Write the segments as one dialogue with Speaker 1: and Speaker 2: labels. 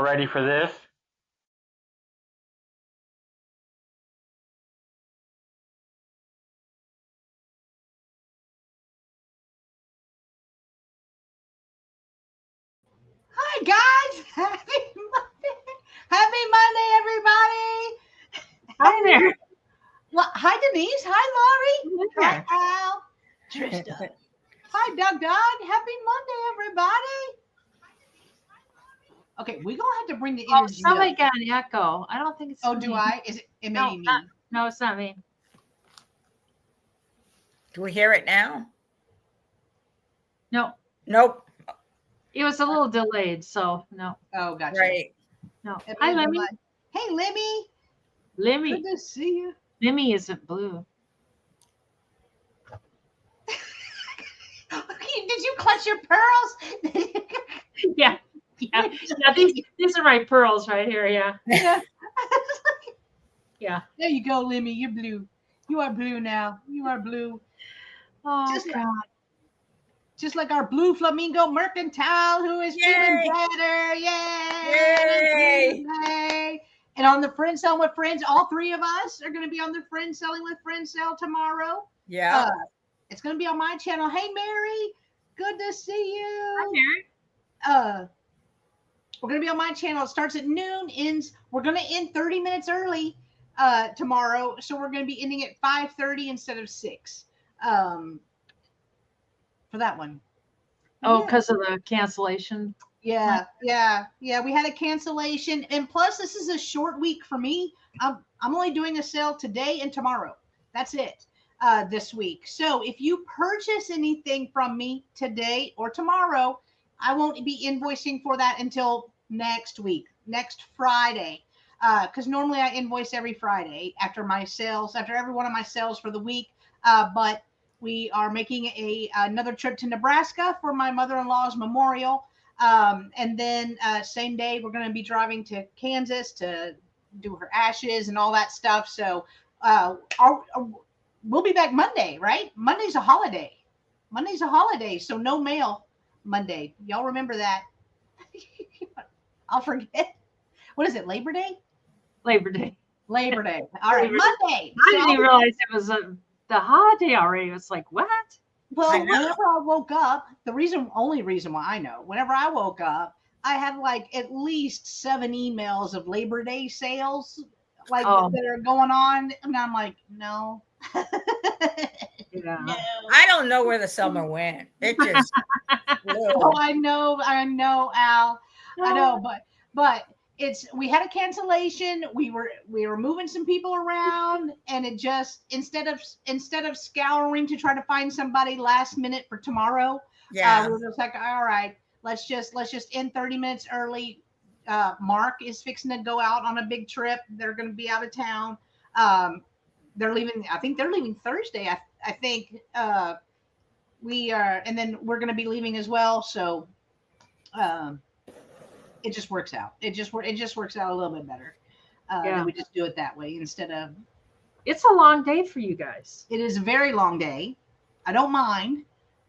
Speaker 1: ready for this?
Speaker 2: Hi guys, happy Monday, everybody.
Speaker 3: Hi there.
Speaker 2: Well, hi Denise, hi Laurie,
Speaker 3: Hi
Speaker 2: hi Al, Trista, hi Doug. Happy Monday, everybody. Okay, we're gonna have to bring the energy
Speaker 3: somebody
Speaker 2: up.
Speaker 3: got an echo. I don't think it's.
Speaker 2: Oh, do
Speaker 3: me.
Speaker 2: I? Is it? It may
Speaker 3: No,
Speaker 2: be me.
Speaker 3: no, it's not me.
Speaker 4: Do we hear it now?
Speaker 3: No,
Speaker 4: Nope.
Speaker 3: it was a little delayed, so no.
Speaker 2: Oh, gotcha.
Speaker 4: Right.
Speaker 3: No.
Speaker 2: It
Speaker 3: Hi,
Speaker 2: is
Speaker 3: Lemmy.
Speaker 2: like, hey, Lemmy.
Speaker 3: Lemmy.
Speaker 2: Good to see you.
Speaker 3: Lemmy isn't blue.
Speaker 2: Did you clutch your pearls?
Speaker 3: Yeah. Yeah. Now these are my pearls right here. Yeah.
Speaker 2: Yeah.
Speaker 3: Yeah.
Speaker 2: There you go, Lemmy. You're blue. You are blue now. You are blue.
Speaker 3: Oh
Speaker 2: Just
Speaker 3: God.
Speaker 2: Just like our blue flamingo mercantile, who is feeling better. Yay! Yay! And on the Friends Selling with Friends, all three of us are going to be on the Friends Selling with Friends sale tomorrow.
Speaker 4: Yeah.
Speaker 2: It's going to be on my channel. Hey, Mary. Good to see you.
Speaker 3: Hi, Mary.
Speaker 2: We're going to be on my channel. It starts at noon. We're going to end 30 minutes early tomorrow. So we're going to be ending at 5:30 instead of 6. For that one.
Speaker 3: Oh, because of the cancellation.
Speaker 2: Yeah. We had a cancellation, and plus, this is a short week for me. I'm only doing a sale today and tomorrow. That's it this week. So if you purchase anything from me today or tomorrow, I won't be invoicing for that until next week, next Friday. Because normally I invoice every Friday after every one of my sales for the week. But we are making another trip to Nebraska for my mother-in-law's memorial. And then same day, we're going to be driving to Kansas to do her ashes and all that stuff. So we'll be back Monday, right? Monday's a holiday. So no mail Monday. Y'all remember that? I'll forget. What is it, Labor Day?
Speaker 3: Labor Day.
Speaker 2: Labor Day. All right, Monday.
Speaker 3: I didn't even realize it was the holiday already. It was like, what?
Speaker 2: Well, whenever I woke up, only reason why I know, whenever I woke up, I had like at least 7 emails of Labor Day sales, that are going on, and I'm like, no.
Speaker 3: Yeah.
Speaker 2: No.
Speaker 4: I don't know where the summer went. It just.
Speaker 2: Oh, I know, Al. I know, but we had a cancellation. We were moving some people around, and it just instead of scouring to try to find somebody last minute for tomorrow, we were just like, all right, let's just end 30 minutes early. Mark is fixing to go out on a big trip. They're going to be out of town. They're leaving. I think they're leaving Thursday. I think we are, and then we're going to be leaving as well. So. It just works out. It just works out a little bit better. That we just do it that way instead of.
Speaker 3: It's a long day for you guys.
Speaker 2: It is a very long day. I don't mind.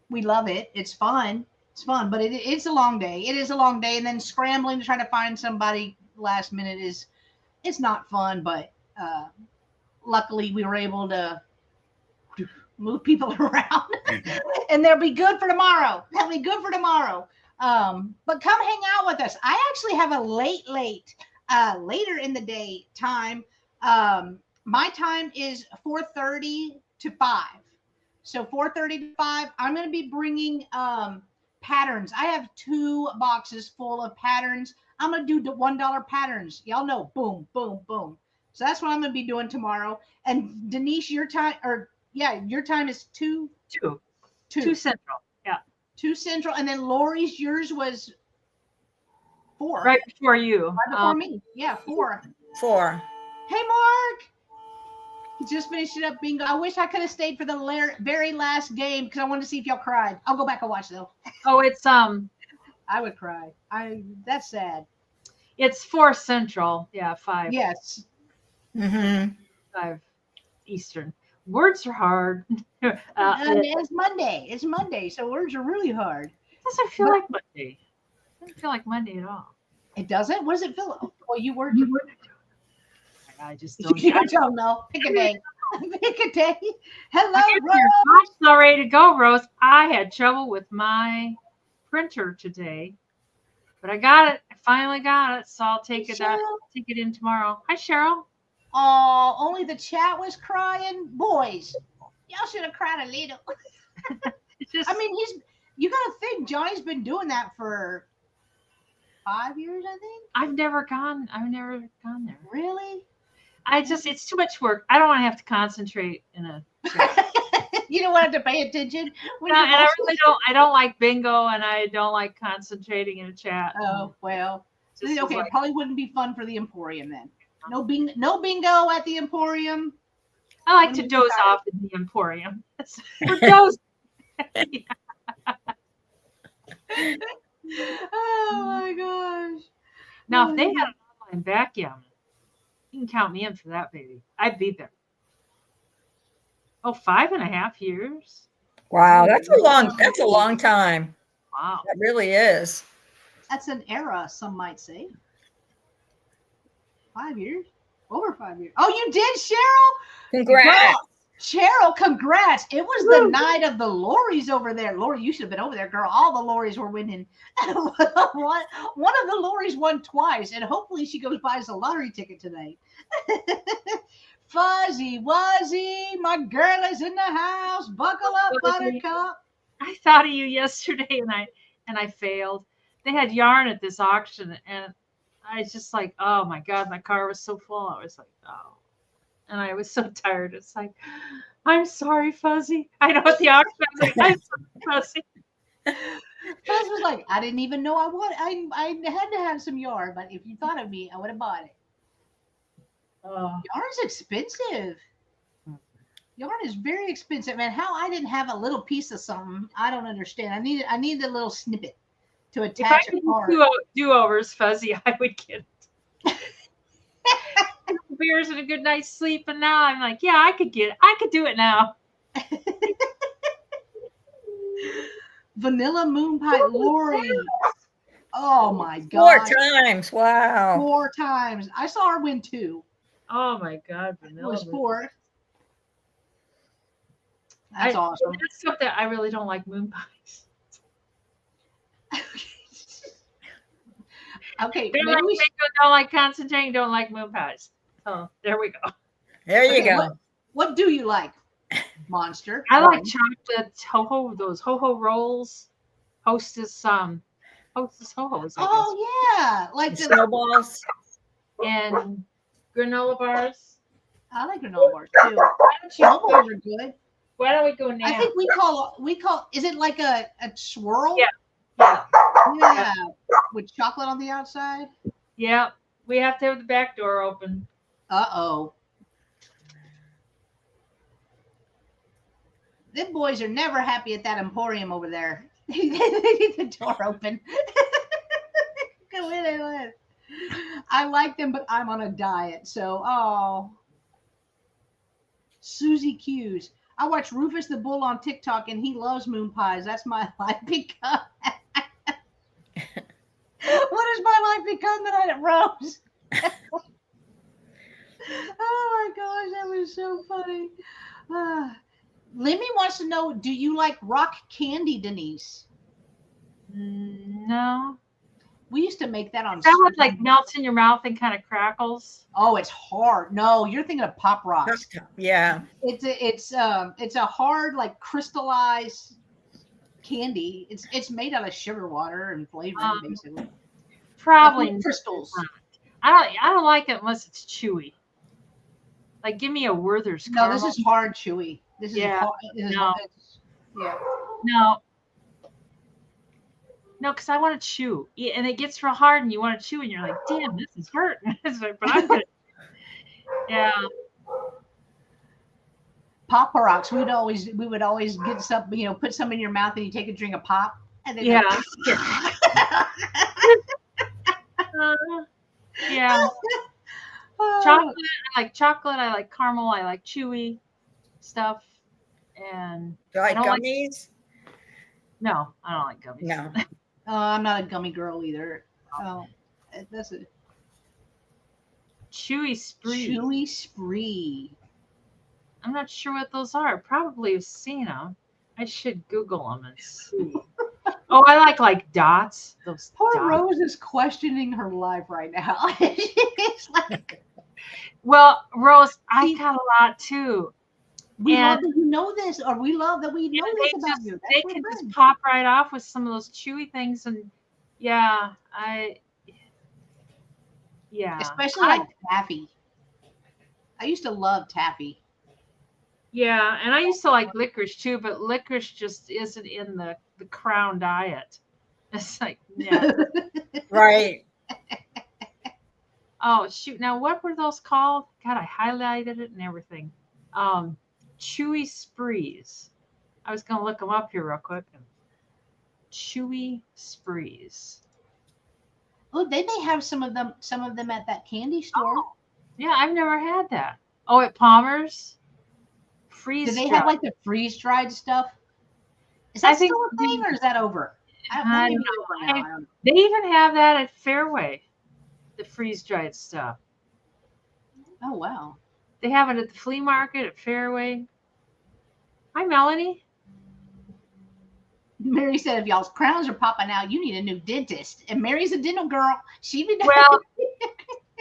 Speaker 2: We love it. It's fun. But it's a long day. It is a long day, and then scrambling to try to find somebody last minute it's not fun. But luckily, we were able to move people around, and they'll be good for tomorrow. But come hang out with us. I actually have a later in the day time. My time is 4:30 to 5. So 4:30 to 5, I'm going to be bringing patterns. I have 2 boxes full of patterns. I'm going to do the $1 patterns. Y'all know, boom, boom, boom. So that's what I'm going to be doing tomorrow. And Denise, your time is 2
Speaker 3: Central. Yeah.
Speaker 2: 2 Central, and then Lori's, yours was 4.
Speaker 3: Right before you.
Speaker 2: Right before me. Yeah, 4.
Speaker 4: 4.
Speaker 2: Hey, Mark. He just finished it up bingo. I wish I could have stayed for the very last game because I wanted to see if y'all cried. I'll go back and watch though.
Speaker 3: Oh, it's
Speaker 2: I would cry. That's sad.
Speaker 3: It's 4 Central. Yeah, 5.
Speaker 2: Yes.
Speaker 3: 5 Eastern. Words are hard.
Speaker 2: It's Monday. It's Monday, so words are really hard.
Speaker 3: It doesn't feel like Monday. It doesn't feel like Monday at all.
Speaker 2: It doesn't? What does it feel like? Well, you were.
Speaker 3: I just don't.
Speaker 2: You don't know. Pick a day. Pick a day. Hello,
Speaker 3: I'm
Speaker 2: Rose.
Speaker 3: all ready to go, Rose. I had trouble with my printer today, but I got it. I finally got it, so I'll take it out.
Speaker 2: Cheryl.
Speaker 3: Take it in tomorrow. Hi, Cheryl.
Speaker 2: Oh, only the chat was crying. Boys, y'all should have cried a little.
Speaker 3: It's just,
Speaker 2: I mean, you got to think, Johnny's been doing that for 5 years, I think.
Speaker 3: I've never gone there.
Speaker 2: Really?
Speaker 3: It's too much work. I don't want to have to concentrate in a.
Speaker 2: You don't want to pay attention when
Speaker 3: No,
Speaker 2: you're
Speaker 3: and I
Speaker 2: watching?
Speaker 3: really don't. I don't like bingo, and I don't like concentrating in a chat.
Speaker 2: Oh, well.
Speaker 3: Just is
Speaker 2: Okay,
Speaker 3: like-
Speaker 2: it probably wouldn't be fun for the Emporium then. No bingo at the Emporium.
Speaker 3: I like
Speaker 2: when
Speaker 3: to
Speaker 2: you're
Speaker 3: doze
Speaker 2: tired.
Speaker 3: off in the Emporium. We're dozing.
Speaker 2: Oh my gosh.
Speaker 3: Now, if they had an online backgammon, you can count me in for that, baby. I'd be there. Oh, 5.5 years?
Speaker 4: Wow, that's a long time.
Speaker 3: Wow.
Speaker 4: That really is.
Speaker 2: That's an era, some might say. 5 years? Over 5 years. Oh, you did, Cheryl?
Speaker 4: Congrats.
Speaker 2: Girl, Cheryl, congrats. It was the night of the Lorries over there. Lori, you should have been over there, girl. All the Lorries were winning. one of the Lorries won twice, and hopefully she goes buys a lottery ticket tonight. Fuzzy Wuzzy, my girl is in the house. Buckle up, Buttercup.
Speaker 3: I thought of you yesterday, and I failed. They had yarn at this auction, and I was just like, oh my God, my car was so full. I was like, oh. And I was so tired. It's like, I'm sorry, Fuzzy. I know at the auction, I was like, I'm sorry, Fuzzy.
Speaker 2: Fuzz was like, I didn't even know I had to have some yarn, but if you thought of me, I would have bought it.
Speaker 3: Oh.
Speaker 2: Yarn's expensive. Yarn is very expensive, and how I didn't have a little piece of something, I don't understand. I needed a little snippet to
Speaker 3: If I
Speaker 2: attach
Speaker 3: could
Speaker 2: a card.
Speaker 3: do-overs, Fuzzy, I would get it. Beers and a good night's sleep, and now I'm like, yeah, I could do it now.
Speaker 2: Vanilla Moon Pie Lori. Oh my
Speaker 4: 4
Speaker 2: God.
Speaker 4: times. Wow.
Speaker 2: 4 times. I saw her win 2.
Speaker 3: Oh my God,
Speaker 2: It
Speaker 3: vanilla.
Speaker 2: was 4. That's awesome.
Speaker 3: That's something I really don't like moon pies.
Speaker 2: Okay,
Speaker 3: Don't
Speaker 2: maybe
Speaker 3: like,
Speaker 2: we should,
Speaker 3: don't like concentrating, don't like moon pies. Oh, there we go.
Speaker 4: There you
Speaker 2: okay,
Speaker 4: go.
Speaker 2: what do you like, Monster?
Speaker 3: I like
Speaker 2: One.
Speaker 3: chocolate those ho-ho rolls. Hostess ho-hos. I guess.
Speaker 2: Oh yeah, like
Speaker 4: The
Speaker 2: the
Speaker 4: snowballs.
Speaker 3: And granola bars.
Speaker 2: I like granola bars too. Snowballs are good.
Speaker 3: Why don't we go now?
Speaker 2: I think we call. Is it like a swirl?
Speaker 3: Yeah.
Speaker 2: Yeah, with chocolate on the outside.
Speaker 3: Yeah, we have to have the back door open.
Speaker 2: Uh-oh. Them boys are never happy at that Emporium over there. They need the door open. Go in. I like them, but I'm on a diet. So, Susie Q's. I watch Rufus the Bull on TikTok, and he loves moon pies. That's my life become. What has my life become tonight at Rose? Oh my gosh, that was so funny. Lemmy wants to know, do you like rock candy, Denise?
Speaker 3: No.
Speaker 2: We used to make that on.
Speaker 3: That one like melts in your mouth and kind of crackles.
Speaker 2: Oh, it's hard. No, you're thinking of Pop Rocks.
Speaker 4: Yeah.
Speaker 2: It's a hard, like, crystallized candy. It's made out of sugar water and flavoring, basically.
Speaker 3: Probably
Speaker 2: Like crystals.
Speaker 3: I don't like it unless it's chewy. Like, give me a Werther's
Speaker 2: No,
Speaker 3: caramel.
Speaker 2: this is hard chewy. This is
Speaker 3: Yeah.
Speaker 2: hard. This is
Speaker 3: No.
Speaker 2: yeah.
Speaker 3: No, because I want to chew. Yeah, and it gets real hard and you want to chew and you're like, damn, this is hurting. But I'm good. Yeah.
Speaker 2: Pop Rocks. We would always get some, put some in your mouth and you take a drink of pop. And then
Speaker 3: Yeah. Yeah. Chocolate. I like chocolate. I like caramel. I like chewy stuff. And
Speaker 4: Do you like
Speaker 3: I don't like-
Speaker 4: gummies?
Speaker 3: no, I don't like gummies.
Speaker 4: No.
Speaker 2: I'm not a gummy girl either. Oh. That's a
Speaker 3: Chewy Spree.
Speaker 2: chewy spree.
Speaker 3: I'm not sure what those are. Probably have seen them. I should Google them and see. Oh, I like dots. Those
Speaker 2: Poor
Speaker 3: dots.
Speaker 2: Rose is questioning her life right now. It's like,
Speaker 3: Well, Rose, I
Speaker 2: See-
Speaker 3: got a lot too.
Speaker 2: we
Speaker 3: And-
Speaker 2: love that you know this, or we love that we know
Speaker 3: And
Speaker 2: this
Speaker 3: they
Speaker 2: about
Speaker 3: just
Speaker 2: you.
Speaker 3: they
Speaker 2: That's
Speaker 3: can
Speaker 2: we're
Speaker 3: just
Speaker 2: friends.
Speaker 3: pop right off with some of those chewy things, and yeah,
Speaker 2: Especially like taffy. I used to love taffy.
Speaker 3: yeah, and I used to like licorice too, but licorice just isn't in the Crown diet. It's like, yeah.
Speaker 4: Right.
Speaker 3: Oh shoot! Now what were those called? God, I highlighted it and everything. Chewy Sprees. I was gonna look them up here real quick. Chewy Sprees.
Speaker 2: Oh, they may have some of them at that candy store.
Speaker 3: Yeah, I've never had that. Oh, at Palmer's. Freeze.
Speaker 2: Do they
Speaker 3: dried.
Speaker 2: have like the freeze dried stuff? Is
Speaker 3: I
Speaker 2: that
Speaker 3: think
Speaker 2: still a thing, or is that over?
Speaker 3: I
Speaker 2: That may
Speaker 3: don't
Speaker 2: be over now. I don't know.
Speaker 3: They even have that at Fairway, the freeze dried stuff.
Speaker 2: Oh wow.
Speaker 3: They have it at the flea market at Fairway. Hi, Melanie.
Speaker 2: Mary said, if y'all's crowns are popping out, you need a new dentist. And Mary's a dental girl. She be
Speaker 3: Well,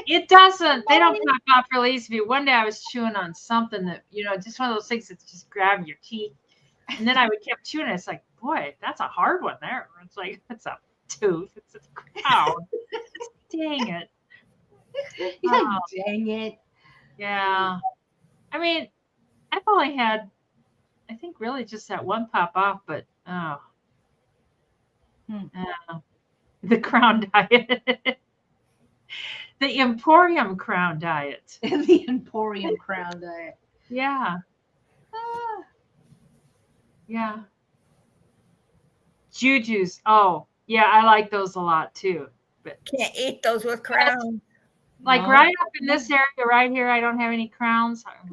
Speaker 3: it doesn't. They don't pop off really easy. One day I was chewing on something that, just one of those things that's just grabbing your teeth. And then I would keep chewing it. It's like, boy, that's a hard one there. It's like, it's a tooth. It's a crown. Dang it.
Speaker 2: He's like, dang it.
Speaker 3: Yeah. I mean, I've only had, I think, really just that one pop off, but the Crown diet. The Emporium Crown diet.
Speaker 2: The Emporium crown diet.
Speaker 3: Yeah.
Speaker 2: Ah.
Speaker 3: Yeah. Juju's. Oh, yeah, I like those a lot too. But
Speaker 4: Can't eat those with crowns.
Speaker 3: like
Speaker 2: No.
Speaker 3: right up in this area right here, I don't have any crowns. I'm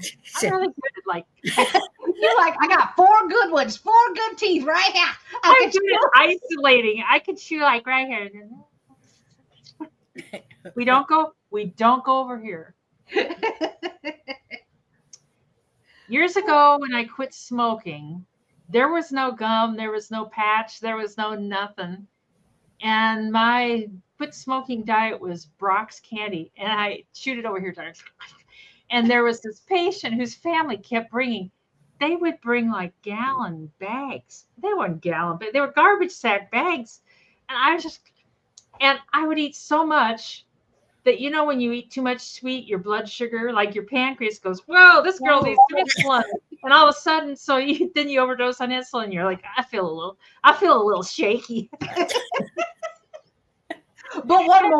Speaker 3: really good at like
Speaker 2: You're like, I got 4 good ones, 4 good teeth right here.
Speaker 3: I'm good at isolating. I could chew like right here. We don't go over here. Years ago when I quit smoking, there was no gum, there was no patch, there was no nothing. And my quit smoking diet was Brock's candy. And I chewed it over here. And there was this patient whose family kept bringing, they would bring like gallon bags. They weren't gallon, but they were garbage sack bags. And I would eat so much that, when you eat too much sweet, your blood sugar, like your pancreas goes, whoa, this girl needs some insulin. And all of a sudden, then you overdose on insulin. You're like, I feel a little shaky.
Speaker 2: But one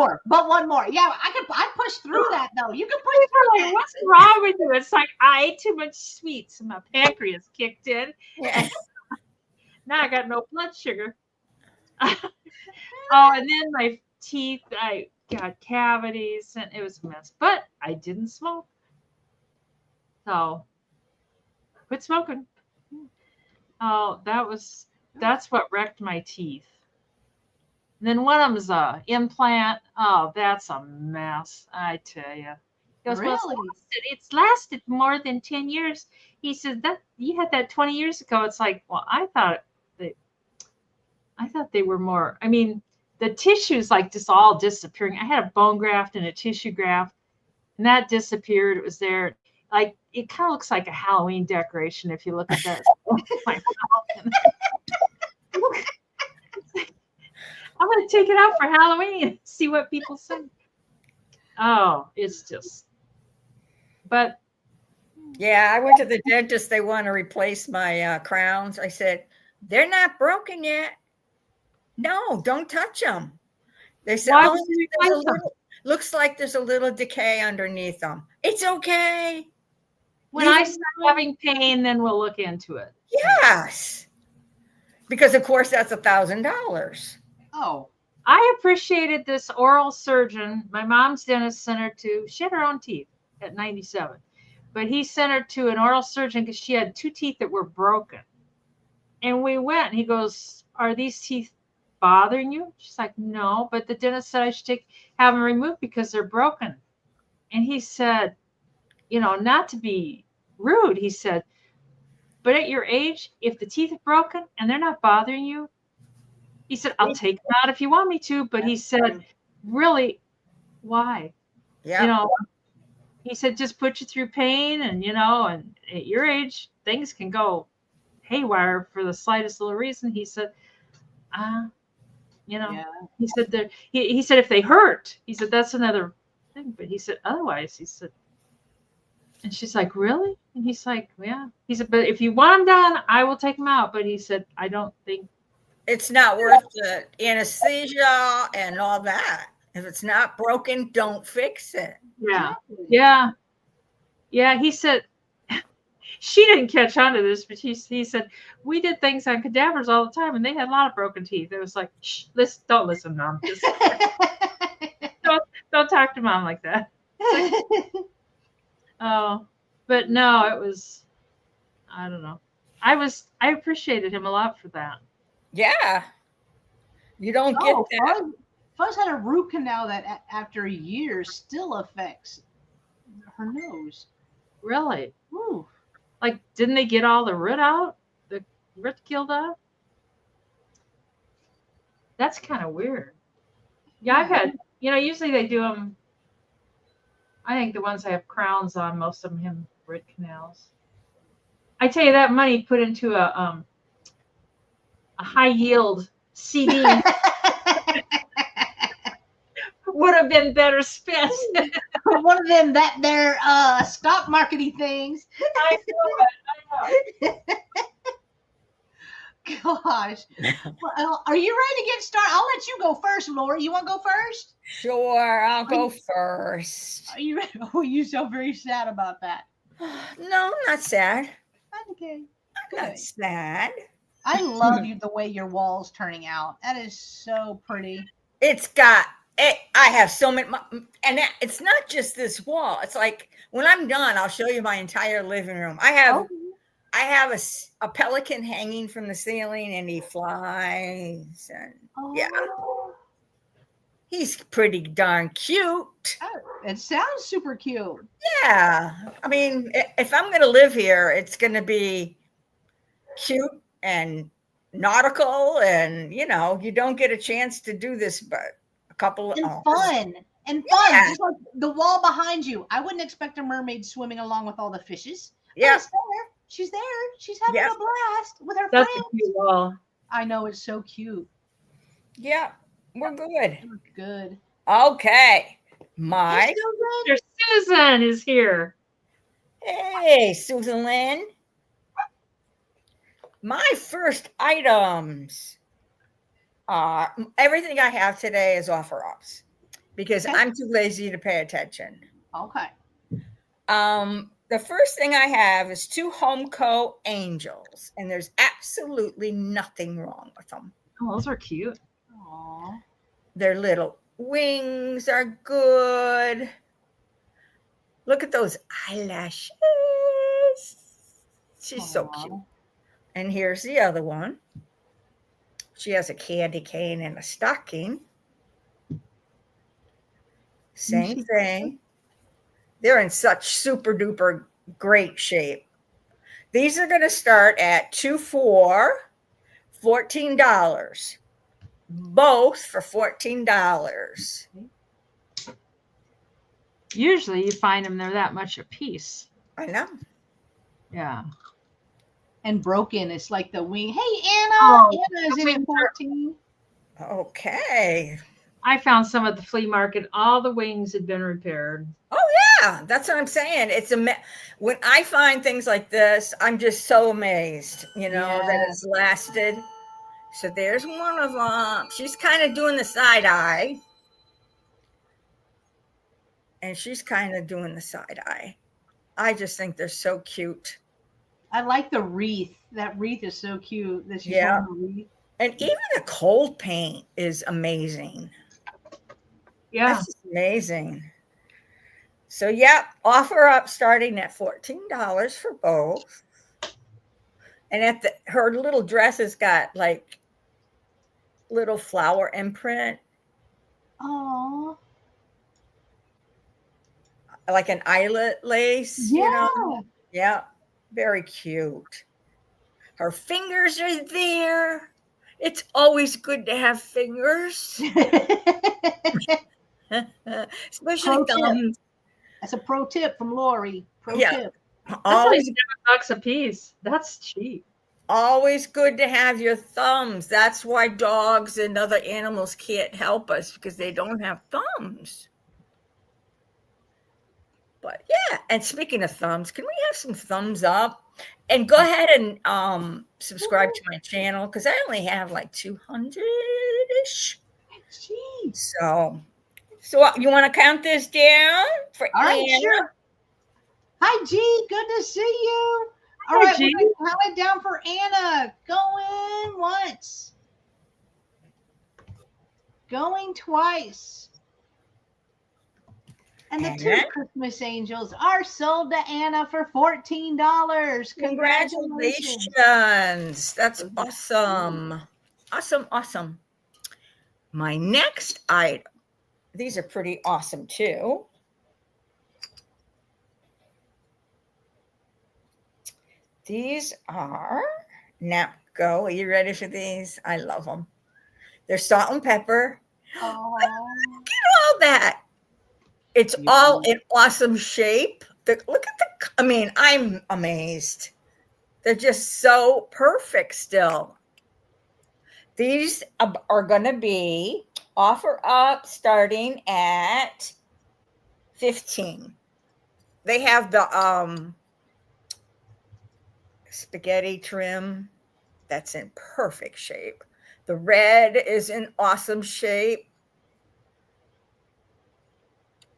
Speaker 2: more. Yeah, I push through that though. You can push through
Speaker 3: Like,
Speaker 2: that.
Speaker 3: what's wrong with you? It's like I ate too much sweets and my pancreas kicked in.
Speaker 4: Yeah.
Speaker 3: Now I got no blood sugar. Oh, and then my teeth, I got cavities, and it was a mess. But I didn't smoke. So quit smoking. Oh, that's what wrecked my teeth. And then one of them's a implant. Oh, that's a mess, I tell you. He goes, well,
Speaker 2: Really?
Speaker 3: it's lasted more than 10 years. He says that you had that 20 years ago. It's like, well, I thought they were more. I mean, the tissue's like just all disappearing. I had a bone graft and a tissue graft, and that disappeared. It was there. Like, it kind of looks like a Halloween decoration if you look at that. My mouth. I'm going to take it out for Halloween and see what people say. Oh, it's just, but
Speaker 4: Yeah, I went to the dentist. They want to replace my crowns. I said, they're not broken yet. No, don't touch them. They said,
Speaker 3: Why
Speaker 4: oh,
Speaker 3: would you
Speaker 4: there's a
Speaker 3: replace them?
Speaker 4: looks like there's a little decay underneath them. It's okay.
Speaker 3: when I start having pain, then we'll look into it.
Speaker 4: Yes. Because of course that's $1,000.
Speaker 2: Oh.
Speaker 3: I appreciated this oral surgeon. My mom's dentist sent her to, she had her own teeth at 97, but he sent her to an oral surgeon because she had 2 teeth that were broken. And we went, and he goes, are these teeth bothering you? She's like, no, but the dentist said I should have them removed because they're broken. And he said, not to be rude, he said, but at your age, if the teeth are broken and they're not bothering you, he said, I'll take them out if you want me to. But he said, really, why?
Speaker 4: Yeah.
Speaker 3: He said, just put you through pain, and and at your age, things can go haywire for the slightest little reason. He said, he said that he said if they hurt, he said that's another thing. But he said otherwise, he said, and she's like, really? And he's like, yeah. He said, but if you want them done, I will take them out. But he said, I don't think
Speaker 4: it's not worth the anesthesia and all that. If it's not broken, don't fix it.
Speaker 3: Yeah. He said, she didn't catch on to this, but he said, we did things on cadavers all the time, and they had a lot of broken teeth. It was like, shh, don't listen, Mom. Just don't talk to Mom like that. Oh, but no, it was, I don't know. I appreciated him a lot for that.
Speaker 4: Yeah. You don't get that.
Speaker 2: Fuzz had a root canal that after years still affects her nose.
Speaker 3: Really?
Speaker 2: Ooh.
Speaker 3: Like, didn't they get all the root out? The root killed out? That's kind of weird. Yeah, I've had, usually they do them. I think the ones that have crowns on, most of them have root canals. I tell you, that money put into a high yield CD would have been better spent.
Speaker 2: One of them their stock marketing things.
Speaker 3: I know it.
Speaker 2: Gosh. Well, are you ready to get started? I'll let you go first, Lori. You want to go first?
Speaker 4: Sure, I'll go first.
Speaker 2: Are you ready? Oh, you sound very sad about that.
Speaker 4: No, I'm not sad.
Speaker 2: Okay.
Speaker 4: I'm not sad.
Speaker 2: I love the way your wall's turning out. That is so pretty.
Speaker 4: It's got it. I have so many, and it's not just this wall. It's like when I'm done, I'll show you my entire living room. I have a pelican hanging from the ceiling, and he flies, and yeah, he's pretty darn cute.
Speaker 2: Oh, it sounds super cute.
Speaker 4: Yeah, I mean, if I'm going to live here, it's going to be cute and nautical, and you don't get a chance to do this, but a couple
Speaker 2: of fun. Yeah. Just like the wall behind you. I wouldn't expect a mermaid swimming along with all the fishes.
Speaker 4: Yeah.
Speaker 2: She's there. She's having a blast with her friends.
Speaker 3: That's a cute wall.
Speaker 2: I know, it's so cute.
Speaker 4: Yeah, we're good.
Speaker 2: Good.
Speaker 4: Okay. My
Speaker 3: sister Susan is here.
Speaker 4: Hey, Susan Lynn. My first items are everything I have today is offer ups because I'm too lazy to pay attention.
Speaker 2: Okay.
Speaker 4: The first thing I have is 2 Homeco Angels, and there's absolutely nothing wrong with them.
Speaker 3: Oh, those are cute.
Speaker 2: Aww.
Speaker 4: Their little wings are good. Look at those eyelashes. She's so cute. And here's the other one. She has a candy cane and a stocking. Same thing. They're in such super duper great shape. These are going to start at 2 for $14. Both for $14.
Speaker 3: Usually you find them, they're that much a piece.
Speaker 4: I know.
Speaker 3: Yeah.
Speaker 2: And broken. It's like the wing. Hey, Anna. Anna's in at 14.
Speaker 4: Okay.
Speaker 3: I found some at the flea market. All the wings had been repaired.
Speaker 4: Oh yeah, that's what I'm saying. It's when I find things like this, I'm just so amazed, that it's lasted. So there's one of them. She's kind of doing the side eye. And she's kind of doing the side eye. I just think they're so cute.
Speaker 2: I like the wreath. That wreath is so cute.
Speaker 4: And even the cold paint is amazing.
Speaker 3: Yeah.
Speaker 4: That's amazing. So, offer up starting at $14 for both. And her little dress has got like little flower imprint,
Speaker 2: Oh,
Speaker 4: like an eyelet lace,
Speaker 2: yeah.
Speaker 4: Yeah, very cute. Her fingers are there. It's always good to have fingers, especially
Speaker 2: Pro tip.
Speaker 4: thumbs.
Speaker 2: That's a pro tip from Lori. Pro
Speaker 4: Yeah,
Speaker 2: tip.
Speaker 3: That's only
Speaker 4: always,
Speaker 3: $7 a piece. That's cheap.
Speaker 4: always good to have your thumbs. That's why dogs and other animals can't help us because they don't have thumbs. But yeah, and speaking of thumbs, can we have some thumbs up? And go ahead and subscribe to my channel because I only have like 200-ish.
Speaker 2: Jeez.
Speaker 4: So you want to count this down for
Speaker 2: All right,
Speaker 4: Anna?
Speaker 2: sure. Hi, G. Good to see you. All
Speaker 3: Hi,
Speaker 2: right,
Speaker 3: G.
Speaker 2: we're gonna count it down for Anna. Going once. Going twice. And the two
Speaker 4: And
Speaker 2: Christmas angels are sold to Anna for $14.
Speaker 4: congratulations. That's awesome. Awesome. My next item, these are pretty awesome too. These are, now go. Are you ready for these? I love them. They're salt and pepper.
Speaker 2: Oh,
Speaker 4: Look at all that. It's all in awesome shape. Look at I'm amazed. They're just so perfect still. These are going to be offer up starting at 15. They have the spaghetti trim that's in perfect shape. The red is in awesome shape.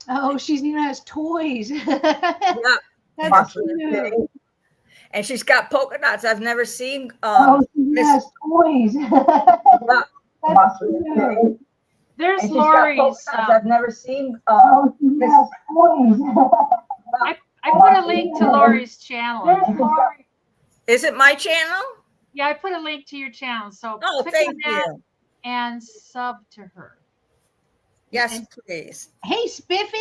Speaker 2: oh, she even has toys.
Speaker 4: Yeah.
Speaker 2: That's cute.
Speaker 4: And she's got polka dots. I've never seen
Speaker 2: She has toys. That's cute.
Speaker 3: There's Lori's.
Speaker 4: I've never seen
Speaker 2: She has toys.
Speaker 3: I put a link to Lori's channel.
Speaker 4: Is it my channel?
Speaker 3: Yeah, I put a link to your channel. So
Speaker 4: Oh,
Speaker 3: click
Speaker 4: thank
Speaker 3: on that
Speaker 4: you.
Speaker 3: and sub to her.
Speaker 4: Yes, please.
Speaker 2: Hey, Spiffy.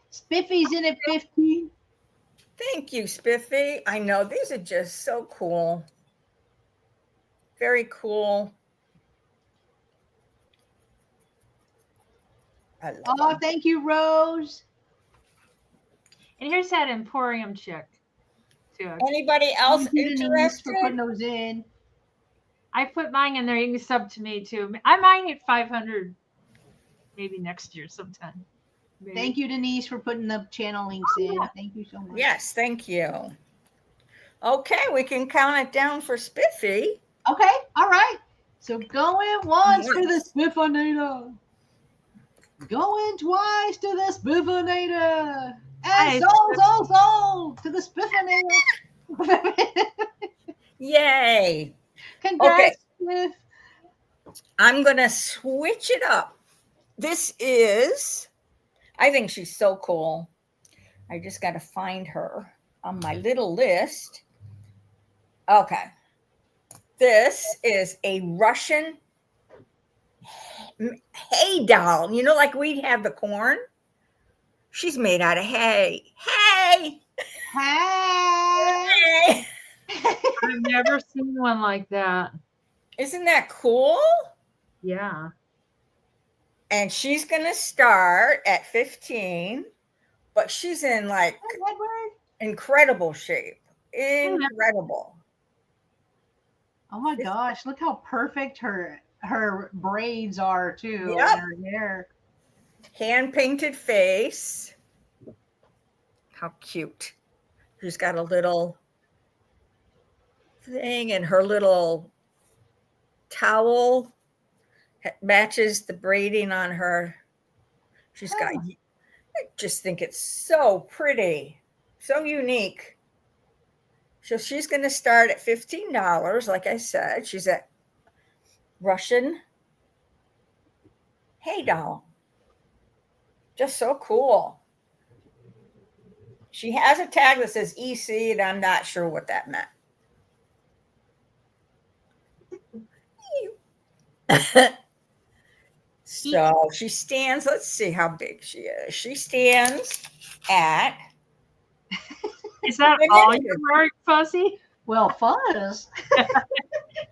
Speaker 2: Spiffy's in at 15.
Speaker 4: Thank you, Spiffy. I know these are just so cool. Very cool. I love
Speaker 2: Oh,
Speaker 4: them.
Speaker 2: thank you, Rose.
Speaker 3: And here's that Emporium chick. Too.
Speaker 4: Anybody else
Speaker 2: Thank you, Denise, for putting
Speaker 4: interested?
Speaker 2: those in.
Speaker 3: I put mine in there. You can sub to me too. I might hit 500 maybe next year sometime. Maybe.
Speaker 2: Thank you, Denise, for putting the channel links in. Thank you so much.
Speaker 4: Yes, thank you. Okay, we can count it down for Spiffy.
Speaker 2: Okay, all right. So going once for the Spiffinator. Going twice to the Spiffinator. And sold to the Spiffinator.
Speaker 4: Yay.
Speaker 2: Congrats, Spiff.
Speaker 4: I'm going to switch it up. This is, I think she's so cool. I just got to find her on my little list. Okay. This is a Russian hay doll. You know, like we have the corn? She's made out of hay. Hey!
Speaker 2: Hey.
Speaker 3: I've never seen one like that.
Speaker 4: Isn't that cool?
Speaker 3: Yeah.
Speaker 4: And she's going to start at 15, but she's in like incredible shape. Incredible.
Speaker 2: Oh my gosh, look how perfect her braids are too.
Speaker 4: Yep.
Speaker 2: And her hair.
Speaker 4: Hand painted face. How cute. She's got a little thing, and her little towel matches the braiding on her. She's got, I just think it's so pretty, so unique. So she's going to start at $15. Like I said, she's at Russian hay doll. Just so cool. She has a tag that says EC, and I'm not sure what that meant. So she stands, let's see how big she is. She stands at.
Speaker 3: Is that all you're wearing, Fuzzy?
Speaker 2: Well, Fuzz,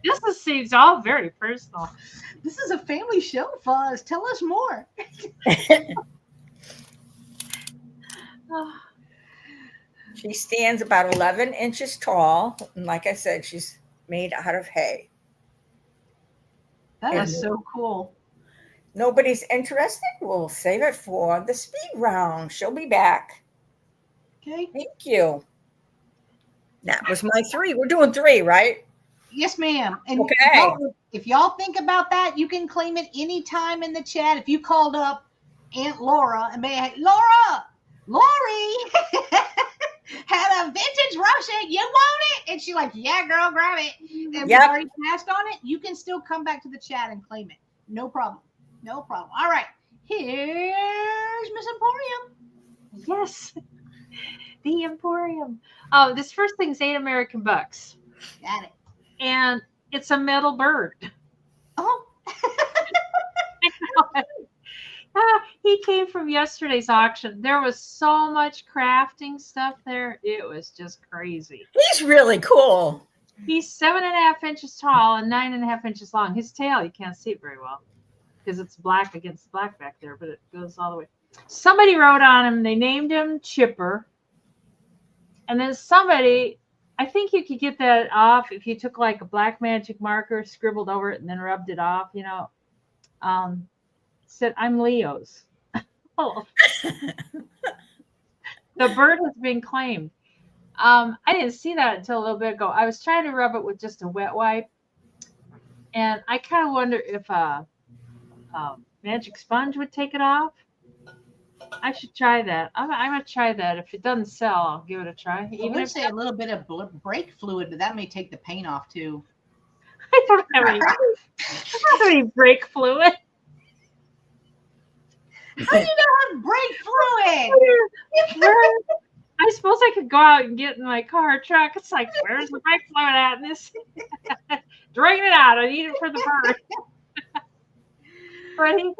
Speaker 3: This seems all very personal.
Speaker 2: this is a family show, Fuzz. Tell us more.
Speaker 4: She stands about 11 inches tall. And like I said, she's made out of hay.
Speaker 2: That is so cool.
Speaker 4: Nobody's interested? We'll save it for the speed round. She'll be back.
Speaker 2: Okay.
Speaker 4: Thank you. That was my 3. We're doing 3, right?
Speaker 2: Yes, ma'am. And
Speaker 4: Okay.
Speaker 2: if y'all think about that, you can claim it anytime in the chat. If you called up Aunt Laura and may Lori had a vintage Russia. You want it? And she's like, yeah, girl, grab it. And we already passed on it. You can still come back to the chat and claim it. No problem. No problem. All right. Here's Miss Emporium.
Speaker 3: Yes. The Emporium. This first thing's 8 American bucks.
Speaker 2: Got it.
Speaker 3: And it's a metal bird.
Speaker 2: Oh.
Speaker 3: He came from yesterday's auction. There was so much crafting stuff there. It was just crazy.
Speaker 4: He's really cool.
Speaker 3: He's 7.5 inches tall and 9.5 inches long. His tail, you can't see it very well because it's black against black back there, but it goes all the way. Somebody wrote on him, they named him Chipper. And then somebody, I think you could get that off if you took like a black magic marker, scribbled over it, and then rubbed it off, said, I'm Leo's. Oh. The bird has been claimed. I didn't see that until a little bit ago. I was trying to rub it with just a wet wipe. And I kind of wonder if a magic sponge would take it off. I should try that. I'm going to try that. If it doesn't sell, I'll give it a try.
Speaker 2: I would say a little bit of brake fluid, but that may take the paint off too.
Speaker 3: I don't have any brake fluid.
Speaker 2: How do you not have brake fluid?
Speaker 3: I suppose I could go out and get in my car truck. It's like, where's the brake fluid at in this? Drain it out. I need it for the bird. But he's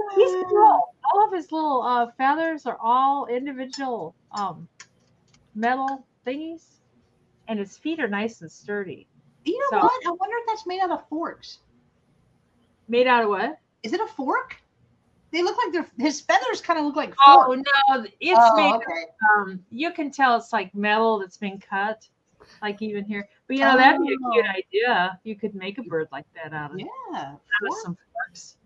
Speaker 3: cool. All of his little feathers are all individual metal thingies. And his feet are nice and sturdy.
Speaker 2: You know what? I wonder if that's made out of forks.
Speaker 3: Made out of what?
Speaker 2: Is it a fork? They look like his feathers kind of look like forks.
Speaker 3: Oh no, it's made.
Speaker 2: Okay.
Speaker 3: You can tell it's like metal that's been cut, like even here. But that'd be a cute idea. You could make a bird like that out of some forks.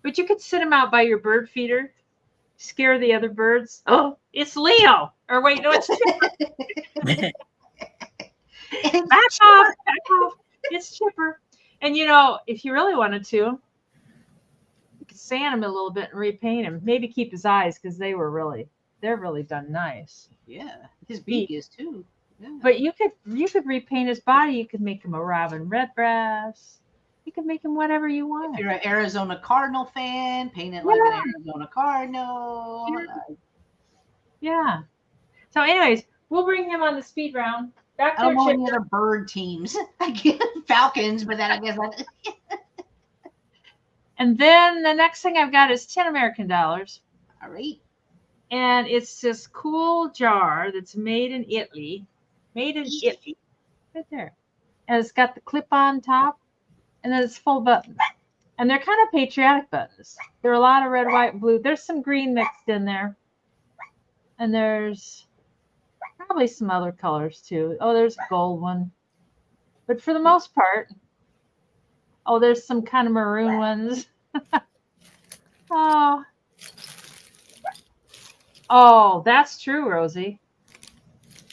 Speaker 3: But you could sit him out by your bird feeder, scare the other birds. Oh, it's Leo. Or wait, no, it's Chipper. Back off. It's Chipper. And if you really wanted to, sand him a little bit and repaint him. Maybe keep his eyes because they're really done nice.
Speaker 2: Yeah, his beak is too. Yeah.
Speaker 3: But you could repaint his body. You could make him a Robin Redbreast. You could make him whatever you want.
Speaker 2: If you're an Arizona Cardinal fan, paint it like an Arizona Cardinal.
Speaker 3: Yeah. So, anyways, we'll bring him on the speed round. Back to
Speaker 2: I don't know any other bird teams. I get Falcons, but then I guess
Speaker 3: And then the next thing I've got is 10 American dollars.
Speaker 2: All right.
Speaker 3: And it's this cool jar that's made in Italy. Made in Italy. Right there. And it's got the clip on top. And then it's full of buttons. And they're kind of patriotic buttons. There are a lot of red, white, and blue. There's some green mixed in there. And there's probably some other colors too. Oh, there's a gold one. But for the most part, there's some kind of maroon ones. Oh, that's true, Rosie.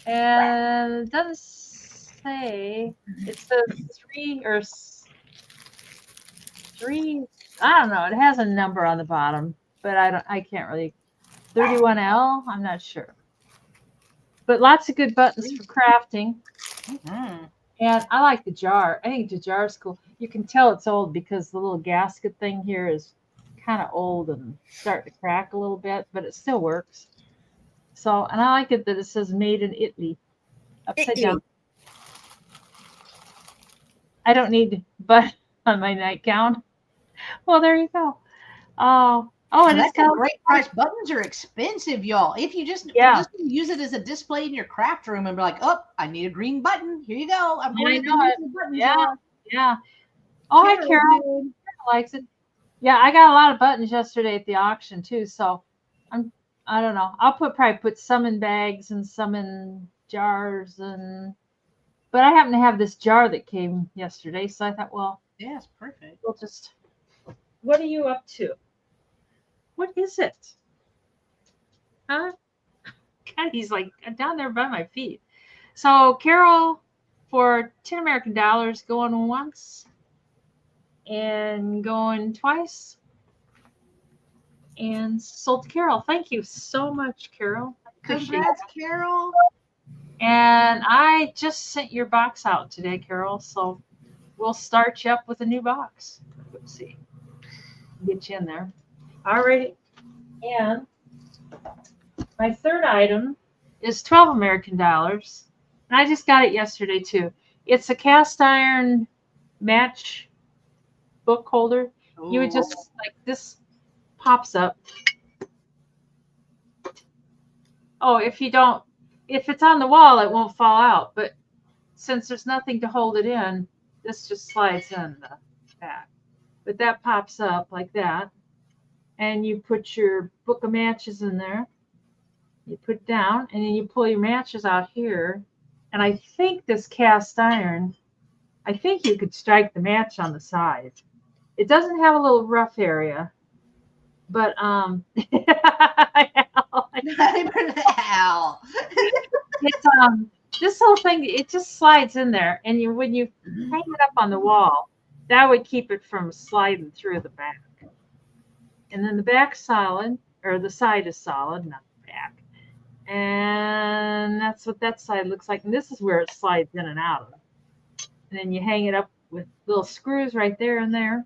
Speaker 3: And it doesn't say. It says 3. I don't know. It has a number on the bottom, but I can't really. 31L. I'm not sure. But lots of good buttons for crafting.
Speaker 2: Mm-hmm.
Speaker 3: And I like the jar. I think the jar is cool. You can tell it's old because the little gasket thing here is kind of old and starting to crack a little bit, but it still works. So, and I like it that it says made in Italy. Upside down. I don't need but on my nightgown. Well, there you go. Oh, and
Speaker 2: That's
Speaker 3: it's got
Speaker 2: a great price. Buttons are expensive, y'all. If you just use it as a display in your craft room and be like, oh, I need a green button. Here you go. I'm going to the buttons.
Speaker 3: Yeah. Oh, hi, Carol. Carol likes it. Yeah, I got a lot of buttons yesterday at the auction too. So I don't know. I'll probably put some in bags and some in jars but I happen to have this jar that came yesterday, so I thought, well,
Speaker 2: yeah, it's perfect.
Speaker 3: We'll just. What are you up to? What is it? Huh? God, he's like down there by my feet. So Carol, for 10 American dollars, going once and going twice. And sold to Carol. Thank you so much, Carol.
Speaker 2: Congrats, Carol.
Speaker 3: And I just sent your box out today, Carol. So we'll start you up with a new box. Let's see. Get you in there. Alrighty. And my third item is 12 American dollars. And I just got it yesterday too. It's a cast iron match book holder. Ooh. You would just like this pops up. Oh, if it's on the wall, it won't fall out. But since there's nothing to hold it in, this just slides in the back. But that pops up like that. And you put your book of matches in there. You put it down, and then you pull your matches out here. And I think this cast iron, I think you could strike the match on the side. It doesn't have a little rough area. But it's this little thing, it just slides in there, and when you hang it up on the wall, that would keep it from sliding through the back. And then the back's solid, or the side is solid, not the back. And that's what that side looks like. And this is where it slides in and out of. And then you hang it up with little screws right there and there.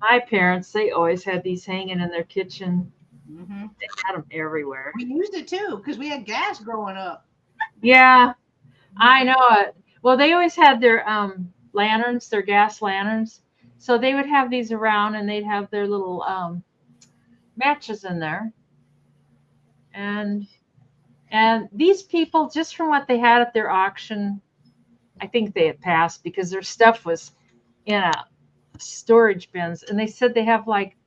Speaker 3: My parents, they always had these hanging in their kitchen. Mm-hmm. They had them everywhere.
Speaker 2: We used it too because we had gas growing up.
Speaker 3: Yeah, I know it. Well, they always had their lanterns, their gas lanterns. So they would have these around, and they'd have their little matches in there. And these people, just from what they had at their auction, I think they had passed because their stuff was in a storage bins, and they said they have like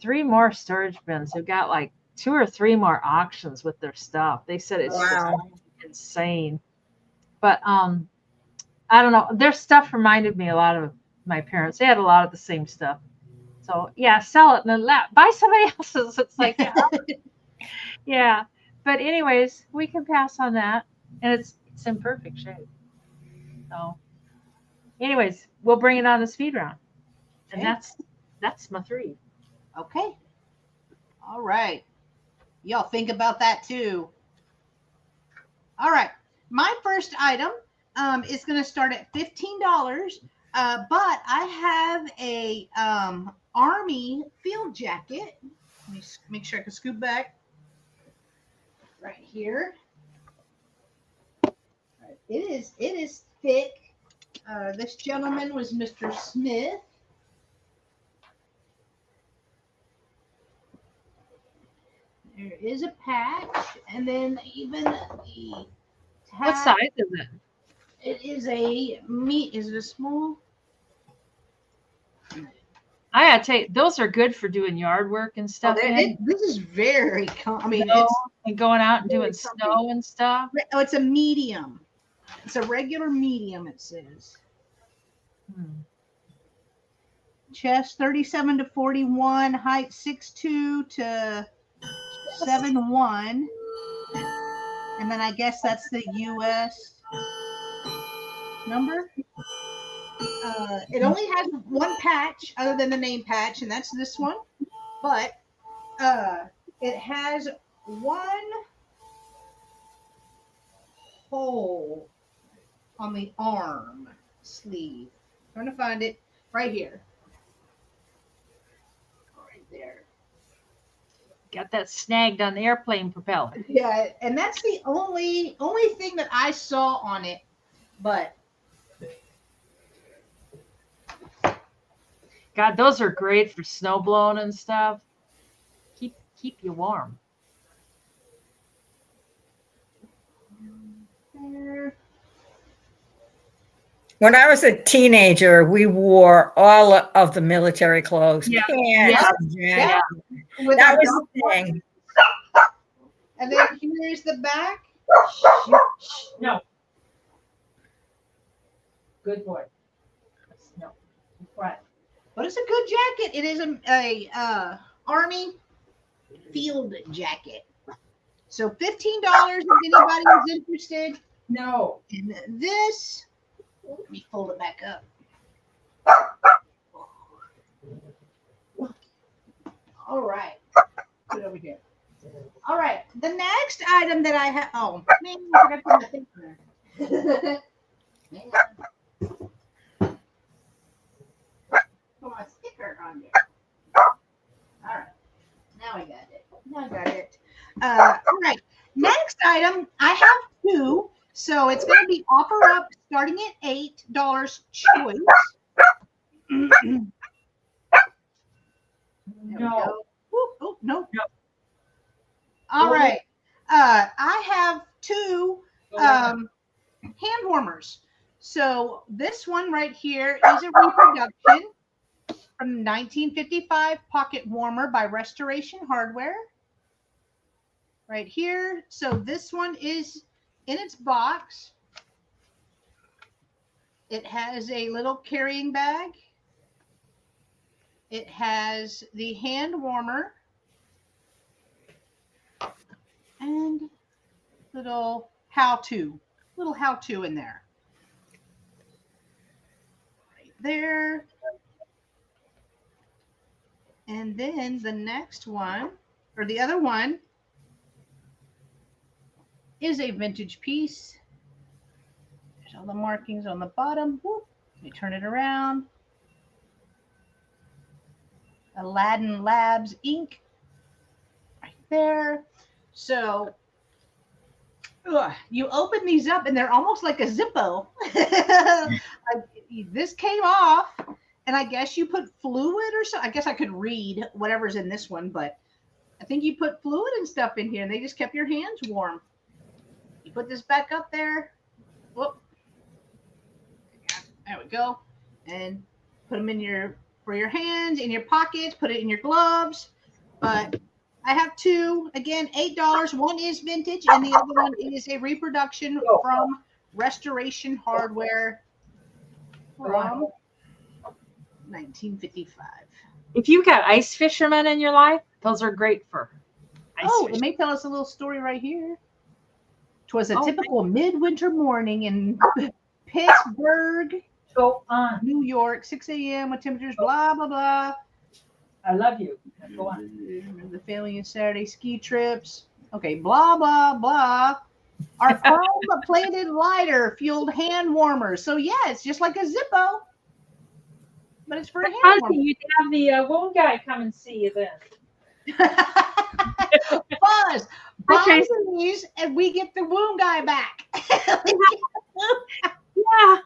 Speaker 3: 3 more storage bins. They've got like 2 or 3 more auctions with their stuff. They said it's just insane. But I don't know. Their stuff reminded me a lot of my parents. They had a lot of the same stuff. So yeah, sell it and then buy somebody else's. It's like yeah. But anyways, we can pass on that, and it's in perfect shape. So anyways, we'll bring it on the speed round. And that's my 3.
Speaker 2: Okay. All right. Y'all think about that too. All right. My first item is going to start at $15. But I have a Army field jacket. Let me make sure I can scoot back. Right here. It is thick. This gentleman was Mr. Smith. There is a patch, and then even the tag.
Speaker 3: What size is it?
Speaker 2: It is a meat. Is it a small?
Speaker 3: I gotta tell you, those are good for doing yard work and stuff.
Speaker 2: This is very.
Speaker 3: And going out and doing snow and stuff.
Speaker 2: Oh, it's a medium. It's a regular medium. It says. Chest 37 to 41, height 6'2" to 7'1", and then I guess that's the U.S. number. It only has one patch other than the name patch, and that's this one. But it has one hole on the arm sleeve. I'm trying to find it right here. Right there.
Speaker 3: Got that snagged on the airplane propeller.
Speaker 2: Yeah, and that's the only thing that I saw on it. But
Speaker 3: God, those are great for snow blowing and stuff. Keep you warm.
Speaker 2: There.
Speaker 4: When I was a teenager, we wore all of the military clothes.
Speaker 3: Yeah.
Speaker 4: Pants,
Speaker 2: Yeah. With
Speaker 4: that
Speaker 2: our
Speaker 4: was
Speaker 2: dog
Speaker 4: the thing.
Speaker 2: And then here's the back.
Speaker 3: No. Good boy. No. What?
Speaker 2: But it's a good jacket. It is a Army field jacket. So $15 if anybody is interested
Speaker 3: No.
Speaker 2: in this. Let me fold it back up. All right. Put it over here. All right. The next item that I have. Oh, man, I forgot to put my thing there. Hang on. Put my sticker on there. All right. Now I got it. All right. Next item, I have two. So it's going to be offer up starting at $8 choice.
Speaker 3: No.
Speaker 2: Oh, no. All right. I have two hand warmers. So this one right here is a reproduction from 1955 pocket warmer by Restoration Hardware. Right here. So this one is in its box. It has a little carrying bag. It has the hand warmer and little how-to in there. Right there. And then the next one, or the other one, is a vintage piece. There's all the markings on the bottom. Whoop. Let me turn it around. Aladdin Labs ink right there. So you open these up and they're almost like a Zippo. This came off and I guess you put fluid or so. I guess I could read whatever's in this one, but I think you put fluid and stuff in here and they just kept your hands warm. You put this back up there. Whoop. There we go. And put them in for your hands, in your pockets, put it in your gloves. But I have two, again, $8. One is vintage and the other one is a reproduction from Restoration Hardware from 1955.
Speaker 3: If you've got ice fishermen in your life, those are great for ice
Speaker 2: It
Speaker 3: fishing.
Speaker 2: may tell us a little story right here. 'Twas a typical midwinter morning in Pittsburgh,
Speaker 3: Go on.
Speaker 2: New York, 6 a.m. with temperatures, blah, blah, blah.
Speaker 3: I love you. Go on.
Speaker 2: The family and Saturday ski trips. Okay, blah, blah, blah. Our chrome-plated lighter fueled hand warmers. So, yeah, it's just like a Zippo, but it's for a hand warmer.
Speaker 3: You'd have the wound guy come and see you then.
Speaker 2: Buzz, buy
Speaker 3: Tracy.
Speaker 2: these and we get the wound guy back.
Speaker 3: Yeah.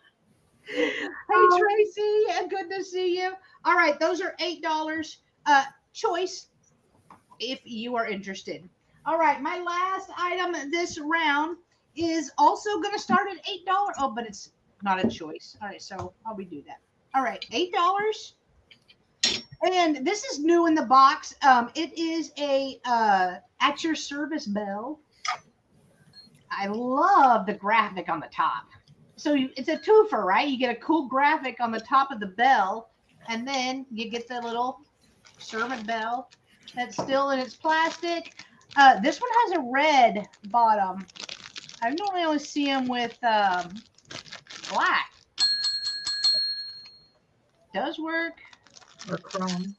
Speaker 2: Hey, Tracy, good to see you. All right, those are $8 choice if you are interested. All right, my last item this round is also going to start at $8. Oh, but it's not a choice. All right, so how we do that? All right, $8. And this is new in the box. It is a at your service bell. I love the graphic on the top. So it's a twofer, right? You get a cool graphic on the top of the bell, and then you get the little servant bell that's still in its plastic. This one has a red bottom. I normally only see them with black. Does work.
Speaker 3: Or chrome.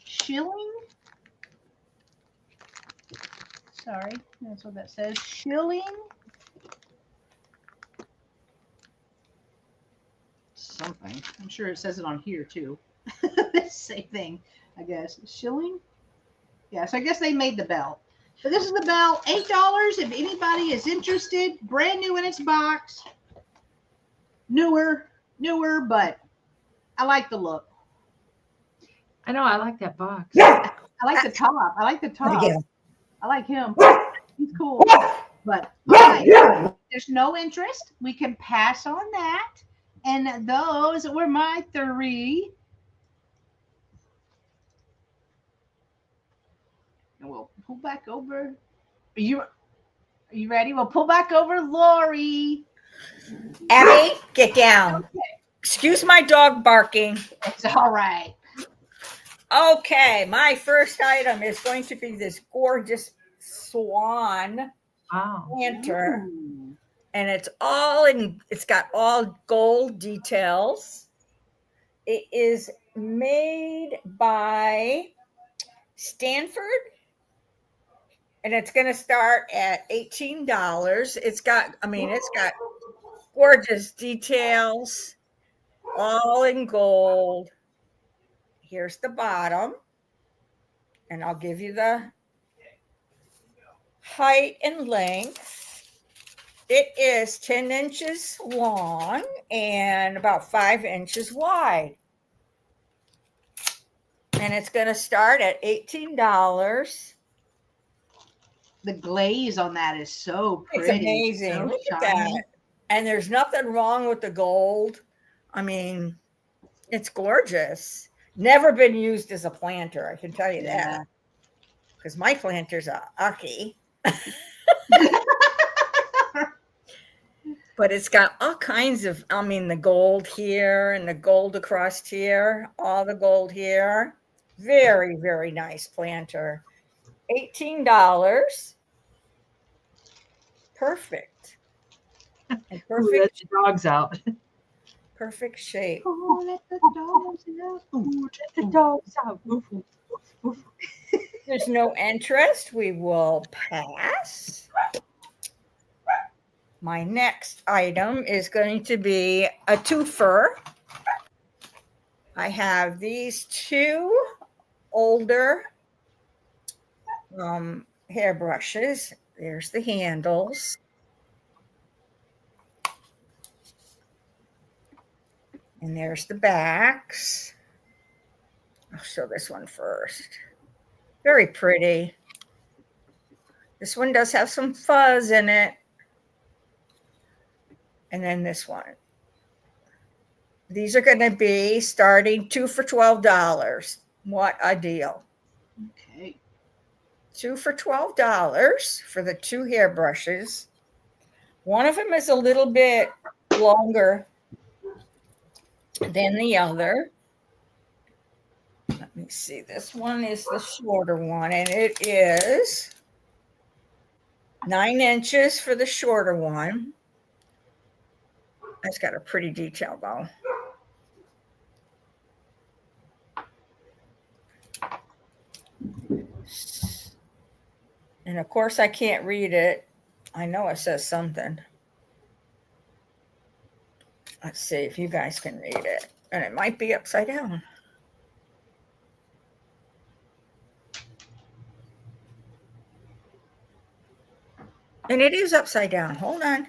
Speaker 2: Shilling. Sorry, that's what that says. Shilling. Something. I'm sure it says it on here too. Same thing, I guess. Shilling. Yeah, so I guess they made the bell. So this is the bell. $8 if anybody is interested. Brand new in its box. newer, but I like the look.
Speaker 3: I know. I like that box.
Speaker 2: I like the top. I like the top.
Speaker 4: Yeah.
Speaker 2: I like him. He's cool. But okay, there's no interest. We can pass on that. And those were my 3. And we'll pull back over. Are you ready? We'll pull back over, Lori.
Speaker 4: Abby, get down.
Speaker 2: Okay.
Speaker 4: Excuse my dog barking.
Speaker 2: It's all right.
Speaker 4: Okay, my first item is going to be this gorgeous swan
Speaker 3: Wow.
Speaker 4: planter.
Speaker 2: Ooh.
Speaker 4: And it's got all gold details. It is made by Stanford, and it's going to start at $18. It's got gorgeous details, all in gold. Here's the bottom, and I'll give you the height and length. It is 10 inches long and about 5 inches wide. And it's going to start at $18.
Speaker 2: The glaze on that is so pretty.
Speaker 4: It's amazing.
Speaker 2: So
Speaker 4: Look at
Speaker 2: shiny.
Speaker 4: that. And there's nothing wrong with the gold. I mean, it's gorgeous. Never been used as a planter, I can tell you that. Because my planter's a Aki. But it's got all kinds of, the gold here and the gold across here, all the gold here. Very, very nice planter. $18. Perfect. And
Speaker 3: Ooh,
Speaker 4: perfect,
Speaker 3: let the dogs out.
Speaker 4: perfect shape.
Speaker 2: Oh, let the dogs out.
Speaker 3: Ooh, let the dogs out. Woof, woof, woof, woof.
Speaker 4: There's no interest. We will pass. My next item is going to be a twofer. I have these 2 older hairbrushes. There's the handles. And there's the backs. I'll show this one first. Very pretty. This one does have some fuzz in it. And then this one. These are going to be starting 2 for $12. What a deal.
Speaker 2: Okay.
Speaker 4: 2 for $12 for the 2 hairbrushes. One of them is a little bit longer than the other. Let me see. This one is the shorter one, and it is 9 inches for the shorter one. It's got a pretty detail, though. And of course, I can't read it. I know it says something. Let's see if you guys can read it. And it might be upside down. And it is upside down. Hold on.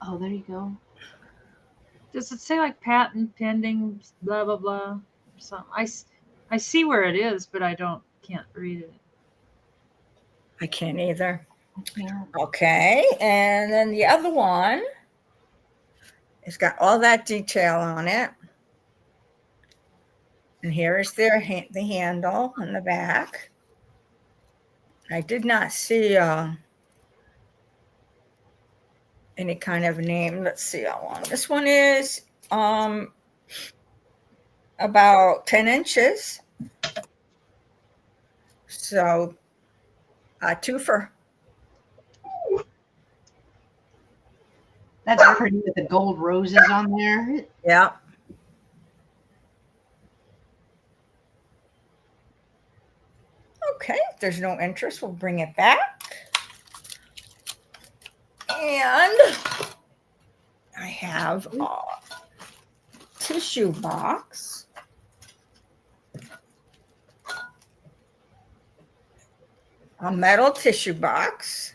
Speaker 2: Oh, there you go.
Speaker 3: Does it say like patent pending, blah, blah, blah? Or something? I see where it is, but can't read it.
Speaker 4: I can't either.
Speaker 2: Yeah.
Speaker 4: Okay. And then the other one, it's got all that detail on it. And here is the handle on the back. I did not see any kind of name. Let's see how long. This one is about 10 inches. So a twofer.
Speaker 2: That's pretty with the gold roses on there.
Speaker 4: Yeah. Okay, if there's no interest, we'll bring it back. And I have a tissue box. a metal tissue box.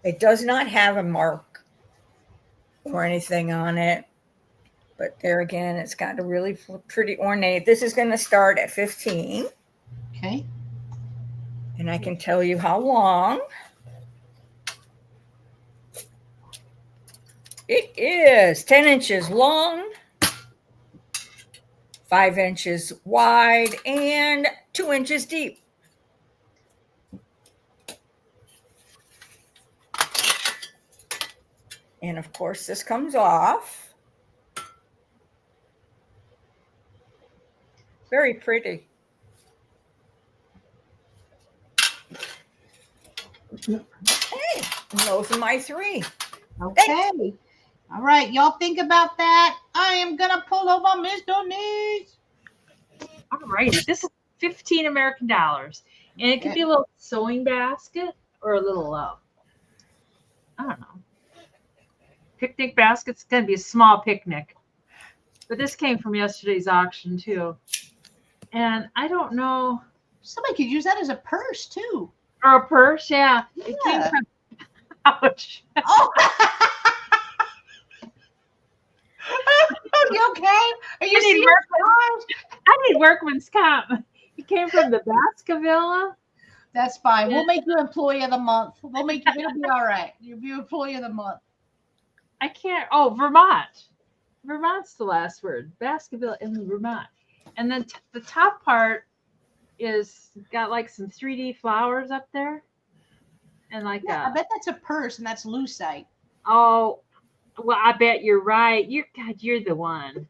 Speaker 4: It does not have a mark or anything on it, but there again, it's got a really pretty ornate. This is going to start at 15.
Speaker 2: Okay.
Speaker 4: And I can tell you how long. It is 10 inches long, 5 inches wide, and 2 inches deep. And of course, this comes off. Very pretty. Okay, and those are my 3.
Speaker 2: Okay. All right, y'all think about that. I am gonna pull over Miss Denise.
Speaker 3: All right, this is 15 American dollars, and it could be a little sewing basket or a little, I don't know, picnic basket. It's gonna be a small picnic, but this came from yesterday's auction too, and I don't know.
Speaker 2: Somebody could use that as a purse too.
Speaker 3: Or a purse, yeah. It came from. Ouch.
Speaker 2: Oh. Are you okay? Are you serious?
Speaker 3: I need workman's comp. It came from the Baskerville.
Speaker 2: That's fine. We'll make you employee of the month. We'll make you. It'll be all right. You'll be employee of the month.
Speaker 3: I can't. Oh, Vermont. Vermont's the last word. Baskerville in Vermont. And then the top part is got like some 3D flowers up there. And like
Speaker 2: I bet that's a purse, and that's lucite.
Speaker 3: Oh, well, I bet you're right. You're the one.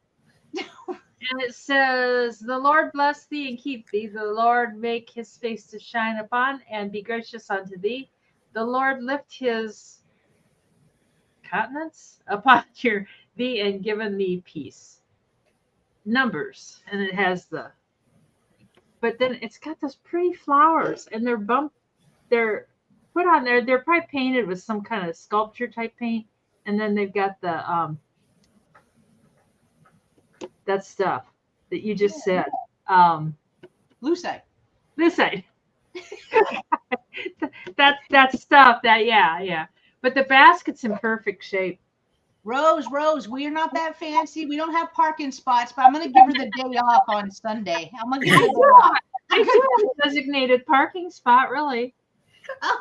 Speaker 3: And it says, "The Lord bless thee and keep thee. The Lord make his face to shine upon and be gracious unto thee. The Lord lift his countenance upon thee and given thee peace." Numbers, and it has but then it's got those pretty flowers, and they're put on there. They're probably painted with some kind of sculpture type paint, and then they've got the that stuff that you just said.
Speaker 2: Lucite.
Speaker 3: Lucite. that stuff. Yeah. But the basket's in perfect shape.
Speaker 2: Rose, we are not that fancy. We don't have parking spots, but I'm going to give her the day off on Sunday. I'm going to give her the day off.
Speaker 3: I do have a designated parking spot, really.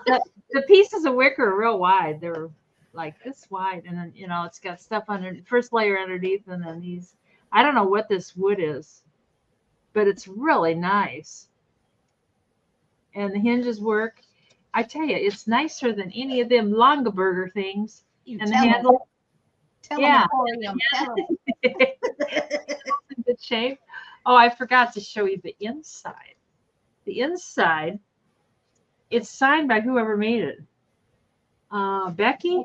Speaker 3: The pieces of wicker are real wide. They're like this wide, and then it's got stuff under first layer underneath, and then these. I don't know what this wood is, but it's really nice. And the hinges work. I tell you, it's nicer than any of them Longaberger things.
Speaker 2: You
Speaker 3: and the handle.
Speaker 2: Tell
Speaker 3: yeah.
Speaker 2: Them, tell them.
Speaker 3: In good shape. Oh, I forgot to show you the inside. The inside, it's signed by whoever made it.
Speaker 2: Becky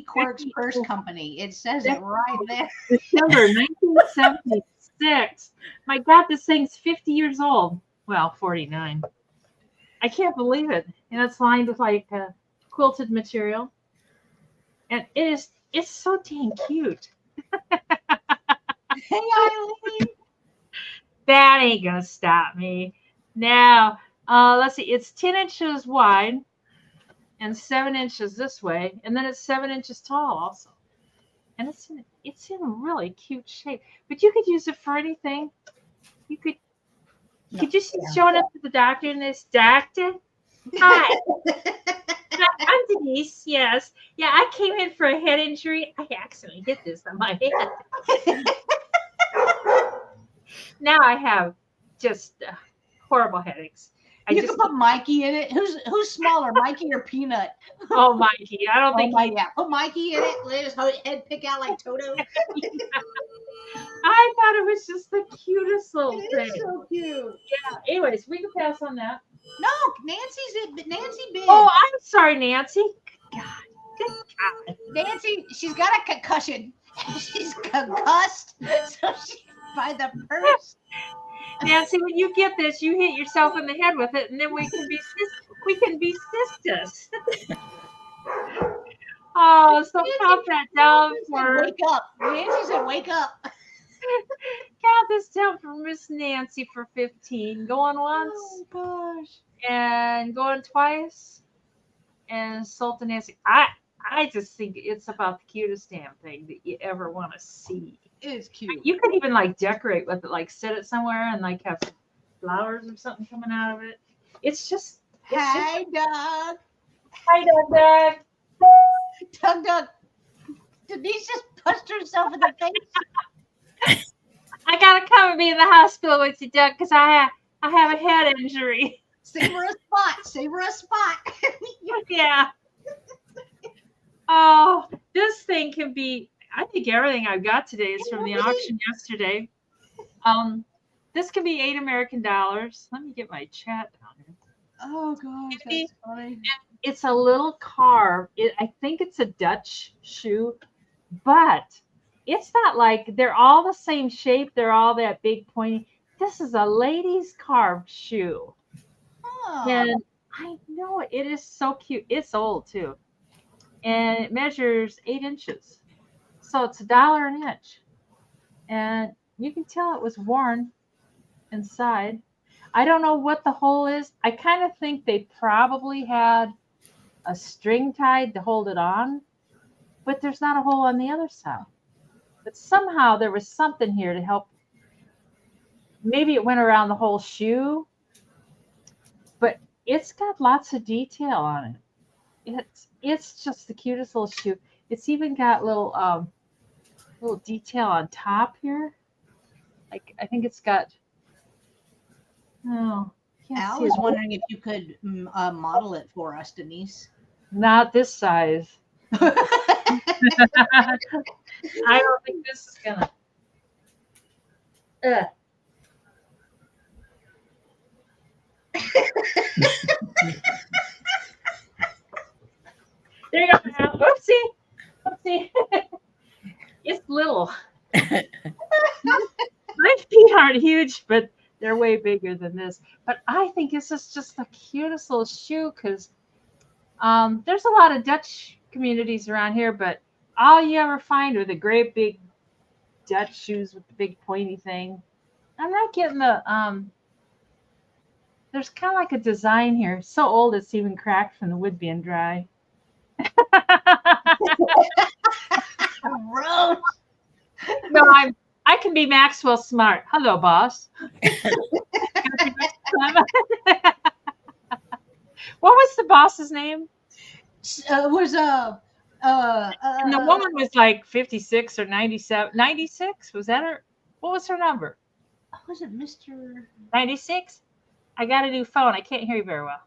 Speaker 2: Quirk's Purse Company. It says it right there.
Speaker 3: December 1976. My God, this thing's 50 years old. Well, 49. I can't believe it. And it's lined with like quilted material. And it's so dang cute.
Speaker 2: Hey, Eileen.
Speaker 3: That ain't gonna stop me. Now, let's see. It's 10 inches wide and 7 inches this way, and then it's 7 inches tall also. And it's in a really cute shape. But you could use it for anything. You could just showing up to the doctor and this doctor. Hi. I'm Denise. Yes. Yeah, I came in for a head injury. I accidentally hit this on my head. Now I have just horrible headaches.
Speaker 2: You can put Mikey in it. Who's smaller, Mikey or Peanut?
Speaker 3: Oh, Mikey. I don't think.
Speaker 2: Put Mikey in it. Let his head pick out like Toto.
Speaker 3: I thought it was just the cutest little thing.
Speaker 2: It is so cute.
Speaker 3: Yeah. Anyways, we can pass on that.
Speaker 2: No, Nancy bid.
Speaker 3: Oh, I'm sorry, Nancy. God. Good God.
Speaker 2: Nancy, she's got a concussion. She's concussed, so she buy the purse.
Speaker 3: Nancy, when you get this, you hit yourself in the head with it, and then we can be sisters. Oh, Oh, so count that down for
Speaker 2: Wake up. Nancy said, wake up.
Speaker 3: count this down for Miss Nancy for 15. Going once
Speaker 2: Oh, gosh.
Speaker 3: and going twice. And Sultan Nancy. I just think it's about the cutest damn thing that you ever want to see.
Speaker 2: It is cute.
Speaker 3: You could even like decorate with it, like sit it somewhere and like have flowers or something coming out of it. It's just
Speaker 2: Hi, Doug.
Speaker 3: hi, Doug.
Speaker 2: Doug. Denise just punched herself in the face.
Speaker 3: I gotta come and be in the hospital with you, Doug, because I have a head injury.
Speaker 2: Save her a spot. Save her a spot.
Speaker 3: Yeah. Oh, this thing can be. I think everything I've got today is from the auction yesterday. This can be $8 American. Let me get my chat down here.
Speaker 2: Oh, gosh. That's funny.
Speaker 3: It's a little carve. I think it's a Dutch shoe, but it's not like they're all the same shape. They're all that big pointy. This is a lady's carved shoe.
Speaker 2: Oh.
Speaker 3: And I know it is so cute. It's old too. And it measures 8 inches. So it's $1 an inch. And you can tell it was worn inside. I don't know what the hole is. I kind of think they probably had a string tied to hold it on, but there's not a hole on the other side. But somehow there was something here to help. Maybe it went around the whole shoe, but it's got lots of detail on it. It's just the cutest little shoe. It's even got little detail on top here. Like I think it's got. Oh,
Speaker 2: Al was wondering if you could model it for us, Denise.
Speaker 3: Not this size. I don't think this is gonna. There you go. Now. Oopsie. It's little. My feet aren't huge, but they're way bigger than this. But I think this is just the cutest little shoe because there's a lot of Dutch communities around here, but all you ever find are the great big Dutch shoes with the big pointy thing. I'm not getting the there's kind of like a design here. It's so old it's even cracked from the wood being dry.
Speaker 2: Gross.
Speaker 3: No, I can be Maxwell Smart. Hello, boss. What was the boss's name?
Speaker 2: Was
Speaker 3: And the woman was like 56 or 97. 96? Was that her? What was her number?
Speaker 2: Was it Mr.
Speaker 3: 96? I got a new phone. I can't hear you very well.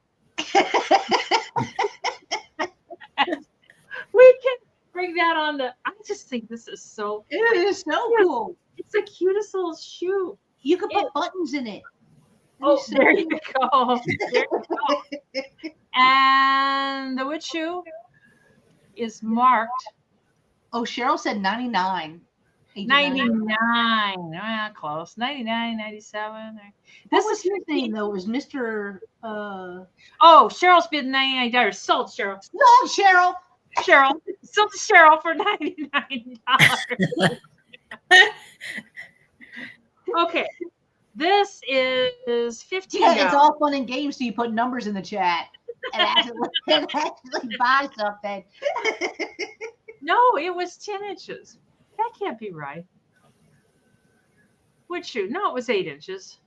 Speaker 3: We can bring that on the. I just think this is so.
Speaker 2: It is so cool.
Speaker 3: It's the cutest little shoe.
Speaker 2: You could put buttons in it.
Speaker 3: Oh, there you go. There you go. And the wood shoe is marked.
Speaker 2: Oh, Cheryl said 99.
Speaker 3: 99. Close. 99, 97.
Speaker 2: This was your name, though. It was Mr.
Speaker 3: Oh, Cheryl's bid $99. Sold, Cheryl.
Speaker 2: No, Cheryl.
Speaker 3: Sold to Cheryl for $99. Okay. This is $15.
Speaker 2: Yeah, it's all fun and games till you put numbers in the chat and actually buy something.
Speaker 3: No, it was 10 inches. That can't be right. Wood shoe. No, it was 8 inches.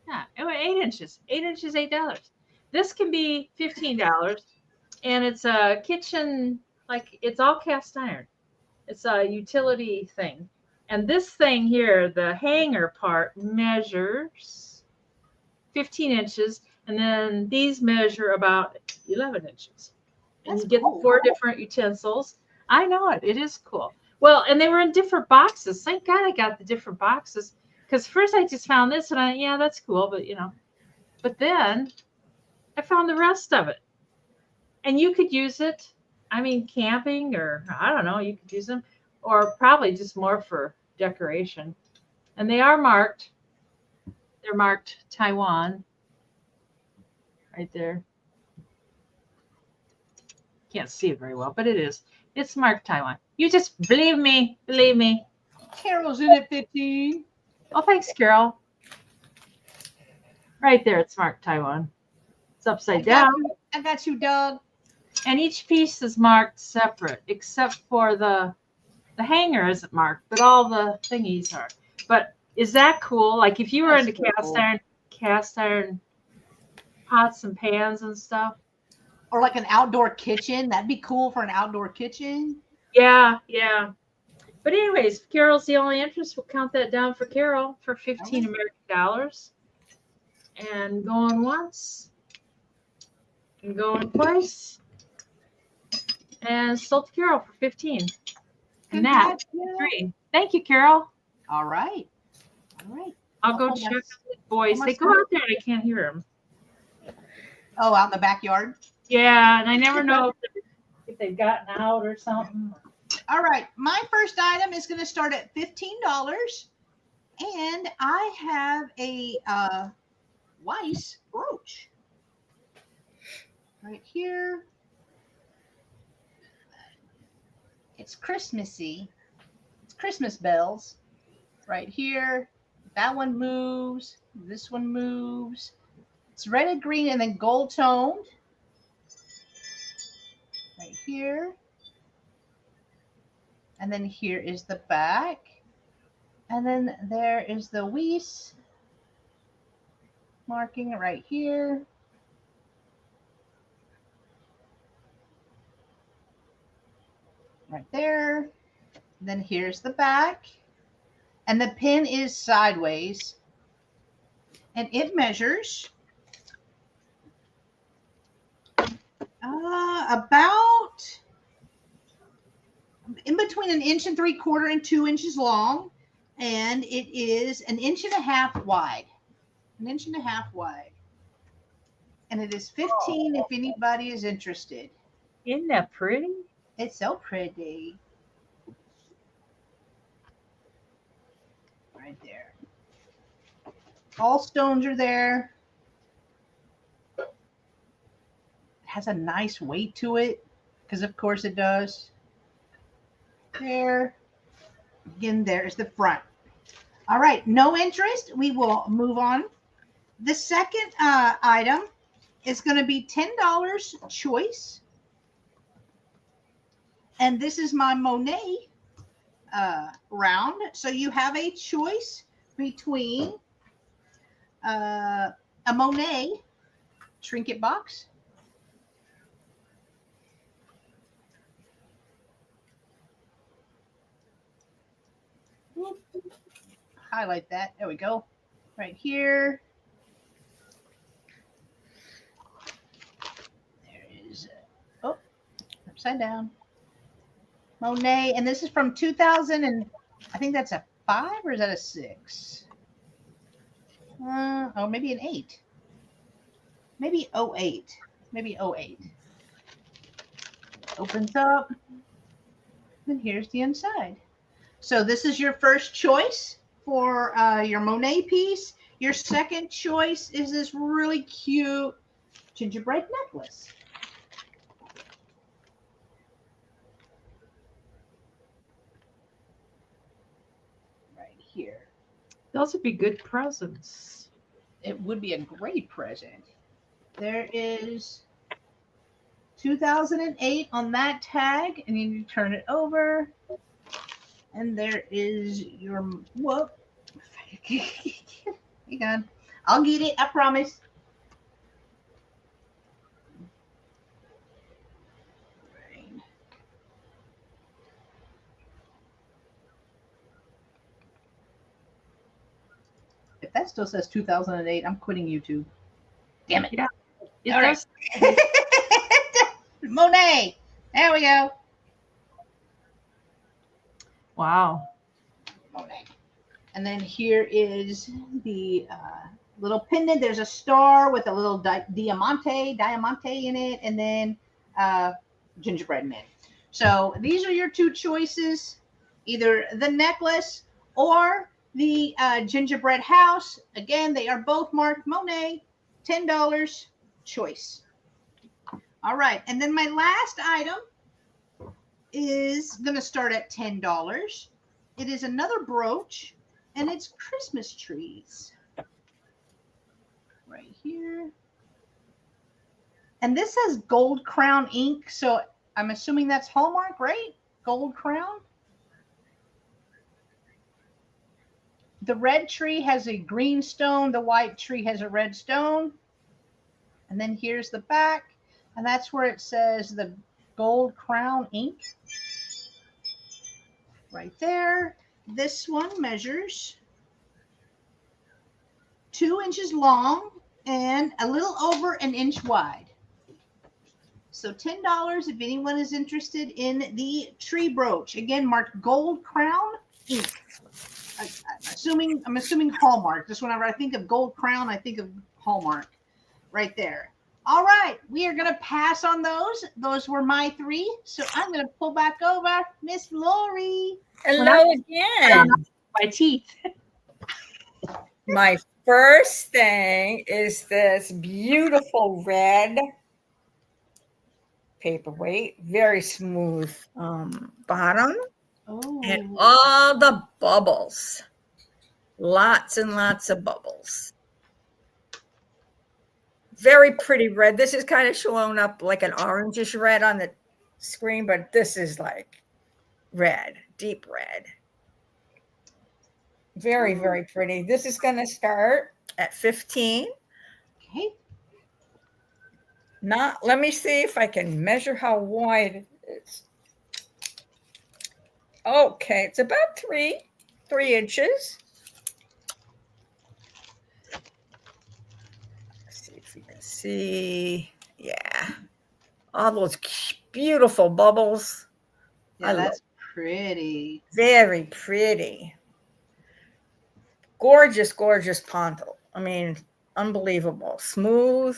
Speaker 3: Yeah, it was 8 inches. 8 inches, $8. This can be $15. And it's a kitchen, like it's all cast iron. It's a utility thing. And this thing here, the hanger part, measures 15 inches. And then these measure about 11 inches. And
Speaker 2: That's
Speaker 3: you get
Speaker 2: cool.
Speaker 3: 4 different utensils. I know it. It is cool. Well, and they were in different boxes. Thank God I got the different boxes. Because first I just found this and yeah, that's cool. But, but then I found the rest of it. And you could use it, camping or I don't know, you could use them. Or probably just more for decoration. And they are marked. They're marked Taiwan. Right there. Can't see it very well, but it is. It's marked Taiwan. You just believe me. Believe me.
Speaker 2: Carol's in at 15.
Speaker 3: Oh, thanks, Carol. Right there, it's marked Taiwan. It's upside down.
Speaker 2: I got you, Doug.
Speaker 3: And each piece is marked separate, except for the hanger isn't marked, but all the thingies are. But is that cool? Like if you were into cast iron pots and pans and stuff.
Speaker 2: Or like an outdoor kitchen. That'd be cool for an outdoor kitchen.
Speaker 3: Yeah, yeah. But anyways, if Carol's the only interest, we'll count that down for Carol for 15 American dollars. And going once. And going twice. And sold to Carol for 15. And that 3. Thank you, Carol.
Speaker 2: All right. All right.
Speaker 3: I'll go check on the boys. They go out there and I can't hear them.
Speaker 2: Oh, out in the backyard?
Speaker 3: Yeah, and I never know if they've gotten out or something.
Speaker 2: All right. My first item is going to start at $15. And I have a Weiss brooch. Right here. It's Christmassy. It's Christmas bells. Right here. That one moves. This one moves. It's red and green and then gold toned. Right here. And then here is the back. And then there is the Weiss marking right here. Right there. Then here's the back. And the pin is sideways. And it measures about in between 1 3/4 and 2 inches long. And it is 1.5 inches wide. 1.5 inches wide. And it is 15 if anybody is interested.
Speaker 3: Isn't that pretty?
Speaker 2: It's so pretty. Right there. All stones are there. It has a nice weight to it, because of course it does. There. Again, there's the front. All right, no interest. We will move on. The second item is going to be $10 choice. And this is my Monet round. So you have a choice between a Monet trinket box highlight that. There we go. Right here. There is, upside down. Monet, and this is from 2000, and I think that's a 5, or is that a 6? Oh, maybe an 8. Maybe 08. Maybe 08. Opens up, and here's the inside. So this is your first choice for your Monet piece. Your second choice is this really cute gingerbread necklace. Here.
Speaker 3: Those would be good presents.
Speaker 2: It would be a great present. There is 2008 on that tag, and you turn it over, and there is your whoop. Hang on, I'll get it. I promise. If that still says 2008, I'm quitting YouTube. Damn it.
Speaker 3: Yeah. It
Speaker 2: All
Speaker 3: does.
Speaker 2: right. Monet. There we go.
Speaker 3: Wow.
Speaker 2: Monet. And then here is the little pendant. There's a star with a little diamante in it, and then gingerbread men. So these are your two choices, either the necklace or the gingerbread house. Again, they are both marked Monet, $10 choice. All right. And then my last item is going to start at $10. It is another brooch, and it's Christmas trees. Right here. And this says Gold Crown ink, so I'm assuming that's Hallmark, right? Gold Crown. The red tree has a green stone. The white tree has a red stone. And then here's the back. And that's where it says the Gold Crown ink. Right there. This one measures 2 inches long and a little over an inch wide. So $10 if anyone is interested in the tree brooch. Again, marked Gold Crown ink. I'm assuming Hallmark. Just whenever I think of Gold Crown, I think of Hallmark. Right there. All right, we are going to pass on those. Those were my 3. So I'm going to pull back over Miss Lori.
Speaker 4: Hello again.
Speaker 3: My teeth.
Speaker 4: My first thing is this beautiful red paperweight, very smooth bottom, and all the bubbles. Lots and lots of bubbles. Very pretty red. This is kind of showing up like an orangish red on the screen, but this is like red, deep red. Very, very pretty. This is going to start at 15.
Speaker 2: Okay.
Speaker 4: Let me see if I can measure how wide it is. Okay, it's about 3 inches. Let's see if you can see. Yeah. All those beautiful bubbles.
Speaker 2: Yeah, that's pretty.
Speaker 4: Very pretty. Gorgeous, gorgeous ponto. I mean, unbelievable. Smooth.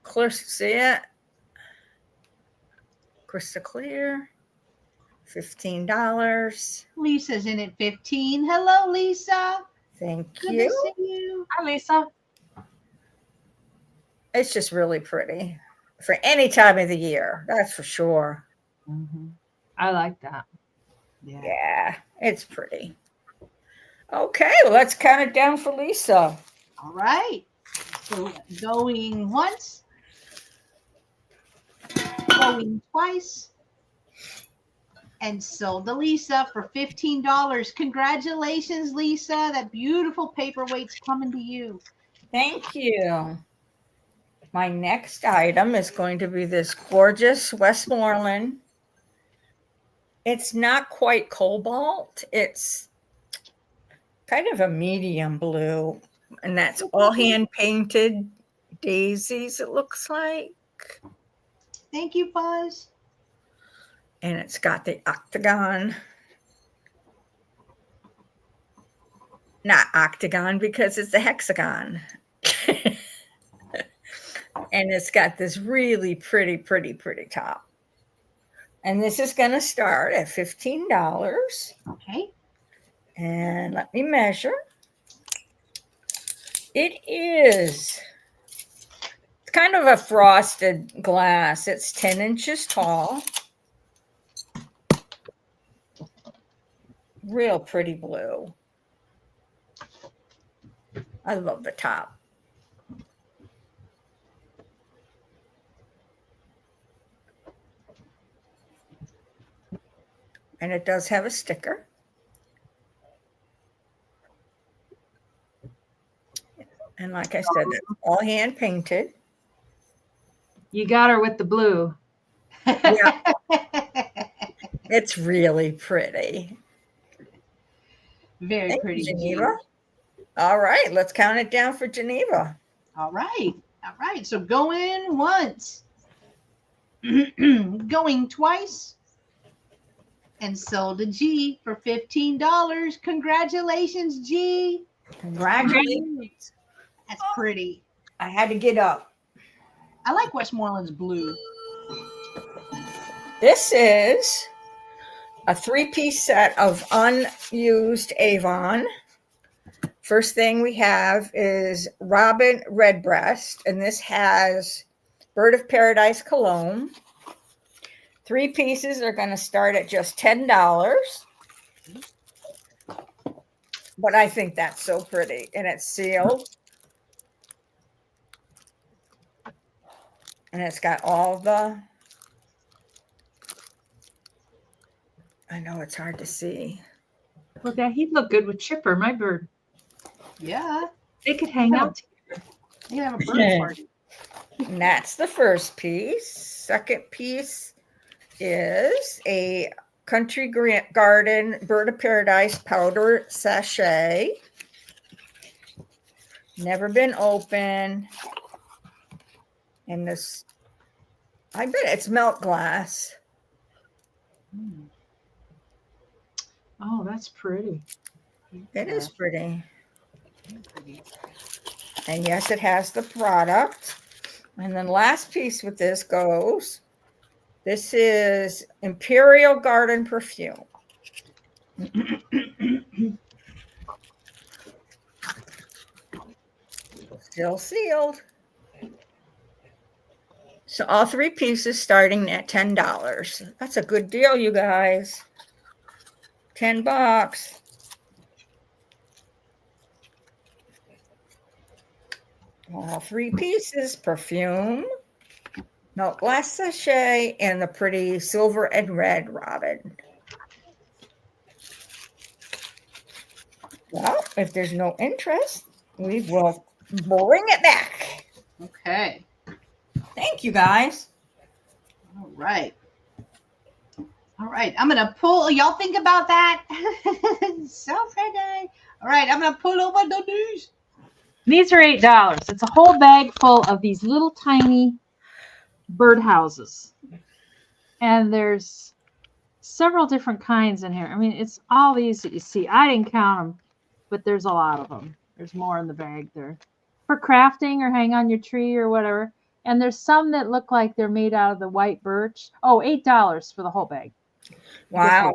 Speaker 4: Clear, see it? Crystal clear. $15.
Speaker 2: Lisa's in at 15. Hello, Lisa.
Speaker 4: Thank
Speaker 2: Good
Speaker 4: you.
Speaker 2: to see you.
Speaker 3: Hi, Lisa.
Speaker 4: It's just really pretty for any time of the year. That's for sure.
Speaker 3: Mm-hmm. I like that.
Speaker 4: Yeah, it's pretty. Okay, well, let's count it down for Lisa.
Speaker 2: All right. So going once, going twice, and sold to Lisa for $15. Congratulations, Lisa. That beautiful paperweight's coming to you.
Speaker 4: Thank you. My next item is going to be this gorgeous Westmoreland. It's not quite cobalt. It's kind of a medium blue, and that's all hand painted daisies, it looks like.
Speaker 2: Thank you, Buzz.
Speaker 4: And it's got the octagon. Not octagon because it's a hexagon. And it's got this really pretty top. And this is going to start at $15.
Speaker 2: Okay.
Speaker 4: And let me measure. It's kind of a frosted glass. It's 10 inches tall. Real pretty blue. I love the top. And it does have a sticker. And like I said, it's all hand painted.
Speaker 3: You got her with the blue.
Speaker 4: Yeah. It's really pretty.
Speaker 2: Very pretty.
Speaker 4: Geneva. All right, let's count it down for Geneva.
Speaker 2: All right. So going once, going twice, and sold to G for $15. Congratulations, G.
Speaker 4: Congratulations.
Speaker 2: That's pretty.
Speaker 4: I had to get up.
Speaker 2: I like Westmoreland's blue.
Speaker 4: This is a 3-piece set of unused Avon. First thing we have is Robin Redbreast, and this has Bird of Paradise cologne. 3 pieces are going to start at just $10. But I think that's so pretty. And it's sealed. And it's got all the, I know it's hard to see.
Speaker 3: Well, that he'd look good with Chipper, my bird.
Speaker 2: Yeah.
Speaker 3: They could hang out.
Speaker 2: You have a bird party.
Speaker 4: And that's the first piece. Second piece is a Country Garden Bird of Paradise powder sachet. Never been open. And this, I bet it's milk glass.
Speaker 3: Oh, that's pretty.
Speaker 4: It is pretty. And yes, it has the product. And then last piece with this goes, this is Imperial Garden perfume. Still sealed. So all 3 pieces starting at $10. That's a good deal, you guys. $10. All 3 pieces, perfume, milk glass sachet, and the pretty silver and red robin. Well, if there's no interest, we will bring it back.
Speaker 2: Okay.
Speaker 4: Thank you, guys.
Speaker 2: All right. All right. I'm going to pull. Y'all think about that? So pretty. All right. I'm going to pull over the news.
Speaker 3: These are $8. It's a whole bag full of these little tiny bird houses. And there's several different kinds in here. I mean, it's all these that you see. I didn't count them, but there's a lot of them. There's more in the bag there for crafting or hang on your tree or whatever. And there's some that look like they're made out of the white birch. Oh, $8 for the whole bag.
Speaker 4: Wow.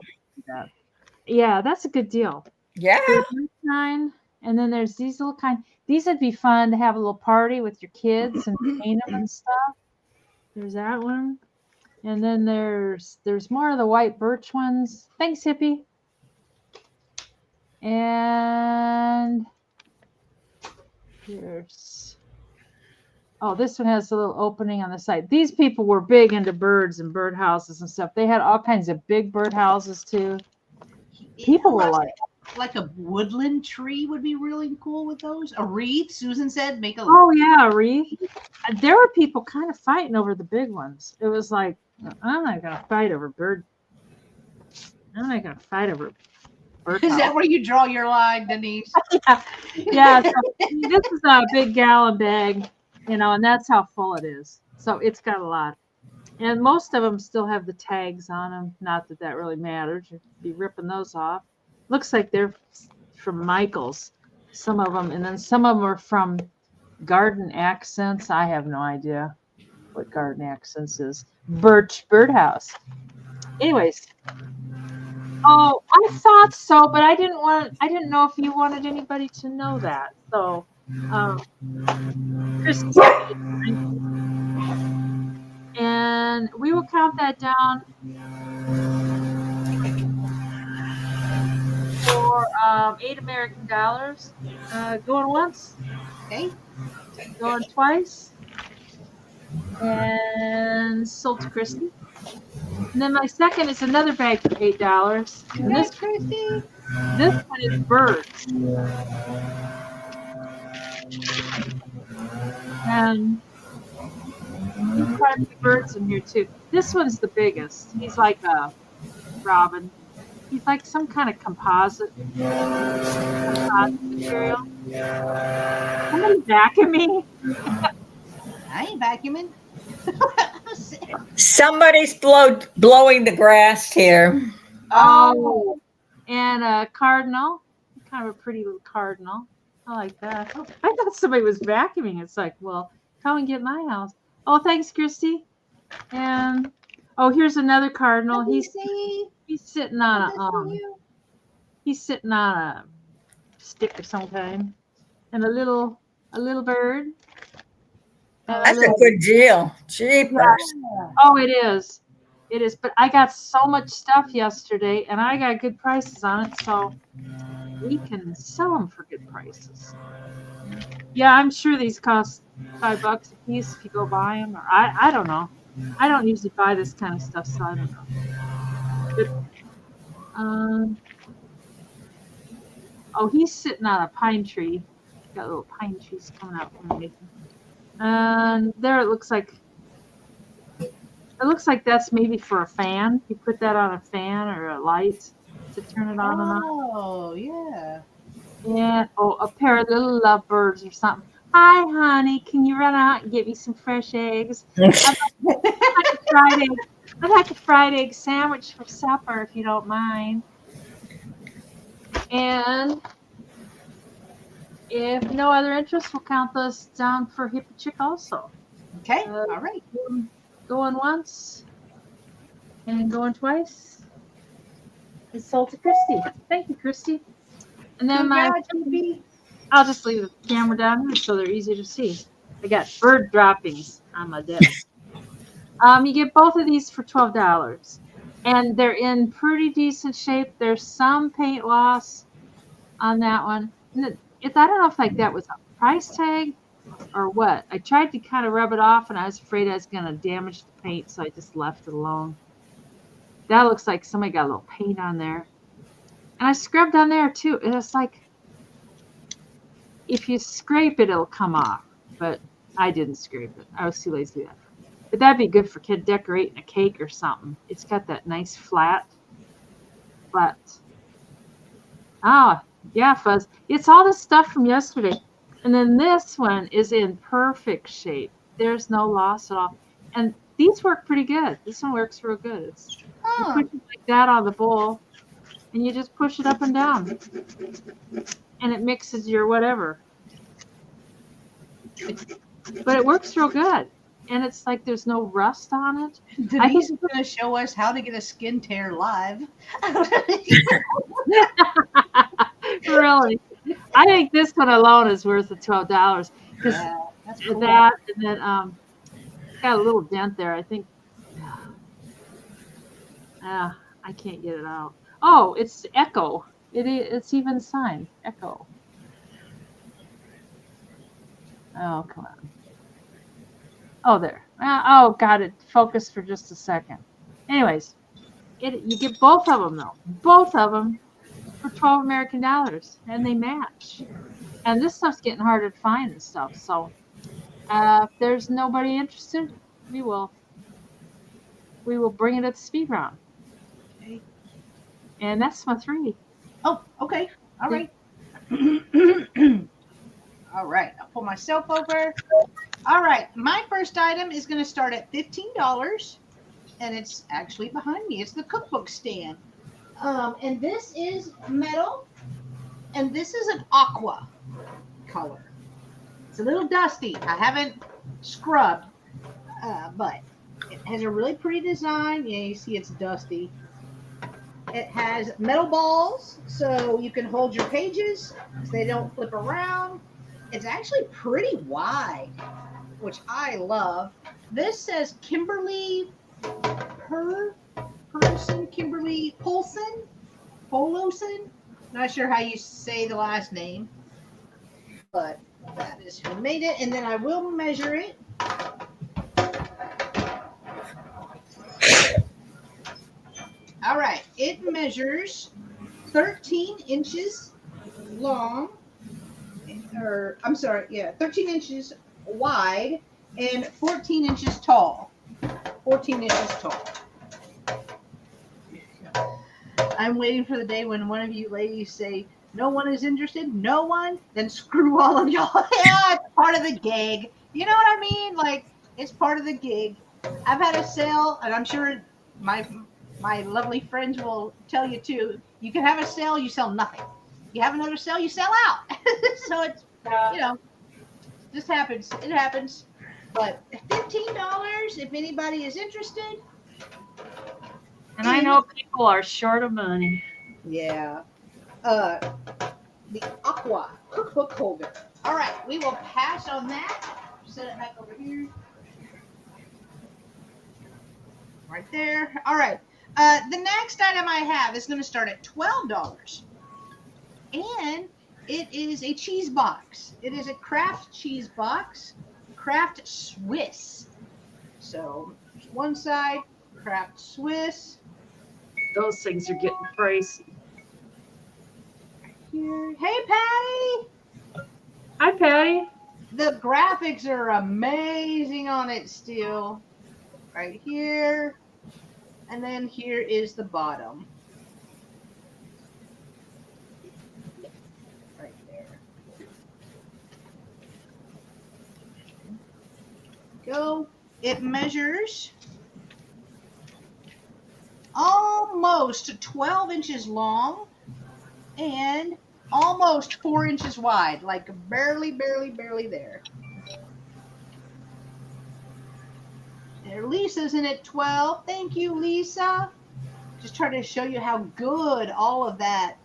Speaker 3: Yeah, that's a good deal.
Speaker 4: Yeah.
Speaker 3: And then there's these little kind. These would be fun to have a little party with your kids and paint them and stuff. There's that one. And then there's more of the white birch ones. Thanks, Hippie. And here's, oh, this one has a little opening on the side. These people were big into birds and bird houses and stuff. They had all kinds of big bird houses too. People were
Speaker 2: like a woodland tree would be really cool with those. A wreath, Susan said, make a.
Speaker 3: Oh yeah, a wreath. There were people kind of fighting over the big ones. It was like, I'm not gonna fight over bird. I'm not gonna fight over bird.
Speaker 2: Is that where you draw your line, Denise?
Speaker 3: Yeah. So this is a big gallon bag, and that's how full it is. So it's got a lot. And most of them still have the tags on them. Not that that really matters. You'd be ripping those off. Looks like they're from Michael's, some of them. And then some of them are from Garden Accents. I have no idea what Garden Accents is. Birch Birdhouse. Anyways. Oh, I thought so, but I didn't know if you wanted anybody to know that. So, and we will count that down for $8 American. Going once.
Speaker 2: Okay.
Speaker 3: Going twice. And sold to Christy. And then my second is another bag for $8. And this one is birds. And there's quite a few birds in here too. This one's the biggest. He's like a robin. He's like some kind of composite material. Somebody vacuum me.
Speaker 2: I ain't vacuuming.
Speaker 4: Somebody's blowing the grass here.
Speaker 3: Oh, and a cardinal, kind of a pretty little cardinal. I like that. I thought somebody was vacuuming. It's like, well, come and get my house. Oh, thanks, Christy. And here's another cardinal. He's sitting on a stick of some kind, and a little bird.
Speaker 4: That's a good deal. Cheapers.
Speaker 2: Yeah.
Speaker 3: Oh, it is. It is. But I got so much stuff yesterday, and I got good prices on it, so we can sell them for good prices. Yeah, I'm sure these cost $5 a piece if you go buy them, or I don't know. I don't usually buy this kind of stuff, so I don't know. But, oh, he's sitting on a pine tree. Got little pine trees coming out from underneath him. And there it looks like that's maybe for a fan. You put that on a fan or a light to turn it on and off.
Speaker 2: Oh, yeah.
Speaker 3: Yeah. Oh, a pair of little lovebirds or something. Hi, honey. Can you run out and get me some fresh eggs? I'd like a fried egg sandwich for supper, if you don't mind. And if no other interest, we'll count those down for Hippo Chick also.
Speaker 2: Okay. All right.
Speaker 3: Going once and going twice. It's sold to Christy. Thank you, Christy. And then I'll just leave the camera down here so they're easy to see. I got bird droppings on my desk. You get both of these for $12, and they're in pretty decent shape. There's some paint loss on that one. I don't know if like that was a price tag or what. I tried to kind of rub it off, and I was afraid I was going to damage the paint, so I just left it alone. That looks like somebody got a little paint on there. And I scrubbed on there too. And it's like, if you scrape it, it'll come off. But I didn't scrape it. I was too lazy to do that. But that'd be good for kid decorating a cake or something. It's got that nice flat. Oh, yeah, Fuzz. It's all the stuff from yesterday. And then this one is in perfect shape. There's no loss at all. And these work pretty good. This one works real good. You put it like that on the bowl, and you just push it up and down. And it mixes your whatever. But it works real good. And it's like there's no rust on it.
Speaker 2: Denise is going to show us how to get a skin tear live.
Speaker 3: Really? I think this one alone is worth the $12 because
Speaker 2: that's cool.
Speaker 3: that, and then got a little dent there. I think. I can't get it out. Oh, it's Echo. It's even signed Echo. Oh, come on. Oh, there. Oh, got it. Focus for just a second. Anyways, you get both of them though. Both of them for $12 American, and they match. And this stuff's getting harder to find and stuff. So if there's nobody interested, we will bring it at the speed round.
Speaker 2: Okay.
Speaker 3: And that's my 3.
Speaker 2: Oh, okay. All right. All right. I'll pull myself over. All right. My first item is going to start at $15, and it's actually behind me. It's the cookbook stand. And this is metal, and this is an aqua color. It's a little dusty. I haven't scrubbed, but it has a really pretty design. Yeah, you see it's dusty. It has metal balls, so you can hold your pages so they don't flip around. It's actually pretty wide, which I love. This says Kimberly Polson. Not sure how you say the last name, but that is who made it. And then I will measure it. All right, it measures 13 inches long, 13 inches wide and 14 inches tall. 14 inches tall. I'm waiting for the day when one of you ladies say, no one is interested, no one, then screw all of y'all. Yeah, it's part of the gig. You know what I mean? Like, it's part of the gig. I've had a sale, and I'm sure my lovely friends will tell you too. You can have a sale, you sell nothing. You have another sale, you sell out. So it's, just happens. It happens. But $15, if anybody is interested.
Speaker 3: And I know people are short of money.
Speaker 2: Yeah. The Aqua cookbook holder. All right, we will pass on that. set it back over here. Right there. All right. The next item I have is going to start at $12. And it is a cheese box. It is a Kraft cheese box, Kraft Swiss. So one side, Kraft Swiss.
Speaker 3: Those things are getting pricey.
Speaker 2: Here. Hey, Patty.
Speaker 3: Hi, Patty.
Speaker 2: The graphics are amazing on it still. Right here. And then here is the bottom. Right there. Go. It measures almost 12 inches long and almost 4 inches wide, like barely there. There, Lisa's in at 12. Thank you, Lisa. Just trying to show you how good all of that.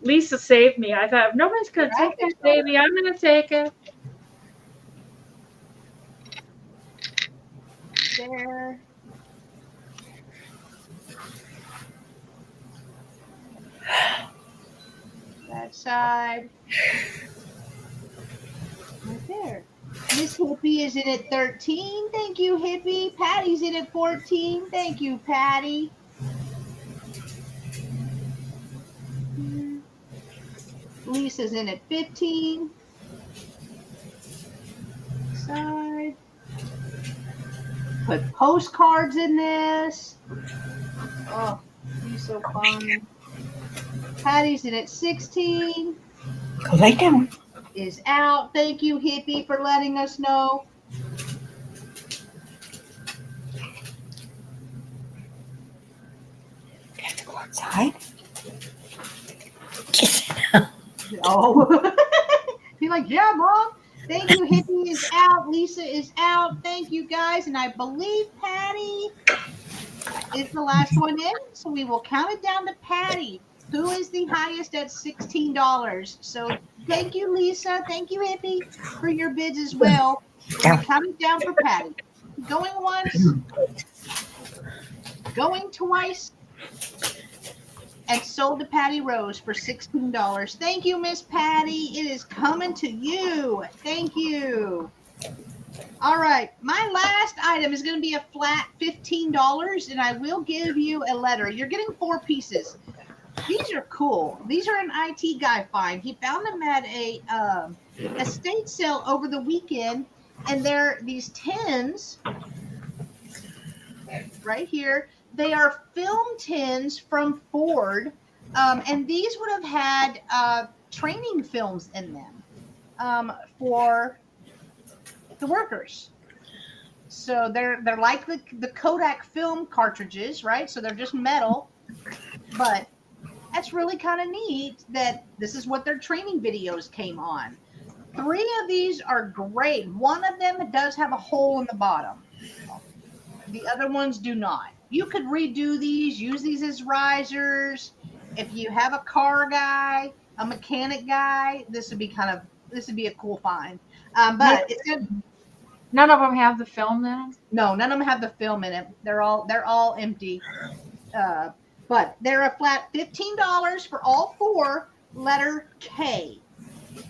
Speaker 3: Lisa saved me. I thought, if nobody's going to take this baby, I'm going to take it.
Speaker 2: There. That side. Right there. Miss Hippie is in at 13. Thank you, Hippie. Patty's in at 14. Thank you, Patty. Lisa's in at 15. Side. Put postcards in this. Oh, he's so fun. Patty's in at 16.
Speaker 4: Go lay down.
Speaker 2: Is out. Thank you, Hippie, for letting us know.
Speaker 4: You have to go outside.
Speaker 2: Oh. You're like, yeah, Mom. Thank you, Hippie is out. Lisa is out. Thank you, guys. And I believe Patty is the last one in. So we will count it down to Patty, who is the highest at $16. So thank you, Lisa. Thank you, Hippie, for your bids as well. We're counting down for Patty. Going once, going twice, and sold to Patty Rose for $16. Thank you, Miss Patty. It is coming to you. Thank you. All right. My last item is going to be a flat $15, and I will give you a letter. You're getting 4 pieces. These are cool. These are an IT guy find. He found them at a estate sale over the weekend, and they're these tins right here. They are film tins from Ford, and these would have had training films in them for the workers. So they're like the Kodak film cartridges, right? So they're just metal, but that's really kind of neat that this is what their training videos came on. 3 of these are great. One of them does have a hole in the bottom. The other ones do not. You could redo these, use these as risers. If you have a car guy, a mechanic guy, this would be a cool find. But it's good.
Speaker 3: None of them have the film in them?
Speaker 2: No, none of them have the film in it. They're all empty. But they're a flat $15 for all 4, letter K.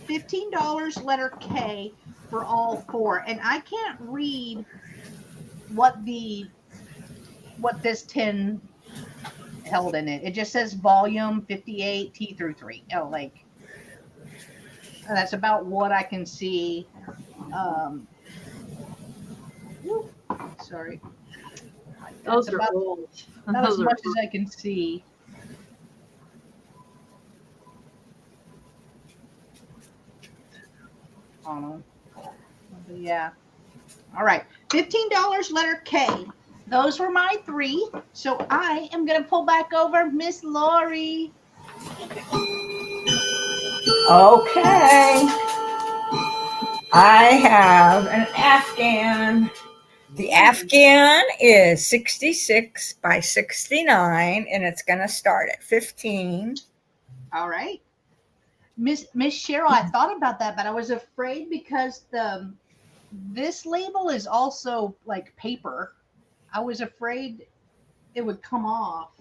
Speaker 2: $15 letter K for all 4. And I can't read what this tin held in it. It just says volume 58 T through 3. Oh, like that's about what I can see. Sorry.
Speaker 3: Those are old.
Speaker 2: Not as much as I can see. Oh, yeah. All right. $15 letter K. Those were my 3. So I am going to pull back over Miss Lori.
Speaker 4: Okay. I have an Afghan. The Afghan is 66 by 69, and it's going to start at 15.
Speaker 2: All right. Miss Cheryl, I thought about that, but I was afraid because This label is also like paper. I was afraid it would come off.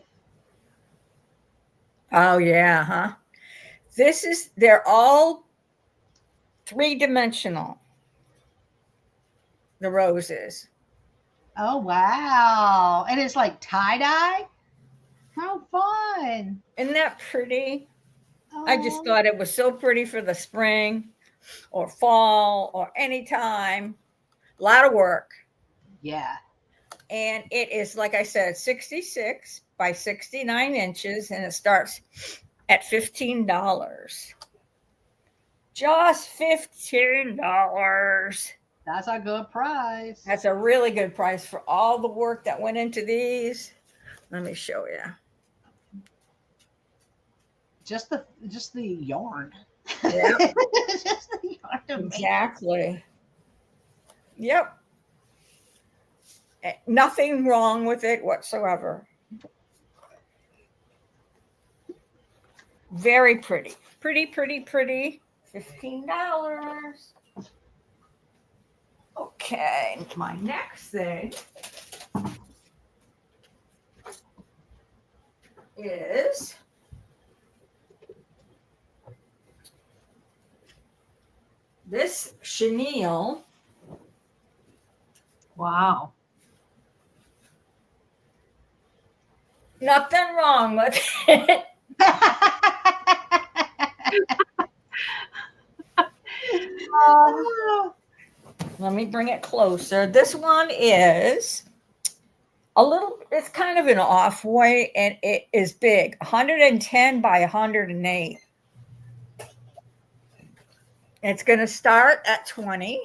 Speaker 4: Oh yeah, huh? They're all three-dimensional. The roses.
Speaker 2: Oh wow. And it's like tie-dye? How fun.
Speaker 4: Isn't that pretty? I just
Speaker 2: Oh,
Speaker 4: thought it was so pretty for the spring or fall or any time. A lot of work.
Speaker 2: yeah.
Speaker 4: And it is, like I said, 66 by 69 inches, and it starts at $15. Just $15.
Speaker 2: That's a good price.
Speaker 4: That's a really good price for all the work that went into these. Let me show you.
Speaker 2: Just the yarn.
Speaker 4: Yeah,
Speaker 2: Just the yarn to make.
Speaker 4: exactly. Yep. Nothing wrong with it whatsoever. Very pretty. Pretty, pretty, pretty. $15. Okay, my next thing is this chenille.
Speaker 3: Wow.
Speaker 4: Nothing wrong with it. Let me bring it closer. This one is it's kind of an off-white, and it is big, 110 by 108. It's going to start at 20.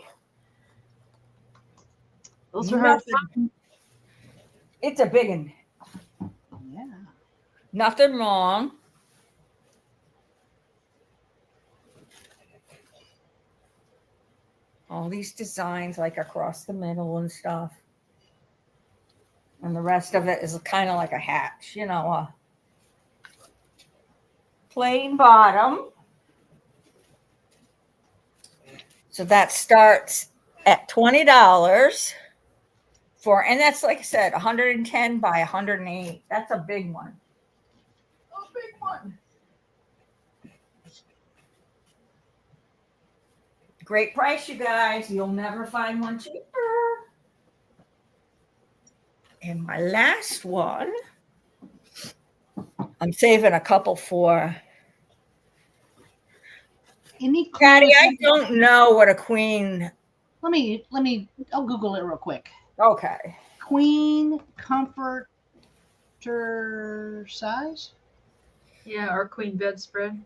Speaker 3: Those are hard.
Speaker 4: It's a big one.
Speaker 2: Yeah.
Speaker 4: Nothing wrong. All these designs like across the middle and stuff. And the rest of it is kind of like a hatch, a plain bottom. So that starts at $20 and that's, like I said, 110 by 108. That's a big one. A big one. Great price, you guys. You'll never find one cheaper. And my last one, I'm saving a couple for
Speaker 2: Any
Speaker 4: Patty. I don't know what a queen.
Speaker 2: Let me. I'll Google it real quick.
Speaker 4: Okay.
Speaker 2: Queen comforter size.
Speaker 3: Yeah, or queen bedspread.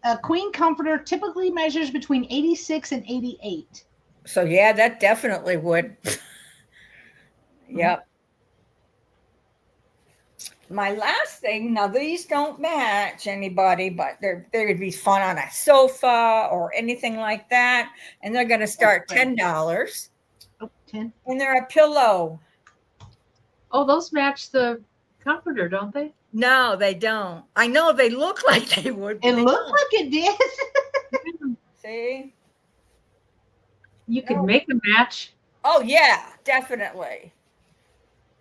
Speaker 2: A queen comforter typically measures between 86 and 88.
Speaker 4: So yeah, that definitely would. Yep. My last thing, now these don't match anybody, but they would be fun on a sofa or anything like that. And they're going to start $10.
Speaker 2: Oh, 10.
Speaker 4: And they're a pillow.
Speaker 3: Oh, those match the comforter, don't they?
Speaker 4: No, they don't. I know they look like they would.
Speaker 2: It looked like it did.
Speaker 4: See?
Speaker 3: You can make a match.
Speaker 4: Oh, yeah, definitely.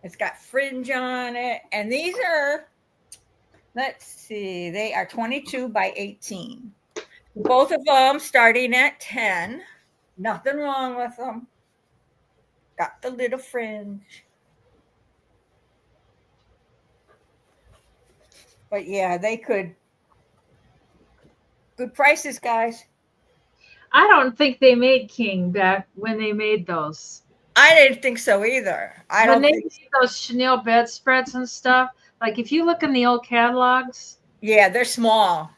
Speaker 4: It's got fringe on it. And these are, let's see, they are 22 by 18. Both of them starting at 10. Nothing wrong with them. Got the little fringe. But yeah, they could. Good prices, guys.
Speaker 3: I don't think they made king back when they made those.
Speaker 4: I didn't think so either.
Speaker 3: When they made those chenille bedspreads and stuff, like if you look in the old catalogs,
Speaker 4: yeah, they're small.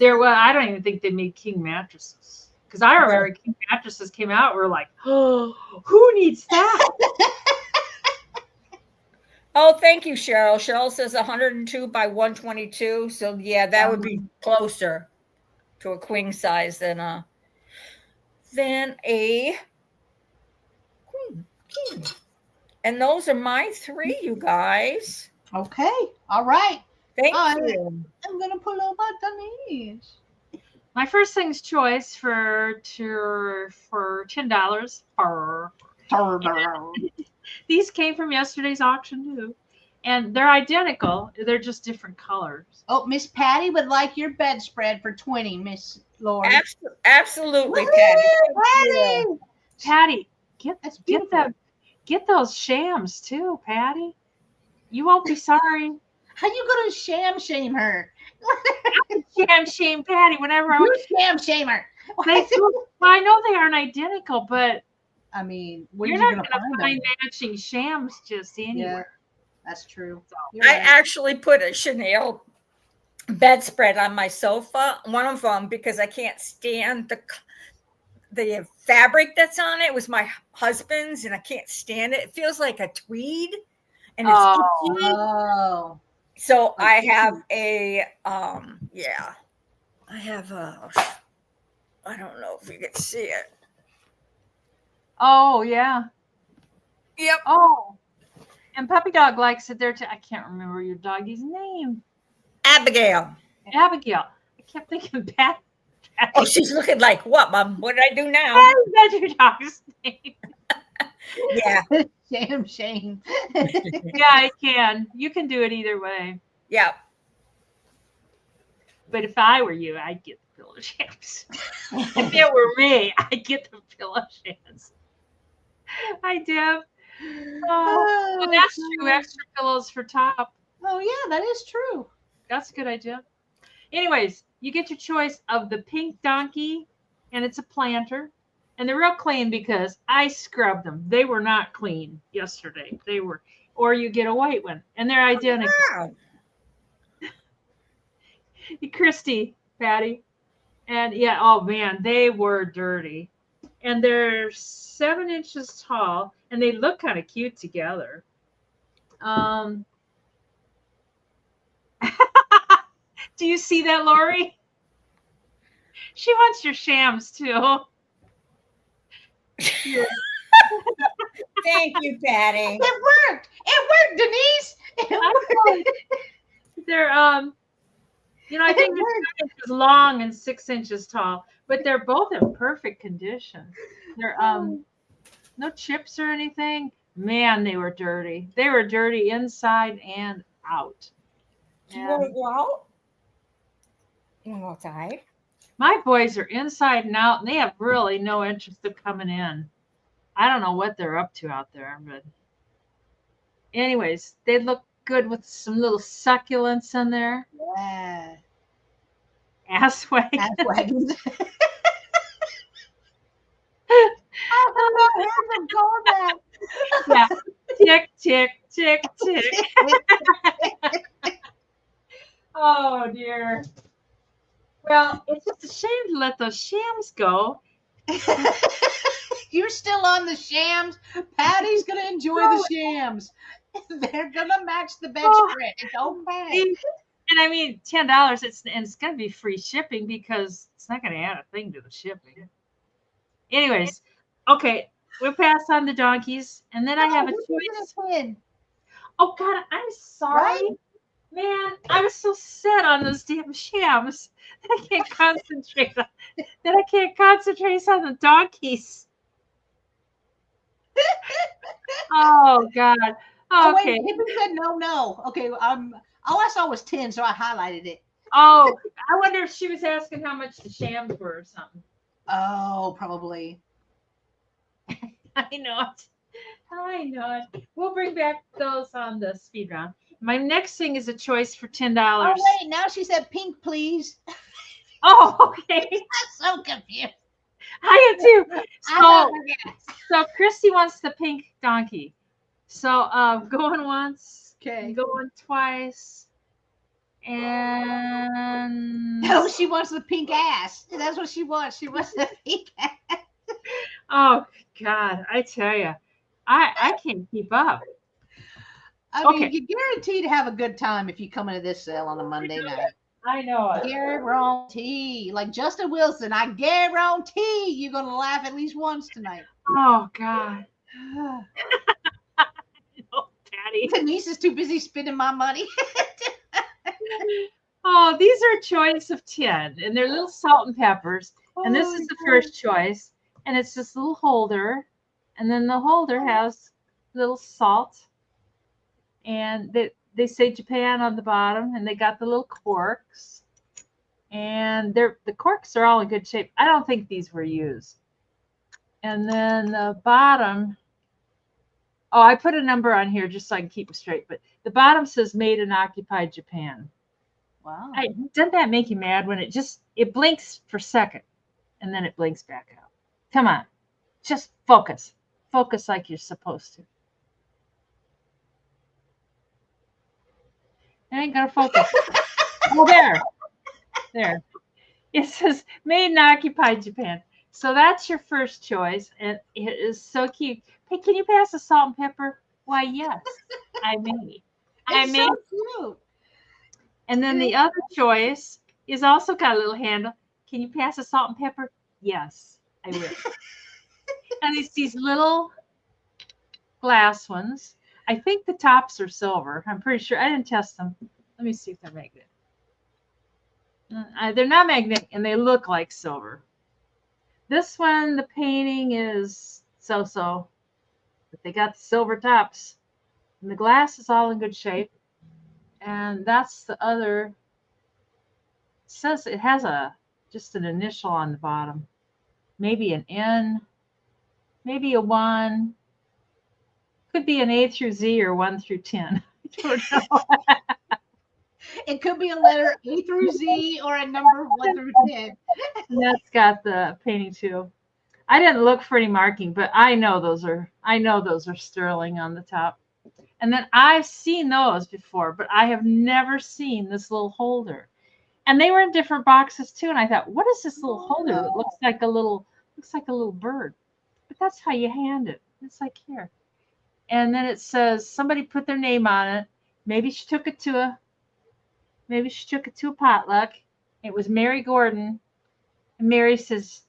Speaker 3: I don't even think they made king mattresses. Because I remember king mattresses came out, we're like, oh, who needs that?
Speaker 4: Oh, thank you, Cheryl. Cheryl says 102 by 122. So yeah, that would be closer to a queen size than a queen. And those are my three, you guys.
Speaker 2: Okay. All right.
Speaker 4: Thank you.
Speaker 2: I'm going to pull out my these.
Speaker 3: My first thing's choice for $10. These came from yesterday's auction too, and they're identical. They're just different colors.
Speaker 2: Oh, Miss Patty would like your bedspread for 20, Miss Lori.
Speaker 4: Absolutely,
Speaker 2: Patty.
Speaker 3: Patty,
Speaker 2: That's
Speaker 3: get
Speaker 2: beautiful.
Speaker 3: them, get those shams too, Patty. You won't be sorry.
Speaker 2: How you gonna shame her?
Speaker 3: Shame Patty. Whenever
Speaker 2: You shame her.
Speaker 3: well, I know they aren't identical, but
Speaker 2: I mean, where
Speaker 3: you're
Speaker 2: you
Speaker 3: not
Speaker 2: gonna
Speaker 3: going to
Speaker 2: find
Speaker 3: find matching shams just anywhere.
Speaker 2: Yeah, that's true.
Speaker 4: I actually put a Chanel bedspread on my sofa, one of them, because I can't stand the fabric that's on it. It was my husband's, and I can't stand it. It feels like a tweed, and it's itchy.
Speaker 2: Oh.
Speaker 4: So I have a I have a, I don't know if you can see it.
Speaker 3: Oh yeah.
Speaker 4: Yep.
Speaker 3: Oh, and Puppy Dog likes it there too. I can't remember your doggy's name.
Speaker 4: Abigail.
Speaker 3: Abigail. I kept thinking Pat.
Speaker 4: Oh, she's looking like, what, Mom? What did I do now?
Speaker 3: That's your dog's name.
Speaker 4: Yeah.
Speaker 2: Shame.
Speaker 3: Yeah, I can. You can do it either way.
Speaker 4: Yeah.
Speaker 3: But if I were you, I'd get the pillow shams. If it were me, I'd get the pillow shams. Hi, Deb. Oh, well, that's true. Extra pillows for top.
Speaker 2: Oh yeah, that is true.
Speaker 3: That's a good idea. Anyways, you get your choice of the pink donkey, and it's a planter. And they're real clean because I scrubbed them. They were not clean yesterday. They were, or you get a white one, and they're identical.
Speaker 4: Wow.
Speaker 3: Christy, Patty, and yeah, oh man, they were dirty. And they're 7 inches tall, and they look kind of cute together. Do you see that, Lori? She wants your shams too.
Speaker 4: Thank you, Patty.
Speaker 2: It worked. It worked, Denise. It worked.
Speaker 3: They're I think they're 7 inches long and 6 inches tall, but they're both in perfect condition. They're no chips or anything. Man, they were dirty. They were dirty inside and out.
Speaker 4: Do you want to go out? You want to go outside?
Speaker 3: My boys are inside and out, and they have really no interest of coming in. I don't know what they're up to out there, but anyways, they look good with some little succulents in there.
Speaker 2: Yeah.
Speaker 3: Ass wagon.
Speaker 2: Ass wagons. I don't know how to go that.
Speaker 3: Yeah. Tick, tick, tick, tick. Oh, dear. Well, it's just a shame to let those shams go.
Speaker 2: You're still on the shams. Patty's gonna enjoy the shams. They're gonna match the bedspread. It's okay.
Speaker 3: And I mean, $10. It's gonna be free shipping because it's not gonna add a thing to the shipping. Anyways, okay, we'll pass on the donkeys, and then I have a choice. Oh God, I'm sorry.
Speaker 2: Right?
Speaker 3: Man, I was so set on those damn shams that I can't concentrate on the donkeys. Oh God.
Speaker 2: Oh,
Speaker 3: Okay.
Speaker 2: wait, Hippie said no. Okay, all I saw was 10, so I highlighted it.
Speaker 3: Oh, I wonder if she was asking how much the shams were or something.
Speaker 2: Oh, probably.
Speaker 3: I know it. We'll bring back those on the speed round. My next thing is a choice for $10.
Speaker 2: Oh wait, now she said pink, please.
Speaker 3: Oh, okay.
Speaker 2: I'm so confused.
Speaker 3: I am too. So Christy wants the pink donkey. So going once,
Speaker 2: Okay.
Speaker 3: going twice, and
Speaker 2: No, she wants the pink ass. That's what she wants. She wants the pink ass.
Speaker 3: oh God, I tell you, I can't keep up.
Speaker 2: I mean, you're guaranteed to have a good time if you come into this sale on a Monday night.
Speaker 3: I know it.
Speaker 2: Guarantee. Like Justin Wilson, I guarantee you're going to laugh at least once tonight.
Speaker 3: Oh God. No, Patty.
Speaker 2: Denise is too busy spending my money.
Speaker 3: Oh, these are a choice of 10, and they're little salt and peppers. And this
Speaker 2: Oh
Speaker 3: is
Speaker 2: my
Speaker 3: the
Speaker 2: God.
Speaker 3: first choice, and it's this little holder, and then the holder has little salt, and they say Japan on the bottom, and they got the little corks, and the corks are all in good shape. I don't think these were used. And then the bottom, oh, I put a number on here just so I can keep them straight, but the bottom says made in occupied Japan.
Speaker 2: Wow.
Speaker 3: Doesn't that make you mad when it blinks for a second and then it blinks back out? Come on, just focus. Focus like you're supposed to. I ain't gonna focus. Oh, there. It says made in occupied Japan. So that's your first choice, and it is so cute. Hey, can you pass the salt and pepper? Why, yes, I may. I
Speaker 2: It's
Speaker 3: may.
Speaker 2: so cute.
Speaker 3: And then the other choice is also got a little handle. Can you pass the salt and pepper? Yes, I will. And it's these little glass ones. I think the tops are silver. I'm pretty sure. I didn't test them. Let me see if they're magnetic. They're not magnetic, and they look like silver. This one, the painting is so-so, but they got the silver tops. And the glass is all in good shape. And that's the other. It says it has just an initial on the bottom. Maybe an N, maybe a 1. Could be an A through Z or 1 through 10. I don't know.
Speaker 2: It could be a letter A through Z or a number 1 through 10.
Speaker 3: And that's got the painting too. I didn't look for any marking, but I know those are sterling on the top. And then I've seen those before, but I have never seen this little holder. And they were in different boxes too. And I thought, what is this little holder that looks like a little bird? But that's how you hand it. It's like here. And then it says somebody put their name on it. Maybe she took it to a potluck. It was Mary Gordon. And Mary says,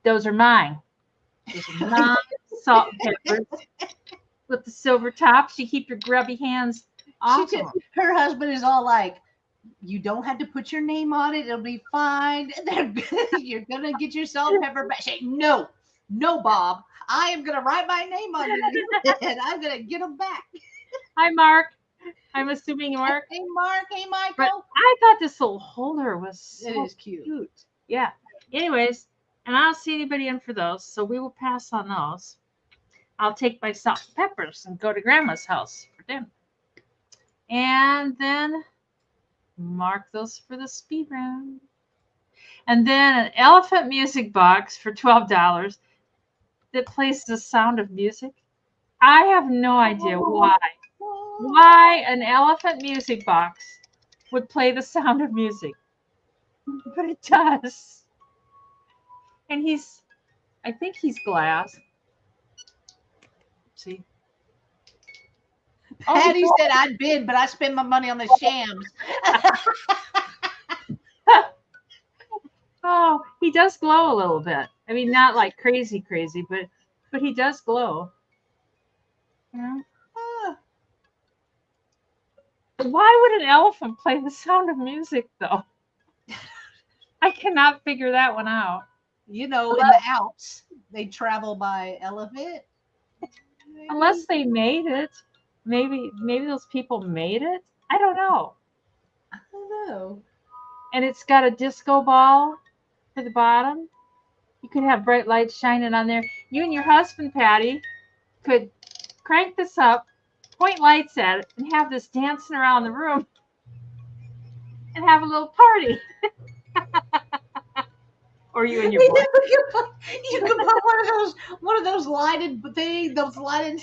Speaker 3: those are mine. Those are mine salt and peppers with the silver tops. You keep your grubby hands off them.
Speaker 2: Her husband is all like, you don't have to put your name on it. It'll be fine. You're going to get your salt and pepper back. Say, no, Bob. I am going to write my name on it, and I'm going to get them back.
Speaker 3: Hi, Mark. I'm assuming Mark.
Speaker 2: Hey, Mark. Hey, Michael.
Speaker 3: But I thought this little holder was so
Speaker 2: cute.
Speaker 3: Yeah. Anyways, and I don't see anybody in for those, so we will pass on those. I'll take my salt and peppers and go to Grandma's house for dinner. And then mark those for the speed round. And then an elephant music box for $12 that plays the sound of music. I have no idea why an elephant music box would play the sound of music, but it does. And I think he's glass. See?
Speaker 2: Patty said I'd bid, but I spend my money on the shams.
Speaker 3: Oh, he does glow a little bit. I mean, not like crazy, but he does glow. Yeah. Why would an elephant play the sound of music, though? I cannot figure that one out.
Speaker 2: You know, in the Alps, they travel by elephant.
Speaker 3: Unless they made it. Maybe those people made it. I don't know.
Speaker 2: I don't know.
Speaker 3: And it's got a disco ball for the bottom. You could have bright lights shining on there. You and your husband, Patty, could crank this up, point lights at it, and have this dancing around the room and have a little party. Or you and your boy.
Speaker 2: You can put one of those lighted things, those lighted.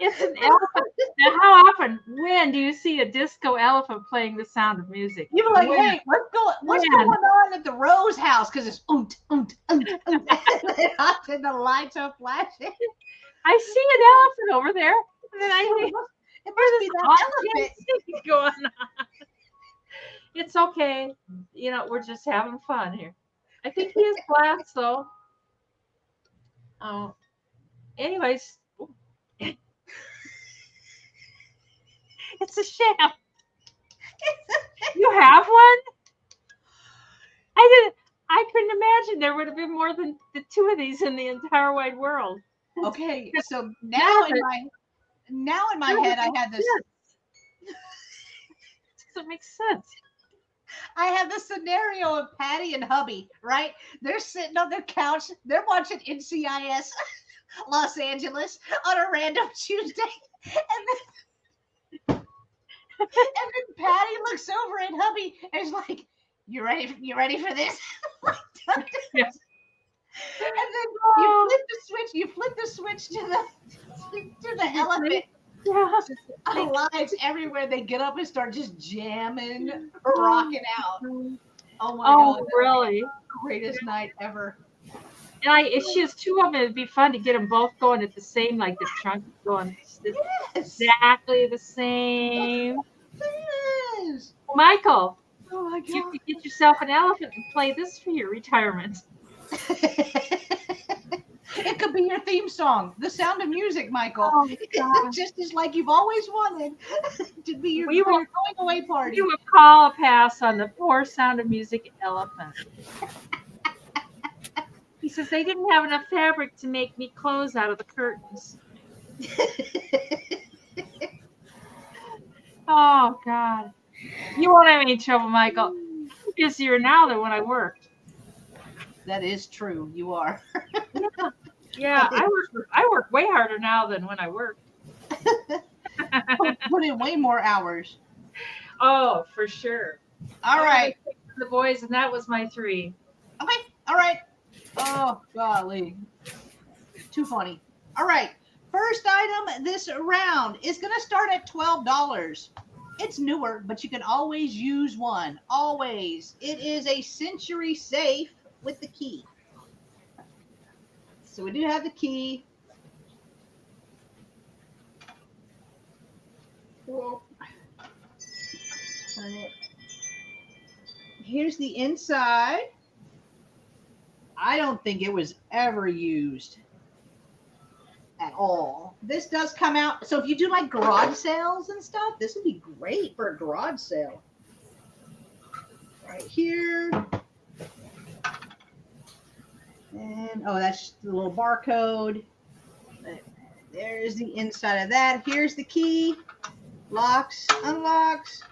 Speaker 3: It's an elephant. Now, how often, when do you see a disco elephant playing the sound of music?
Speaker 2: You're like, hey, what's going on at the Rose house? Because it's and the lights are flashing.
Speaker 3: I see an elephant over there. And then I think,
Speaker 2: it must be that elephant
Speaker 3: going on. It's okay. You know, we're just having fun here. I think he is glass, though. Oh, anyways. It's a sham. You have one? I couldn't imagine there would have been more than the 2 of these in the entire wide world.
Speaker 2: Okay, so now in my head, I had this.
Speaker 3: Doesn't make sense.
Speaker 2: I have the scenario of Patty and hubby, right? They're sitting on their couch. They're watching NCIS Los Angeles on a random Tuesday. And then Patty looks over at hubby and is like, You ready for this?
Speaker 3: Yes.
Speaker 2: And then you flip the switch to the elephant.
Speaker 3: Yeah.
Speaker 2: Lights everywhere. They get up and start just jamming, rocking out. Oh my God!
Speaker 3: Really?
Speaker 2: Greatest night ever.
Speaker 3: And if she has 2 of them, it'd be fun to get them both going at the same, like the trunk going exactly the same.
Speaker 2: Yes.
Speaker 3: Michael,
Speaker 2: Oh my God!
Speaker 3: you could get yourself an elephant and play this for your retirement.
Speaker 2: It could be your theme song, The Sound of Music, Michael.
Speaker 3: Oh, God.
Speaker 2: Just as like you've always wanted to be your going away party.
Speaker 3: You would call a pass on the poor Sound of Music elephant. He says they didn't have enough fabric to make me clothes out of the curtains. Oh, God. You won't have any trouble, Michael. I'm busier now than when I worked.
Speaker 2: That is true. You are.
Speaker 3: Yeah, I work way harder now than when I worked.
Speaker 2: Put in way more hours.
Speaker 3: Oh, for sure.
Speaker 2: All right.
Speaker 3: The boys, and that was my 3.
Speaker 2: Okay. All right. Oh, golly. Too funny. All right. First item this round is going to start at $12. It's newer, but you can always use one. Always. It is a Century safe with the key. So we do have the key. Here's the inside. I don't think it was ever used at all. This does come out. So if you do like garage sales and stuff, this would be great for a garage sale. Right here. And that's the little barcode. There's the inside of that. Here's the key. Locks, unlocks.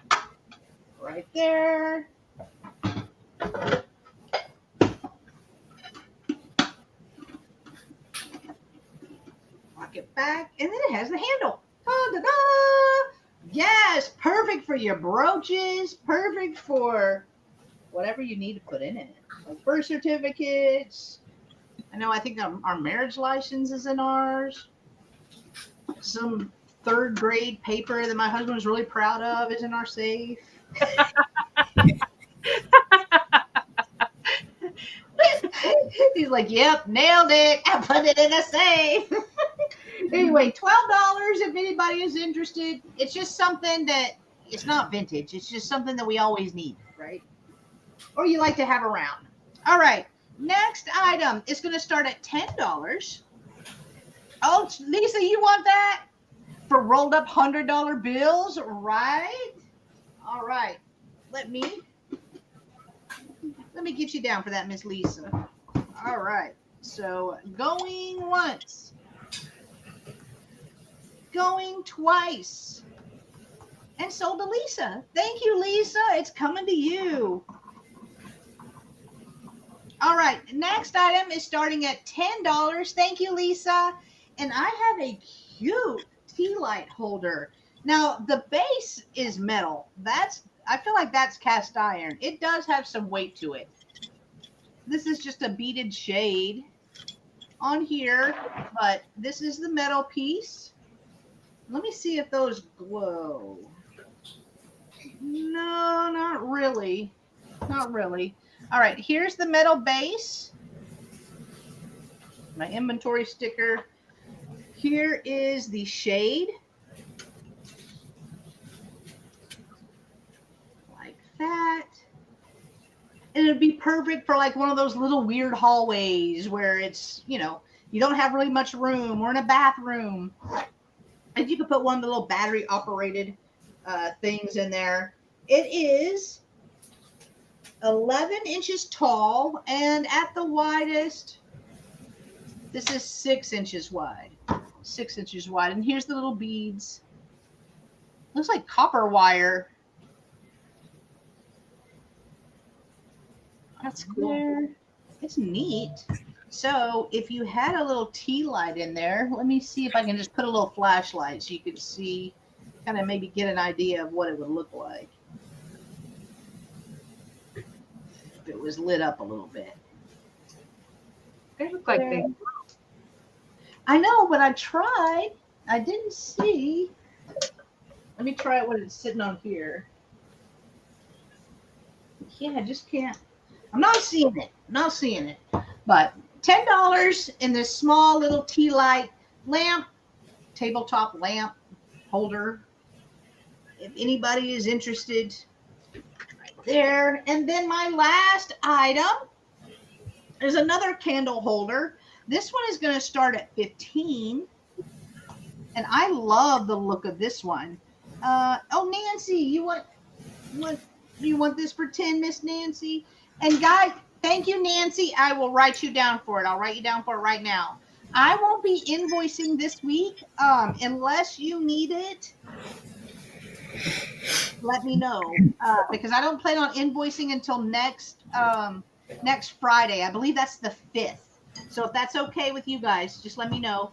Speaker 2: Right there. Lock it back. And then it has the handle. Ta-da-da! Yes, perfect for your brooches. Perfect for whatever you need to put in it. Like birth certificates. I think our marriage license is in ours. Some 3rd grade paper that my husband was really proud of is in our safe. He's like, yep, nailed it. I put it in a safe. Anyway, $12 if anybody is interested. It's just something that it's not vintage. It's just something that we always need, right? Or you like to have around. All right. Next item is going to start at $10. Oh, Lisa, you want that? For rolled up $100 bills, right? All right. Let me get you down for that, Miss Lisa. All right. So going once. Going twice. And sold to Lisa. Thank you, Lisa. It's coming to you. All right. Next item is starting at $10. Thank you, Lisa. And I have a cute tea light holder. Now, the base is metal. I feel like that's cast iron. It does have some weight to it. This is just a beaded shade on here, but this is the metal piece. Let me see if those glow. No, not really. Not really. All right, here's the metal base. My inventory sticker. Here is the shade. Like that. And it'd be perfect for like one of those little weird hallways where it's, you don't have really much room, or in a bathroom. And you could put one of the little battery operated things in there. It is 11 inches tall, and at the widest, this is 6 inches wide. 6 inches wide. And here's the little beads. Looks like copper wire.
Speaker 3: That's cool.
Speaker 2: There. It's neat. So if you had a little tea light in there, let me see if I can just put a little flashlight so you could see, kind of maybe get an idea of what it would look like if it was lit up a little bit.
Speaker 3: They look like they.
Speaker 2: I know, but I tried. I didn't see. Let me try it when it's sitting on here. Yeah, I just can't. I'm not seeing it. Not seeing it. But $10 in this small little tea light lamp, tabletop lamp holder. If anybody is interested, right there. And then my last item is another candle holder. This one is going to start at 15. And I love the look of this one. Oh, Nancy, you want this for 10, Miss Nancy? And guys, thank you, Nancy. I will write you down for it. I'll write you down for it right now. I won't be invoicing this week unless you need it. Let me know because I don't plan on invoicing until next Friday. I believe that's the 5th. So if that's okay with you guys, just let me know.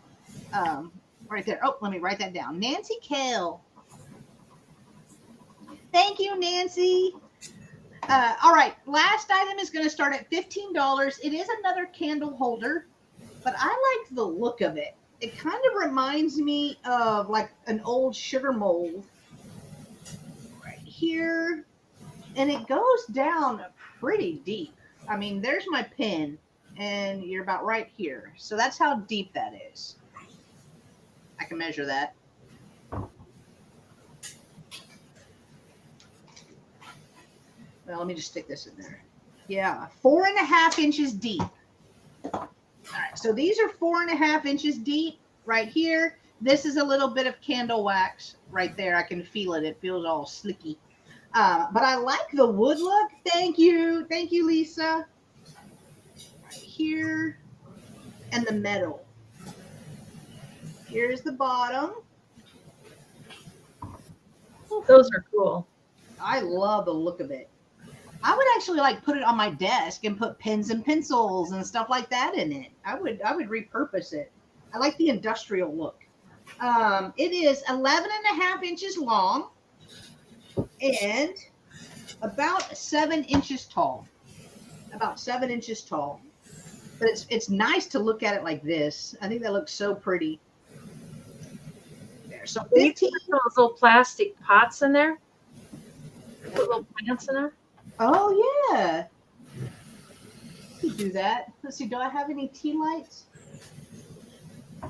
Speaker 2: Right there. Oh, let me write that down. Nancy Kell. Thank you, Nancy. All right. Last item is going to start at $15. It is another candle holder, but I like the look of it. It kind of reminds me of like an old sugar mold right here. And it goes down pretty deep. I mean, there's my pin, and you're about right here. So that's how deep that is. I can measure that. Well, let me just stick this in there. Yeah, 4.5 inches deep. All right, so these are 4.5 inches deep right here. This is a little bit of candle wax right there. I can feel it. It feels all slicky. But I like the wood look. Thank you. Thank you, Lisa. Right here. And the metal. Here's the bottom.
Speaker 3: Those are cool.
Speaker 2: I love the look of it. I would actually like put it on my desk and put pens and pencils and stuff like that in it. I would repurpose it. I like the industrial look. It is 11.5 inches long and about 7 inches tall. About 7 inches tall. But it's nice to look at it like this. I think that looks so pretty. There. So 15.
Speaker 3: Those little plastic pots in there. Put little plants in there.
Speaker 2: Oh yeah. You do that. Let's see. Do I have any tea lights? I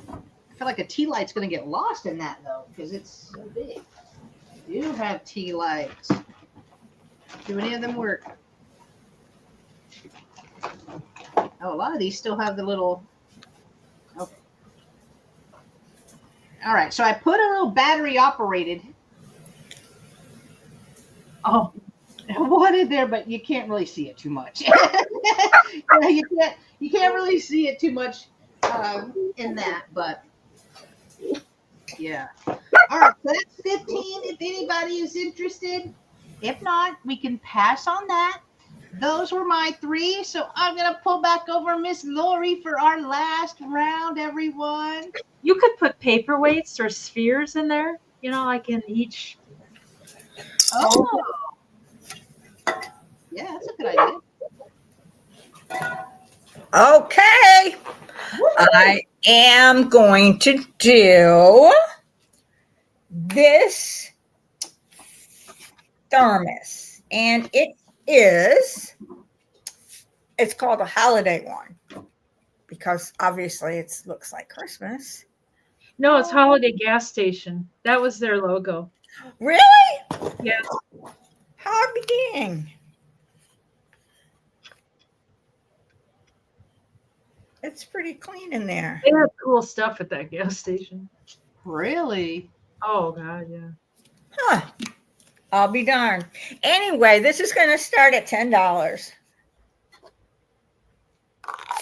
Speaker 2: feel like a tea light's going to get lost in that though, because it's so big. I do have tea lights. Do any of them work? Oh, a lot of these still have the little. Okay. All right. So I put a little battery operated.
Speaker 3: Oh.
Speaker 2: One in there, but you can't really see it too much. You can't really see it too much in that, but yeah. All right, so that's 15 if anybody is interested. If not, we can pass on that. Those were my 3, so I'm going to pull back over Miss Lori for our last round, everyone.
Speaker 3: You could put paperweights or spheres in there, like in each.
Speaker 2: Oh. Yeah, that's a good idea.
Speaker 4: Okay. I am going to do this thermos. And it's called a holiday one because obviously it looks like Christmas.
Speaker 3: No, it's Holiday Gas Station. That was their logo.
Speaker 4: Really?
Speaker 3: Yes.
Speaker 4: How dang. It's pretty clean in there.
Speaker 3: They have cool stuff at that gas station.
Speaker 2: Really?
Speaker 3: Oh God, yeah.
Speaker 4: Huh. I'll be darned. Anyway, this is going to start at $10.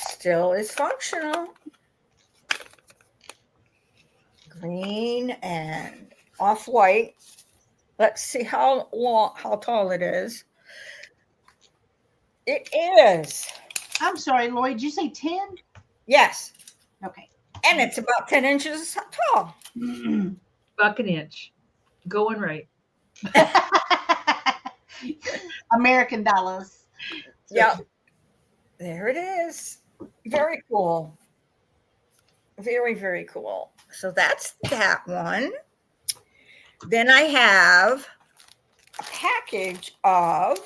Speaker 4: Still is functional. Green and off-white. Let's see how tall it is. It is.
Speaker 2: I'm sorry, Lori. Did you say 10?
Speaker 4: Yes.
Speaker 2: Okay.
Speaker 4: And it's about 10 inches tall.
Speaker 3: Buck an inch. Going right.
Speaker 2: American dollars.
Speaker 4: Yep. There it is. Very cool. Very, very cool. So that's that one. Then I have a package of,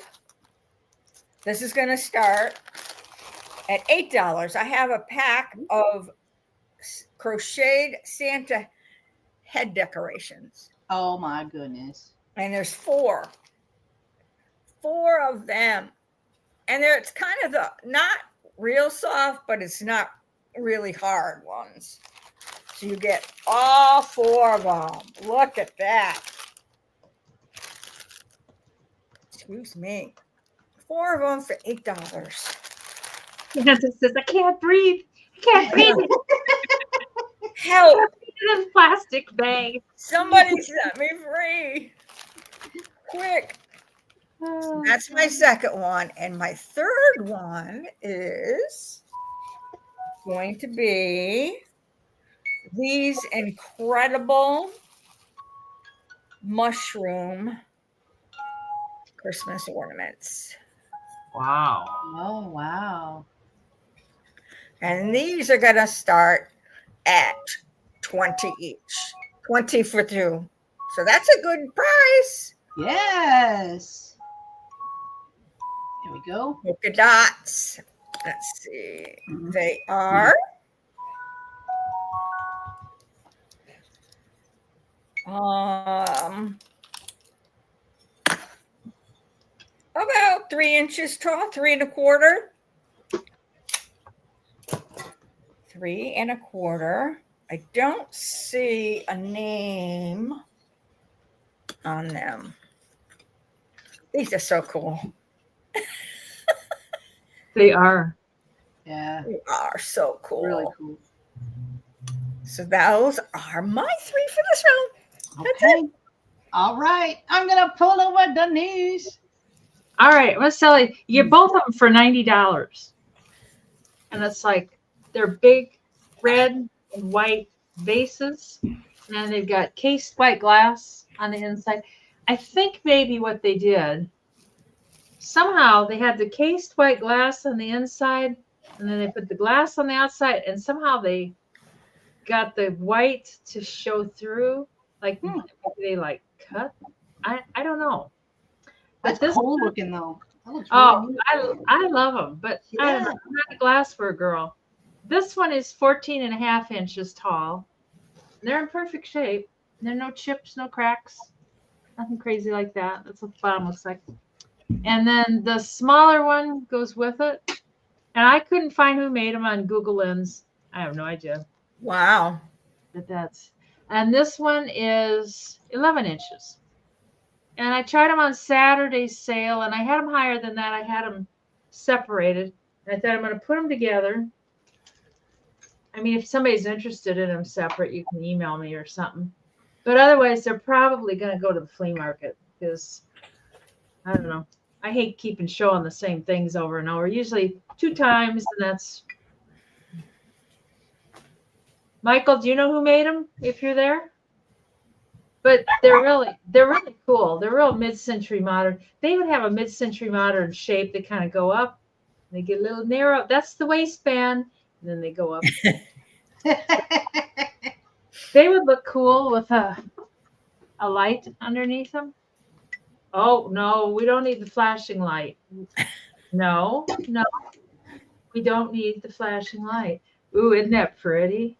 Speaker 4: this is going to start at $8. I have a pack of crocheted Santa head decorations.
Speaker 2: Oh my goodness.
Speaker 4: And there's four of them. And it's kind of the not real soft, but it's not really hard ones. So you get all four of them. Look at that. Excuse me. 4 of them for $8.
Speaker 3: It says, I can't breathe. I can't breathe.
Speaker 4: Help.
Speaker 3: In this plastic bag.
Speaker 4: Somebody set me free. Quick.
Speaker 3: Oh,
Speaker 4: That's my second one. And my third one is going to be these incredible mushroom Christmas ornaments.
Speaker 3: wow.
Speaker 2: Oh wow.
Speaker 4: And these are going to start at 20 each. 20 for 2. So that's a good price.
Speaker 2: Yes. There we go.
Speaker 4: Polka dots. Let's see. They are about 3 inches tall, 3 1/4. 3 1/4. I don't see a name on them. These are so cool.
Speaker 3: They are.
Speaker 2: Yeah.
Speaker 4: They are so cool.
Speaker 2: Really cool.
Speaker 4: So those are my 3 for this round. That's
Speaker 2: Okay. All right. I'm gonna pull over the news.
Speaker 3: All right, let's tell you, you get both of them for $90. And it's like they're big red and white vases, and they've got cased white glass on the inside. I think maybe what they did, somehow they had the cased white glass on the inside, and then they put the glass on the outside, and somehow they got the white to show through. Like they like cut. I don't know.
Speaker 2: That's
Speaker 3: But this
Speaker 2: cool looking though. That looks really neat.
Speaker 3: I love them, but I don't know, I'm not a glass for a girl. This one is 14 and a half inches tall. They're in perfect shape. There are no chips, no cracks, nothing crazy like that. That's what the bottom looks like. And then the smaller one goes with it. And I couldn't find who made them on Google Lens. I have no idea.
Speaker 4: Wow.
Speaker 3: But that's, and this one is 11 inches. And I tried them on Saturday's sale, and I had them higher than that. I had them separated. And I thought I'm going to put them together. I mean, if somebody's interested in them separate, you can email me or something. But otherwise, they're probably going to go to the flea market because, I don't know. I hate keeping showing the same things over and over. Usually 2 times, and that's. Michael, do you know who made them? If you're there. But they're really cool. They're real mid-century modern. They would have a mid-century modern shape. They kind of go up. They get a little narrow. That's the waistband. And then they go up. They would look cool with a light underneath them. Oh, no, we don't need the flashing light. No, we don't need the flashing light. Ooh, isn't that pretty?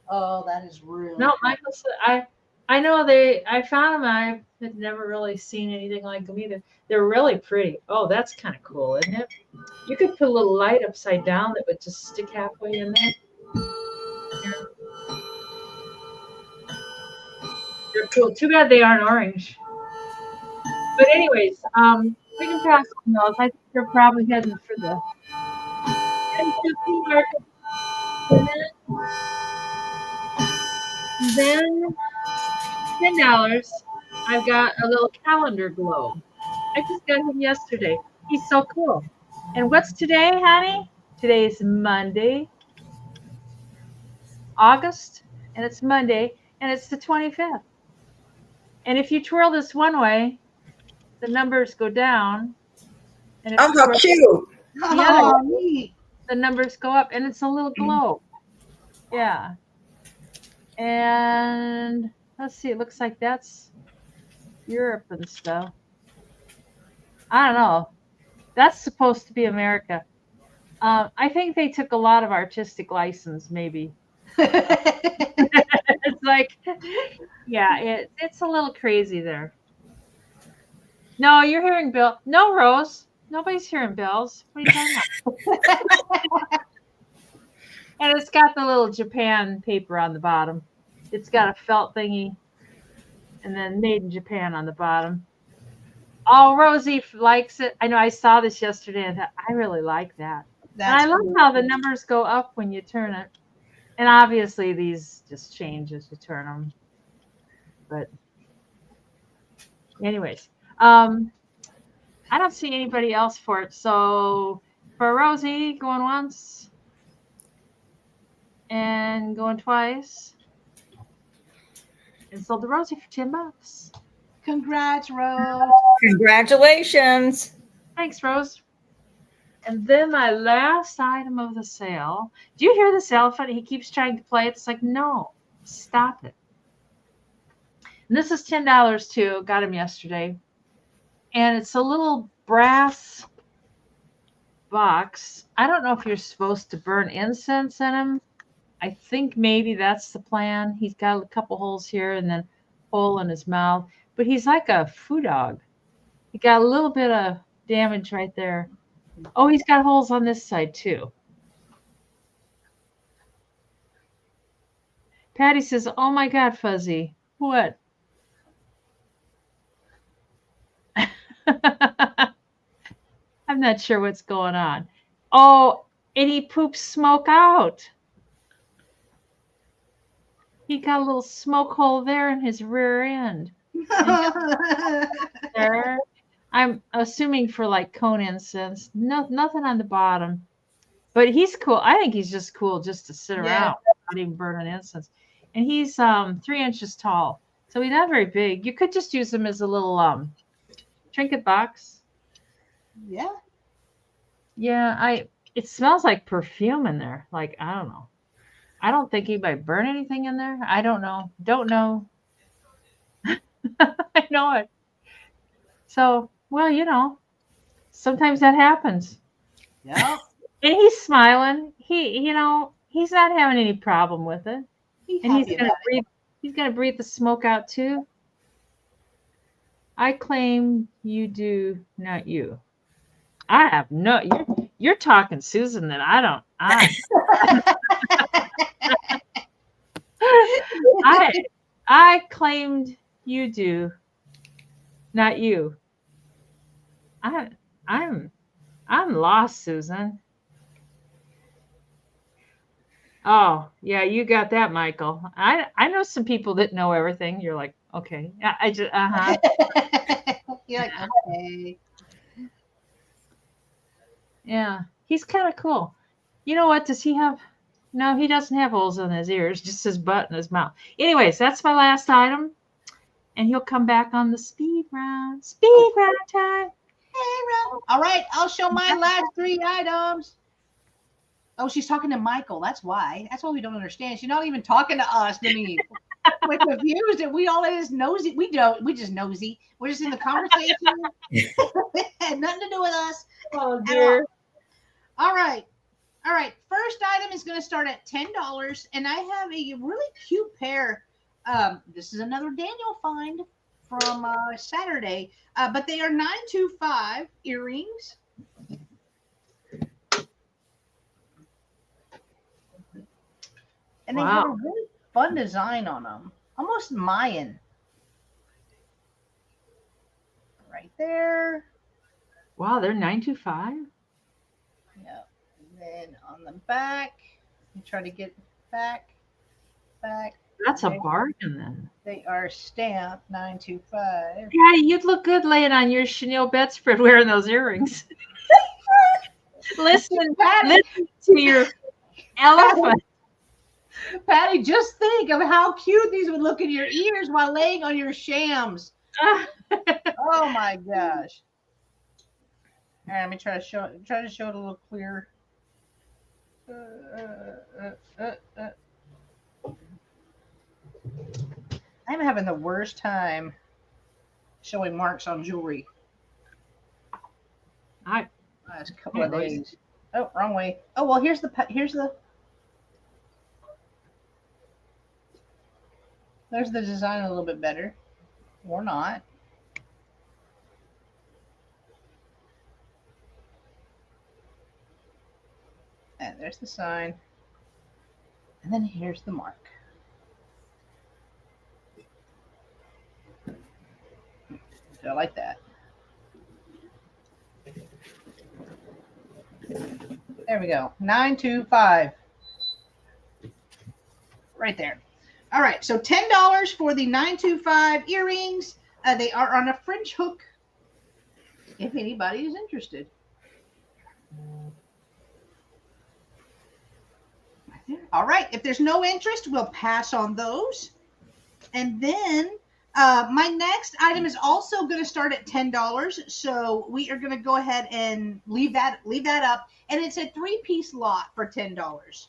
Speaker 2: Oh, that is real.
Speaker 3: No, Michael said, I know I found them. I had never really seen anything like them either. They're really pretty. Oh, that's kind of cool, isn't it? You could put a little light upside down that would just stick halfway in there. Yeah. They're cool. Too bad they aren't orange. But anyways, we can pass on those. I think they're probably heading for the flea market. And then $10. I've got a little calendar globe. I just got him yesterday. He's so cool. And what's today, honey? Today's Monday, August, and it's Monday, and it's the 25th. And if you twirl this one way, the numbers go down. And if
Speaker 4: Oh,
Speaker 3: you
Speaker 4: how
Speaker 3: twirl
Speaker 4: cute.
Speaker 3: the other
Speaker 2: Oh,
Speaker 3: way,
Speaker 2: neat.
Speaker 3: the numbers go up, and it's a little globe. Yeah. And let's see, it looks like that's Europe and stuff. I don't know. That's supposed to be America. I think they took a lot of artistic license, maybe. It's like, yeah, it's a little crazy there. No, you're hearing Bill. No, Rose. Nobody's hearing bells. What are you talking about? And it's got the little Japan paper on the bottom. It's got a felt thingy, and then made in Japan on the bottom. Oh, Rosie likes it. I know I saw this yesterday and thought, I really like that. And I love how the numbers go up when you turn it. And obviously these just change as you turn them. But anyways, I don't see anybody else for it. So for Rosie, going once and going twice. And sold the Rosie for $10.
Speaker 2: Congrats, Rose.
Speaker 4: Congratulations.
Speaker 3: Thanks, Rose. And then my last item of the sale. Do you hear this elephant? He keeps trying to play. It's like, no, stop it. And this is $10 too. Got him yesterday. And it's a little brass box. I don't know if you're supposed to burn incense in him. I think maybe that's the plan. He's got a couple holes here and then a hole in his mouth. But he's like a foo dog. He got a little bit of damage right there. Oh, he's got holes on this side too. Patty says, oh my God, Fuzzy. What? I'm not sure what's going on. Oh, and he poops smoke out. He got a little smoke hole there in his rear end. There. I'm assuming for like cone incense. No, nothing on the bottom. But he's cool. I think he's just cool just to sit around, not even burning incense. And he's 3 inches tall. So he's not very big. You could just use him as a little trinket box.
Speaker 2: Yeah.
Speaker 3: Yeah, it smells like perfume in there. Like, I don't know. I don't think anybody burn anything in there. I don't know. Don't know. I know it. So, well, you know, sometimes that happens.
Speaker 2: Yeah.
Speaker 3: And he's smiling. He's not having any problem with it. And he's gonna breathe the smoke out too. I claim you do, not you. I have no. You're talking, Susan. That I don't. I claimed you do, not you. I'm lost, Susan. Oh, yeah, you got that, Michael. I know some people that know everything. You're like, okay. I just
Speaker 2: You're like, okay.
Speaker 3: Yeah, he's kind of cool. You know what? Does he have? No, he doesn't have holes in his ears, just his butt and his mouth. Anyways, that's my last item. And he'll come back on the speed round. Speed round time.
Speaker 2: Hey, Rob. All right, I'll show my last 3 items. Oh, she's talking to Michael. That's why. That's why we don't understand. She's not even talking to us, Denise. We're confused and we all is nosy. We just nosy. We're just in the conversation. It had nothing to do with us.
Speaker 3: Oh dear.
Speaker 2: All right. First item is going to start at $10, and I have a really cute pair. This is another Daniel find from Saturday, but they are 925 earrings. And they have a really fun design on them, almost Mayan. All right there.
Speaker 3: Wow, they're 925.
Speaker 2: Yep. And then on the back, you try to get back.
Speaker 3: That's a
Speaker 2: Okay.
Speaker 3: bargain then.
Speaker 2: They are stamped 925.
Speaker 3: Yeah, you'd look good laying on your chenille bedspread wearing those earrings. listen
Speaker 2: Patty,
Speaker 3: to your elephant.
Speaker 2: Patty, just think of how cute these would look in your ears while laying on your shams. Oh my gosh. All right, let me try to show it a little clearer. I'm having the worst time showing marks on jewelry. Last couple of days. Oh, wrong way. Oh well, here's the. There's the design a little bit better, or not. And there's the sign. And then here's the mark. So I like that. There we go. 925. Right there. All right. So $10 for the 925 earrings. They are on a French hook. If anybody is interested. All right. If there's no interest, we'll pass on those. And then my next item is also going to start at $10. So we are going to go ahead and leave that up. And it's a 3-piece lot for $10.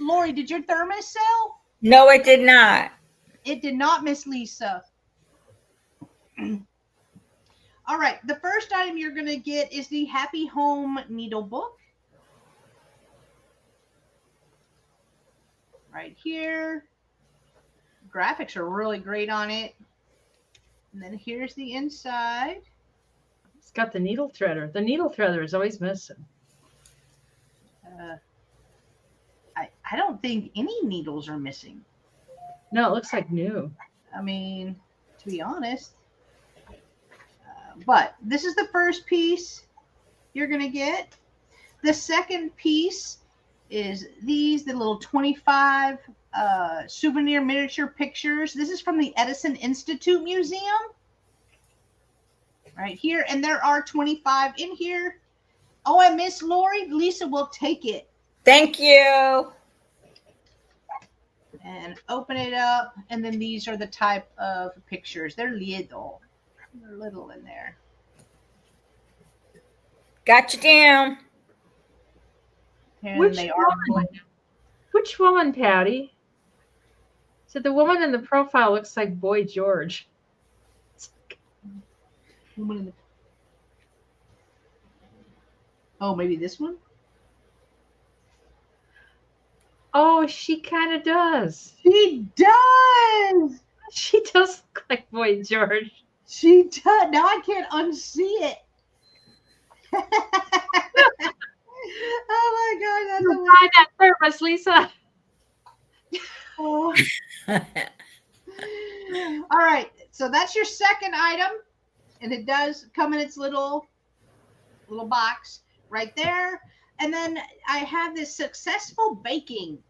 Speaker 2: Lori, did your thermos sell?
Speaker 4: No, it did not.
Speaker 2: It did not, Miss Lisa. All right. The first item you're going to get is the Happy Home Needle Book. Right here. Graphics are really great on it. And then here's the inside.
Speaker 3: It's got the needle threader. The needle threader is always missing.
Speaker 2: I don't think any needles are missing.
Speaker 3: No, it looks like new.
Speaker 2: I mean, to be honest. But this is the first piece you're going to get. The second piece is the little 25 souvenir miniature pictures. This is from the Edison Institute Museum. Right here. And there are 25 in here. Oh, and Miss Lori, Lisa will take it.
Speaker 4: Thank you.
Speaker 2: And open it up. And then these are the type of pictures. They're little. They're little in there.
Speaker 4: Got you down.
Speaker 2: And
Speaker 3: Which
Speaker 2: they are
Speaker 3: woman? Which woman, Patty? So the woman in the profile looks like Boy George.
Speaker 2: Oh, maybe this one?
Speaker 3: Oh, she kind of does.
Speaker 2: She does.
Speaker 3: She does look like Boy George.
Speaker 2: She does. Now I can't unsee it. Oh my God, that's
Speaker 3: Buy that thermos, Lisa.
Speaker 2: oh. All right, so that's your second item, and it does come in its little box right there. And then I have this Successful Baking.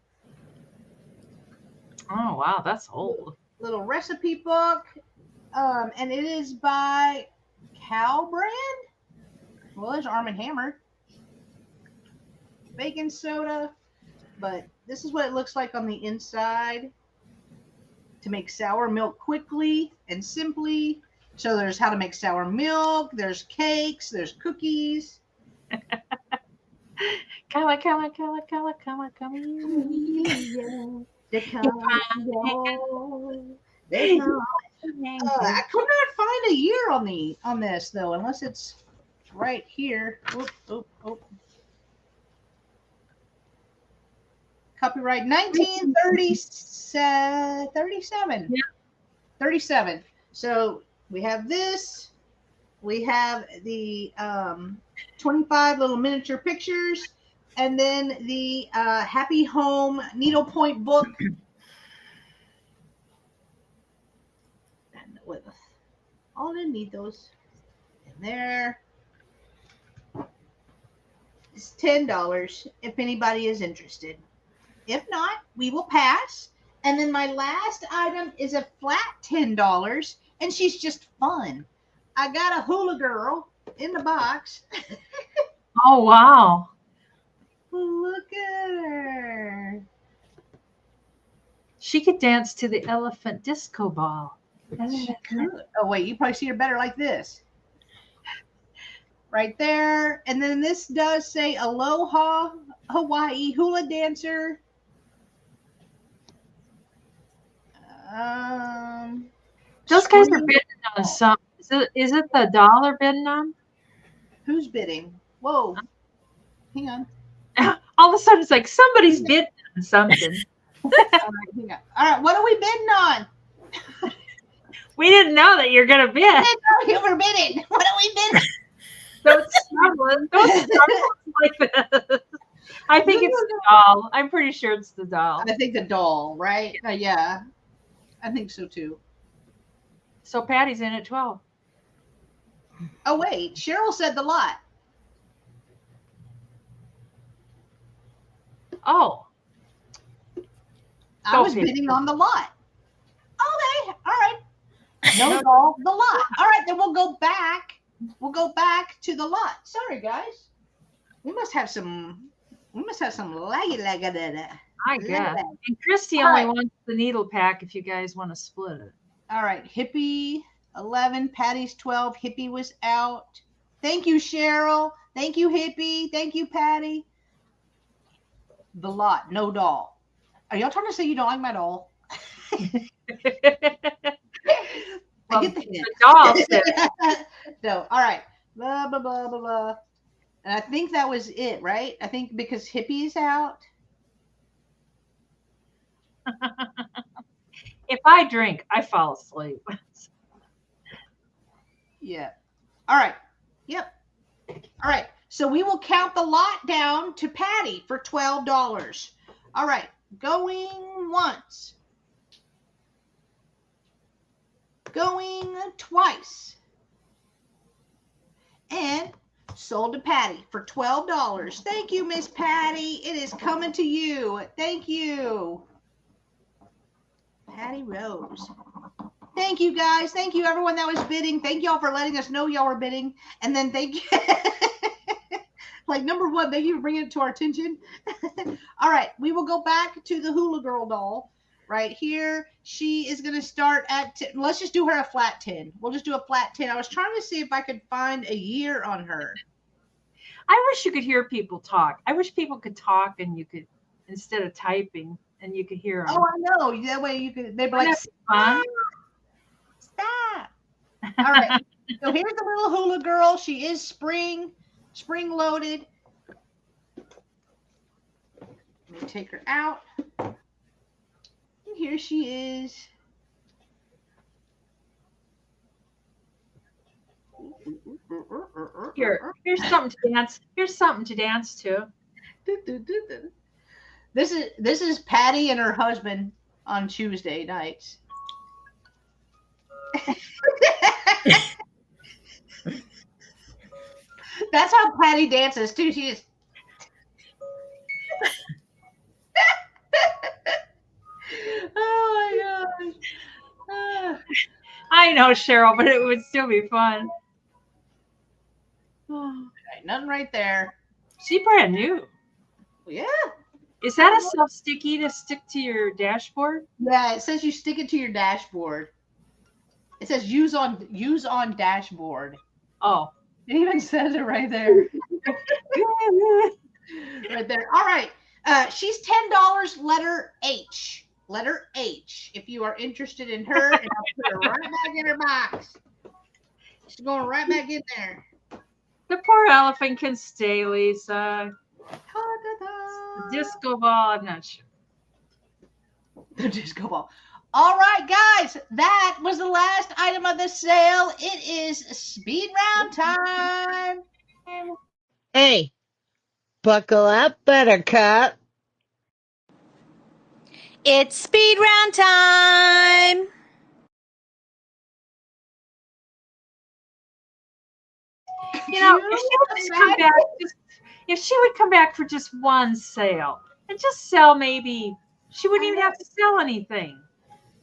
Speaker 3: Oh wow, that's old.
Speaker 2: Little recipe book, and it is by Cow Brand. Well, there's Arm & Hammer. Baking soda, but this is what it looks like on the inside. To make sour milk quickly and simply. So there's how to make sour milk, there's cakes, there's cookies.
Speaker 3: Come.
Speaker 2: I could not find a year on this though, unless it's right here. Oop. Copyright 1937.
Speaker 3: Yeah.
Speaker 2: 37. So we have this. We have the 25 little miniature pictures, and then the Happy Home Needlepoint book. And with All I need those in there. It's $10 if anybody is interested. If not, we will pass. And then my last item is a flat $10, and she's just fun. I got a hula girl in the box.
Speaker 3: Oh, wow.
Speaker 2: Look at her.
Speaker 3: She could dance to the elephant disco ball.
Speaker 2: She could. Oh, wait, you probably see her better like this. Right there. And then this does say Aloha Hawaii Hula Dancer.
Speaker 3: Those guys are
Speaker 2: Scream-
Speaker 3: bidding on some. Is it the dollar bidding on?
Speaker 2: Who's bidding? Whoa. Hang on.
Speaker 3: All of a sudden, it's like somebody's bidding on something.
Speaker 2: All right, hang on. All right, what are we bidding on?
Speaker 3: We didn't know that you're gonna bid.
Speaker 2: You were bidding. What are we bidding?
Speaker 3: Don't struggle. Don't struggle like this. I think it's the doll. I'm pretty sure it's the doll.
Speaker 2: I think the doll, right? Yeah, I think so too.
Speaker 3: So Patty's in at 12.
Speaker 2: Oh wait, Cheryl said the lot.
Speaker 3: Oh,
Speaker 2: I
Speaker 3: Go
Speaker 2: was
Speaker 3: figure.
Speaker 2: bidding on the lot. Okay, all right. No doll, the lot. All right, then we'll go back. We'll go back to the lot. Sorry, guys. We must have some laggy lagga.
Speaker 3: I guess. And Christy
Speaker 2: All
Speaker 3: only
Speaker 2: right.
Speaker 3: wants the needle pack if you guys want to split it.
Speaker 2: All right, Hippie 11, Patty's 12. Hippie was out. Thank you, Cheryl. Thank you, Hippie. Thank you, Patty. The lot, no doll. Are y'all trying to say you don't like my doll? I get the hint.
Speaker 3: The doll said,
Speaker 2: No, all right. Blah, blah, blah, blah, blah. And I think that was it, right? I think because Hippie's out.
Speaker 3: if I drink, I fall asleep.
Speaker 2: Yeah. All right. Yep. All right. So we will count the lot down to Patty for $12. All right. Going once. Going twice. And sold to Patty for $12. Thank you, Miss Patty. It is coming to you. Thank you. Patty Rose. Thank you, guys. Thank you, everyone that was bidding. Thank y'all for letting us know y'all were bidding. And then thank you. Like, number one, thank you for bringing it to our attention. All right. We will go back to the Hula Girl doll right here. She is going to start at 10. Let's just do her a flat 10. We'll just do a flat 10. I was trying to see if I could find a year on her.
Speaker 3: I wish you could hear people talk. I wish people could talk and you could, instead of typing, and you could hear them.
Speaker 2: Oh, I know. That way you could, they'd be like,
Speaker 3: That's fun.
Speaker 2: stop. All right. So here's the little Hula Girl. She is spring loaded. Let me take her out. And here she is.
Speaker 3: Here's something to dance. Here's something to dance to.
Speaker 2: This is Patty and her husband on Tuesday nights. That's how Patty dances too. She just oh my gosh.
Speaker 3: I know, Cheryl, but it would still be fun.
Speaker 2: Right, nothing right there.
Speaker 3: She brand new.
Speaker 2: Yeah.
Speaker 3: Is that a self sticky to stick to your dashboard?
Speaker 2: Yeah, it says you stick it to your dashboard. It says use on dashboard.
Speaker 3: Oh.
Speaker 2: It even says it right there. Right there. All right. She's $10, letter H. Letter H. If you are interested in her, and I'll put her right back in her box. She's going right back in there.
Speaker 3: The poor elephant can stay, Lisa.
Speaker 2: Ta-da-da.
Speaker 3: The disco ball, I'm not sure.
Speaker 2: The disco ball. All right, guys, that was the last item of the sale. It is speed round time.
Speaker 1: Hey, buckle up, Buttercup.
Speaker 5: It's speed round time.
Speaker 3: You know,
Speaker 2: you
Speaker 3: if she would just come back, if she would come back for just one sale and just sell, maybe she wouldn't even have to sell anything.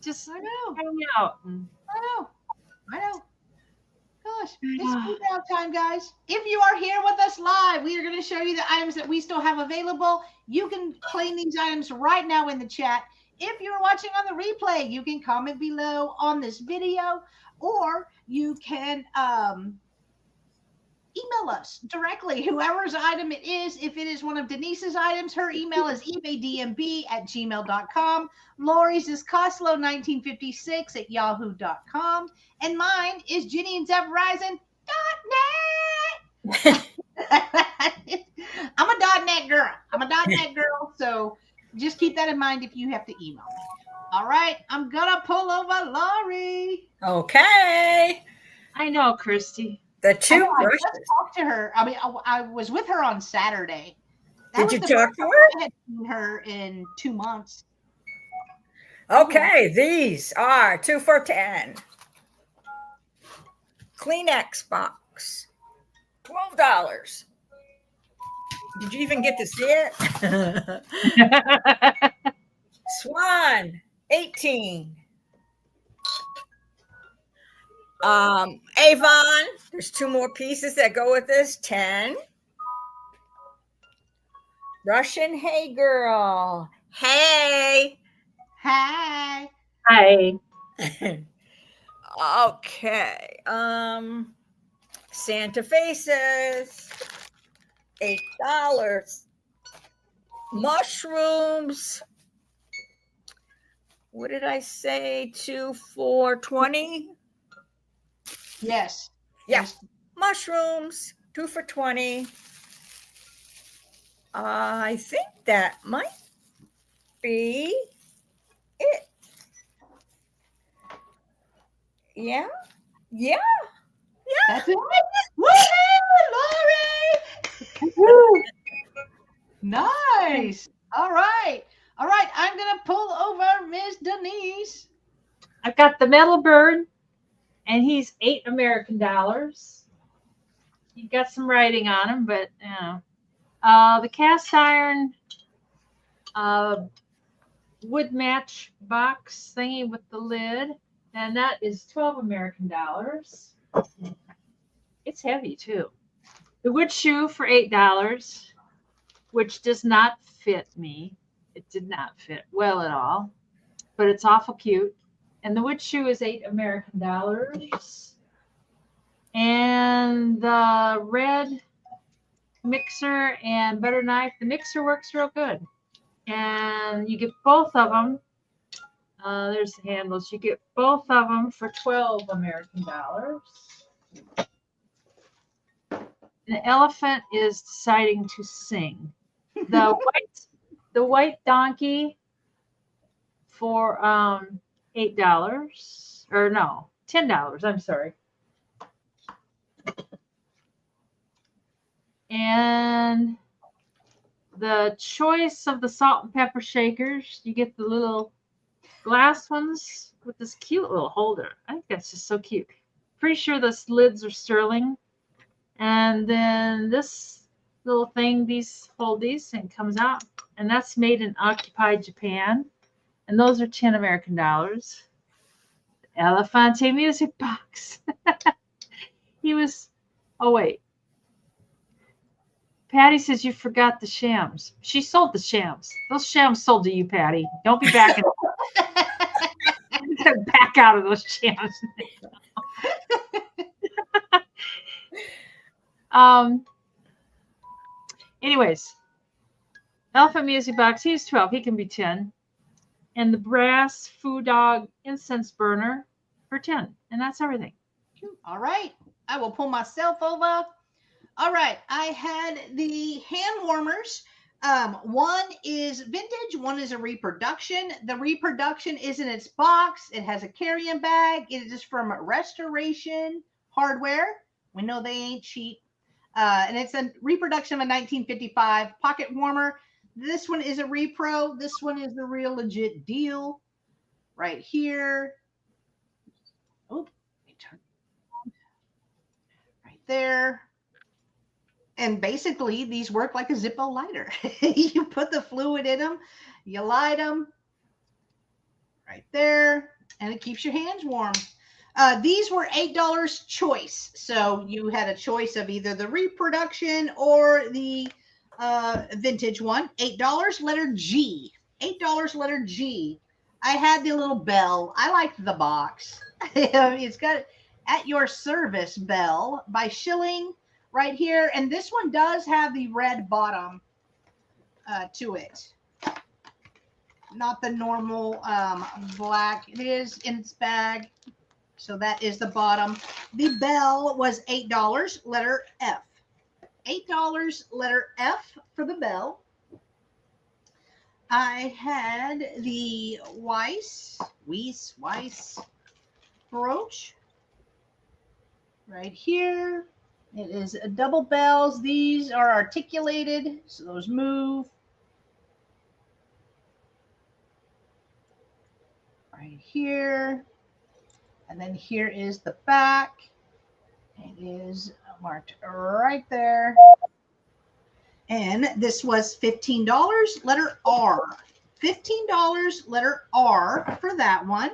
Speaker 3: Just
Speaker 2: I know.
Speaker 3: hang out.
Speaker 2: I know. Gosh, it's food out time, guys. If you are here with us live, we are going to show you the items that we still have available. You can claim these items right now in the chat. If you're watching on the replay, you can comment below on this video, or you can email us directly, whoever's item it is. If it is one of Denise's items, her email is ebaydmb@gmail.com. Lori's is Coslow1956@yahoo.com. And mine is Jenny and Zeb Rising.net. I'm a .net girl. So just keep that in mind if you have to email me. All right, I'm gonna pull over Lori.
Speaker 4: Okay.
Speaker 3: I know, Christy.
Speaker 4: The two
Speaker 2: I
Speaker 4: brushes.
Speaker 2: just talked to her. I mean, I was with her on Saturday.
Speaker 4: Did you talk to her?
Speaker 2: I had seen her in 2 months.
Speaker 4: Okay, these are 2 for $10. Kleenex box, $12. Did you even get to see it? Swan, 18. Avon, there's 2 more pieces that go with this, 10. Russian Hey Girl. Hey.
Speaker 2: Hi.
Speaker 3: Hi.
Speaker 4: Okay. Santa Faces, $8. Mushrooms. What did I say? 2 for $20?
Speaker 2: Yes.
Speaker 4: Yeah. Mushrooms, 2 for $20. I think that might be it. Yeah.
Speaker 2: That's it. Woohoo, Lori! Nice. All right. I'm gonna pull over Miss Denise.
Speaker 3: I've got the metal bird, and he's $8 American. He got some writing on him, but you know. The cast iron wood match box thingy with the lid, and that is $12 American. It's heavy too. The wood shoe for $8, which does not fit me. It did not fit well at all, but it's awful cute. And the wood shoe is $8 American. And the red mixer and butter knife. The mixer works real good. And you get both of them. There's the handles. You get both of them for $12 American. The elephant is deciding to sing. The white donkey for $8, or no, $10. I'm sorry. And the choice of the salt and pepper shakers, you get the little glass ones with this cute little holder. I think that's just so cute. Pretty sure the lids are sterling. And then this little thing, these hold these and it comes out. And that's made in occupied Japan. And those are $10 American. Elefante music box. He was, oh wait. Patty says you forgot the shams. She sold the shams. Those shams sold to you, Patty. Don't be backing back out of those shams. Anyways, elephant music box. He's 12. He can be 10. And the brass Foo Dog incense burner for 10. And that's everything.
Speaker 2: All right. I will pull myself over. All right. I had the hand warmers. One is vintage. One is a reproduction. The reproduction is in its box. It has a carrying bag. It is from Restoration Hardware. We know they ain't cheap. And it's a reproduction of a 1955 pocket warmer. This one is a repro. This one is the real legit deal right here. Oh, let me turn right there. And basically, these work like a Zippo lighter. You put the fluid in them, you light them right there, and it keeps your hands warm. These were $8 choice. So you had a choice of either the reproduction or the vintage one. $8, letter G. $8, letter G. I had the little bell. I liked the box. It's got At Your Service bell by Schilling right here. And this one does have the red bottom to it. Not the normal black. It is in its bag. So that is the bottom. The bell was $8, letter F. $8, letter F for the bell. I had the Weiss brooch right here. It is a double bells. These are articulated, so those move. Right here. And then here is the back. It is marked right there. And this was $15, letter R. $15, letter R for that one.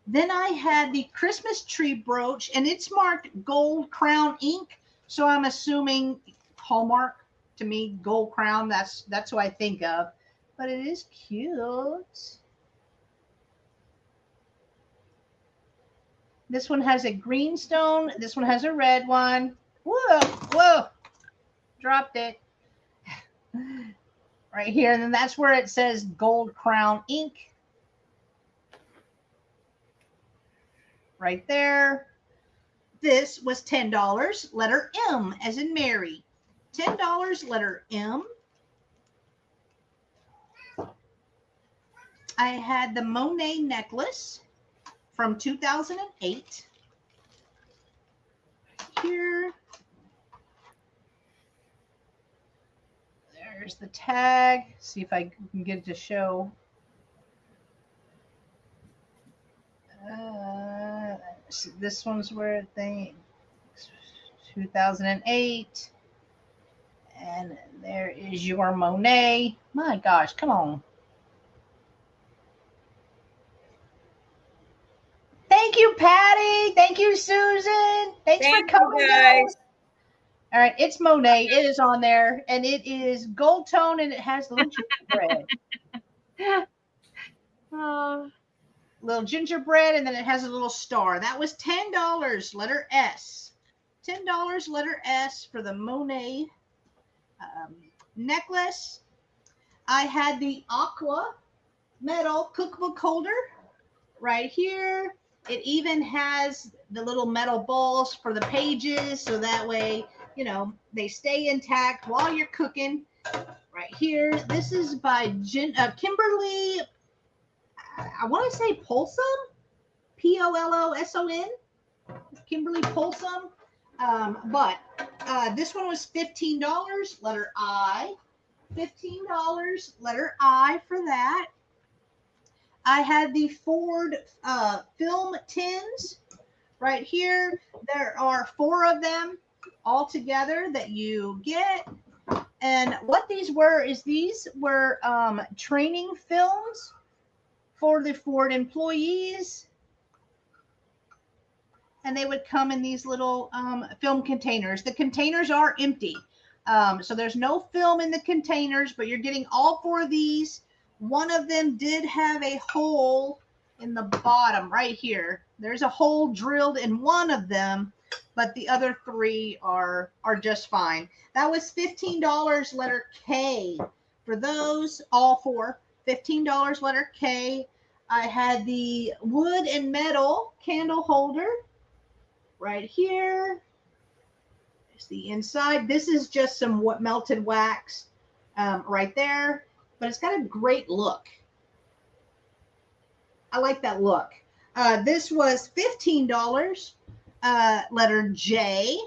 Speaker 2: Then I had the Christmas tree brooch, and it's marked Gold Crown ink. So I'm assuming Hallmark. To me, Gold Crown, that's what I think of. But it is cute. This one has a green stone. This one has a red one. Whoa. Dropped it. Right here. And then that's where it says Gold Crown ink. Right there. This was $10, letter M as in Mary. $10, letter M. I had the Monet necklace from 2008. Here. There's the tag. See if I can get it to show. So this one's where they 2008. And there is your Monet. My gosh, come on. Thank you, Patty. Thank you, Susan. Thanks for coming, guys. All right, it's Monet. It is on there, and it is gold tone, and it has little gingerbread. Little gingerbread, and then it has a little star. That was $10, letter S. $10, letter S for the Monet necklace. I had the Aqua metal cookbook holder right here. It even has the little metal balls for the pages, so that way, you know, they stay intact while you're cooking. Right here. This is by Kimberly, I want to say Polson, Polloson, Kimberly Polson. But this one was $15, letter I. $15, letter I for that. I had the Ford film tins right here. There are 4 of them all together that you get. And what these were is these were training films for the Ford employees. And they would come in these little film containers. The containers are empty. So there's no film in the containers, but you're getting all 4 of these. One of them did have a hole in the bottom right here. There's a hole drilled in one of them, but the other 3 are just fine. That was $15, letter K. For those, all 4, $15, letter K. I had the wood and metal candle holder right here. There's the inside. This is just some melted wax right there, but it's got a great look. I like that look. This was $15, letter J.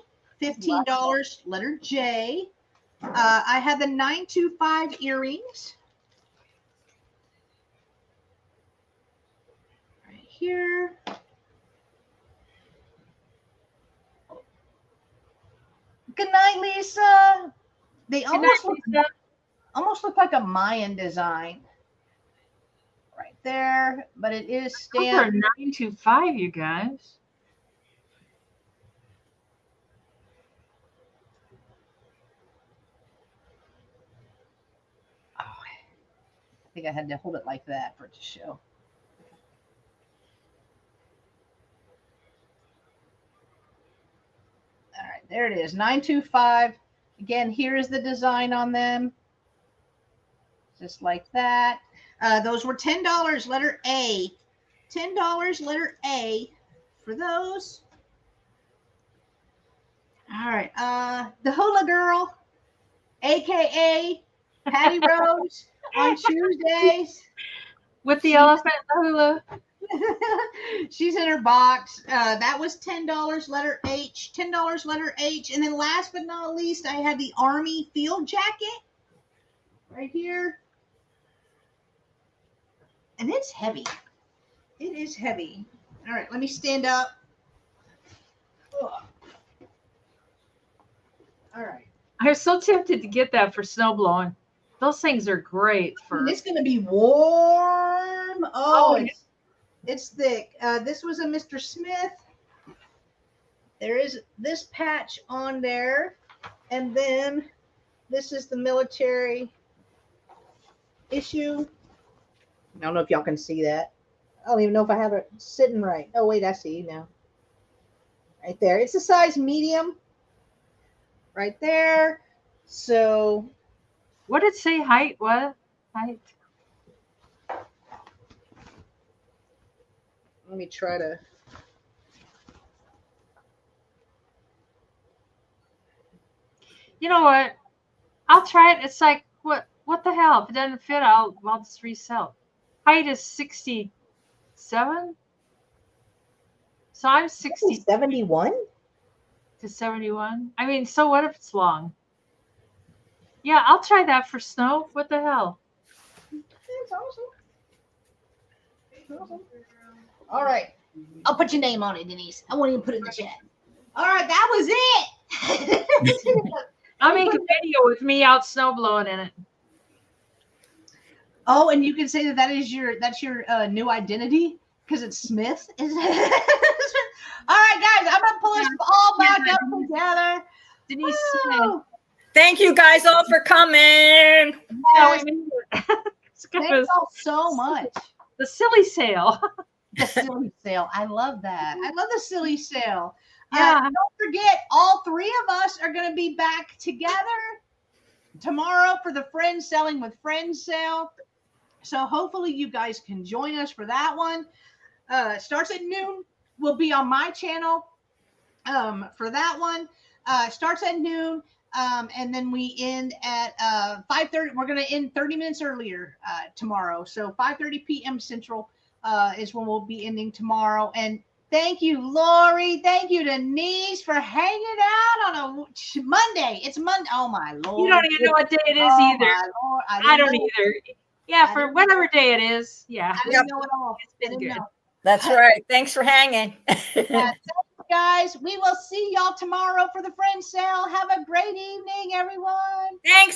Speaker 2: $15, letter J. I had the 925 earrings. Right here. Good night, Lisa. They
Speaker 3: Good night, Lisa.
Speaker 2: almost look like a Mayan design right there, but it is
Speaker 3: Number
Speaker 2: stamped.
Speaker 3: 925, you guys.
Speaker 2: I think I had to hold it like that for it to show. All right, there it is, 925. Again, here is the design on them. Just like that. Those were $10, letter A. $10, letter A for those. All right, the Hula Girl, AKA Patty Rose on Tuesdays.
Speaker 3: With the elephant hula.
Speaker 2: She's in her box. That was $10, letter H. $10, letter H. And then last but not least, I had the Army field jacket right here. And it's heavy. It is heavy. All right, let me stand up. Ugh. All right.
Speaker 3: I was so tempted to get that for snow blowing. Those things are great for.
Speaker 2: And it's going to be warm.
Speaker 3: Oh,
Speaker 2: it's thick. This was a Mr. Smith. There is this patch on there. And then this is the military issue. I don't know if y'all can see that. I don't even know if I have it sitting right. Oh, wait, I see now. Right there. It's a size medium. Right there. So.
Speaker 3: What did it say? Height? What? Height?
Speaker 2: Let me try to.
Speaker 3: You know what? I'll try it. It's like, what the hell? If it doesn't fit, I'll just resell. Height is 67. So I'm 60
Speaker 2: 71?
Speaker 3: to 71. I mean, so what if it's long? Yeah, I'll try that for snow. What the hell?
Speaker 2: That's awesome. Awesome. All right. I'll put your name on it, Denise. I won't even put it in the chat. All right, that was it.
Speaker 3: I'll make a video with me out snow blowing in it.
Speaker 2: Oh, and you can say that's your new identity because it's Smith. All right, guys, I'm gonna pull us all back up together.
Speaker 3: Denise
Speaker 2: Woo!
Speaker 4: Thank you guys all for coming.
Speaker 3: Smith.
Speaker 2: Yes,
Speaker 3: It's kind
Speaker 2: thank
Speaker 3: of
Speaker 2: y'all so much.
Speaker 3: the silly sale.
Speaker 2: The silly sale. I love that. I love the silly sale.
Speaker 3: Yeah.
Speaker 2: Don't forget, all three of us are going to be back together tomorrow for the Friends Selling with Friends sale. So hopefully you guys can join us for that one. Starts at noon. We'll be on my channel for that one. Starts at noon. And then we end at 5:30. We're going to end 30 minutes earlier tomorrow. So 5:30 p.m. Central is when we'll be ending tomorrow. And thank you, Lori. Thank you, Denise, for hanging out on a Monday. It's Monday. Oh, my Lord.
Speaker 3: You don't even know what day it is
Speaker 2: Oh,
Speaker 3: either.
Speaker 2: my Lord.
Speaker 3: I don't
Speaker 2: know.
Speaker 3: either. Yeah,
Speaker 2: I
Speaker 3: for
Speaker 2: didn't
Speaker 3: whatever day it is. Yeah.
Speaker 2: I didn't know it all.
Speaker 3: It's been
Speaker 2: I didn't
Speaker 3: good.
Speaker 2: know.
Speaker 4: That's right. Thanks for hanging.
Speaker 2: Thanks, guys. We will see y'all tomorrow for the Friends sale. Have a great evening, everyone.
Speaker 4: Thanks.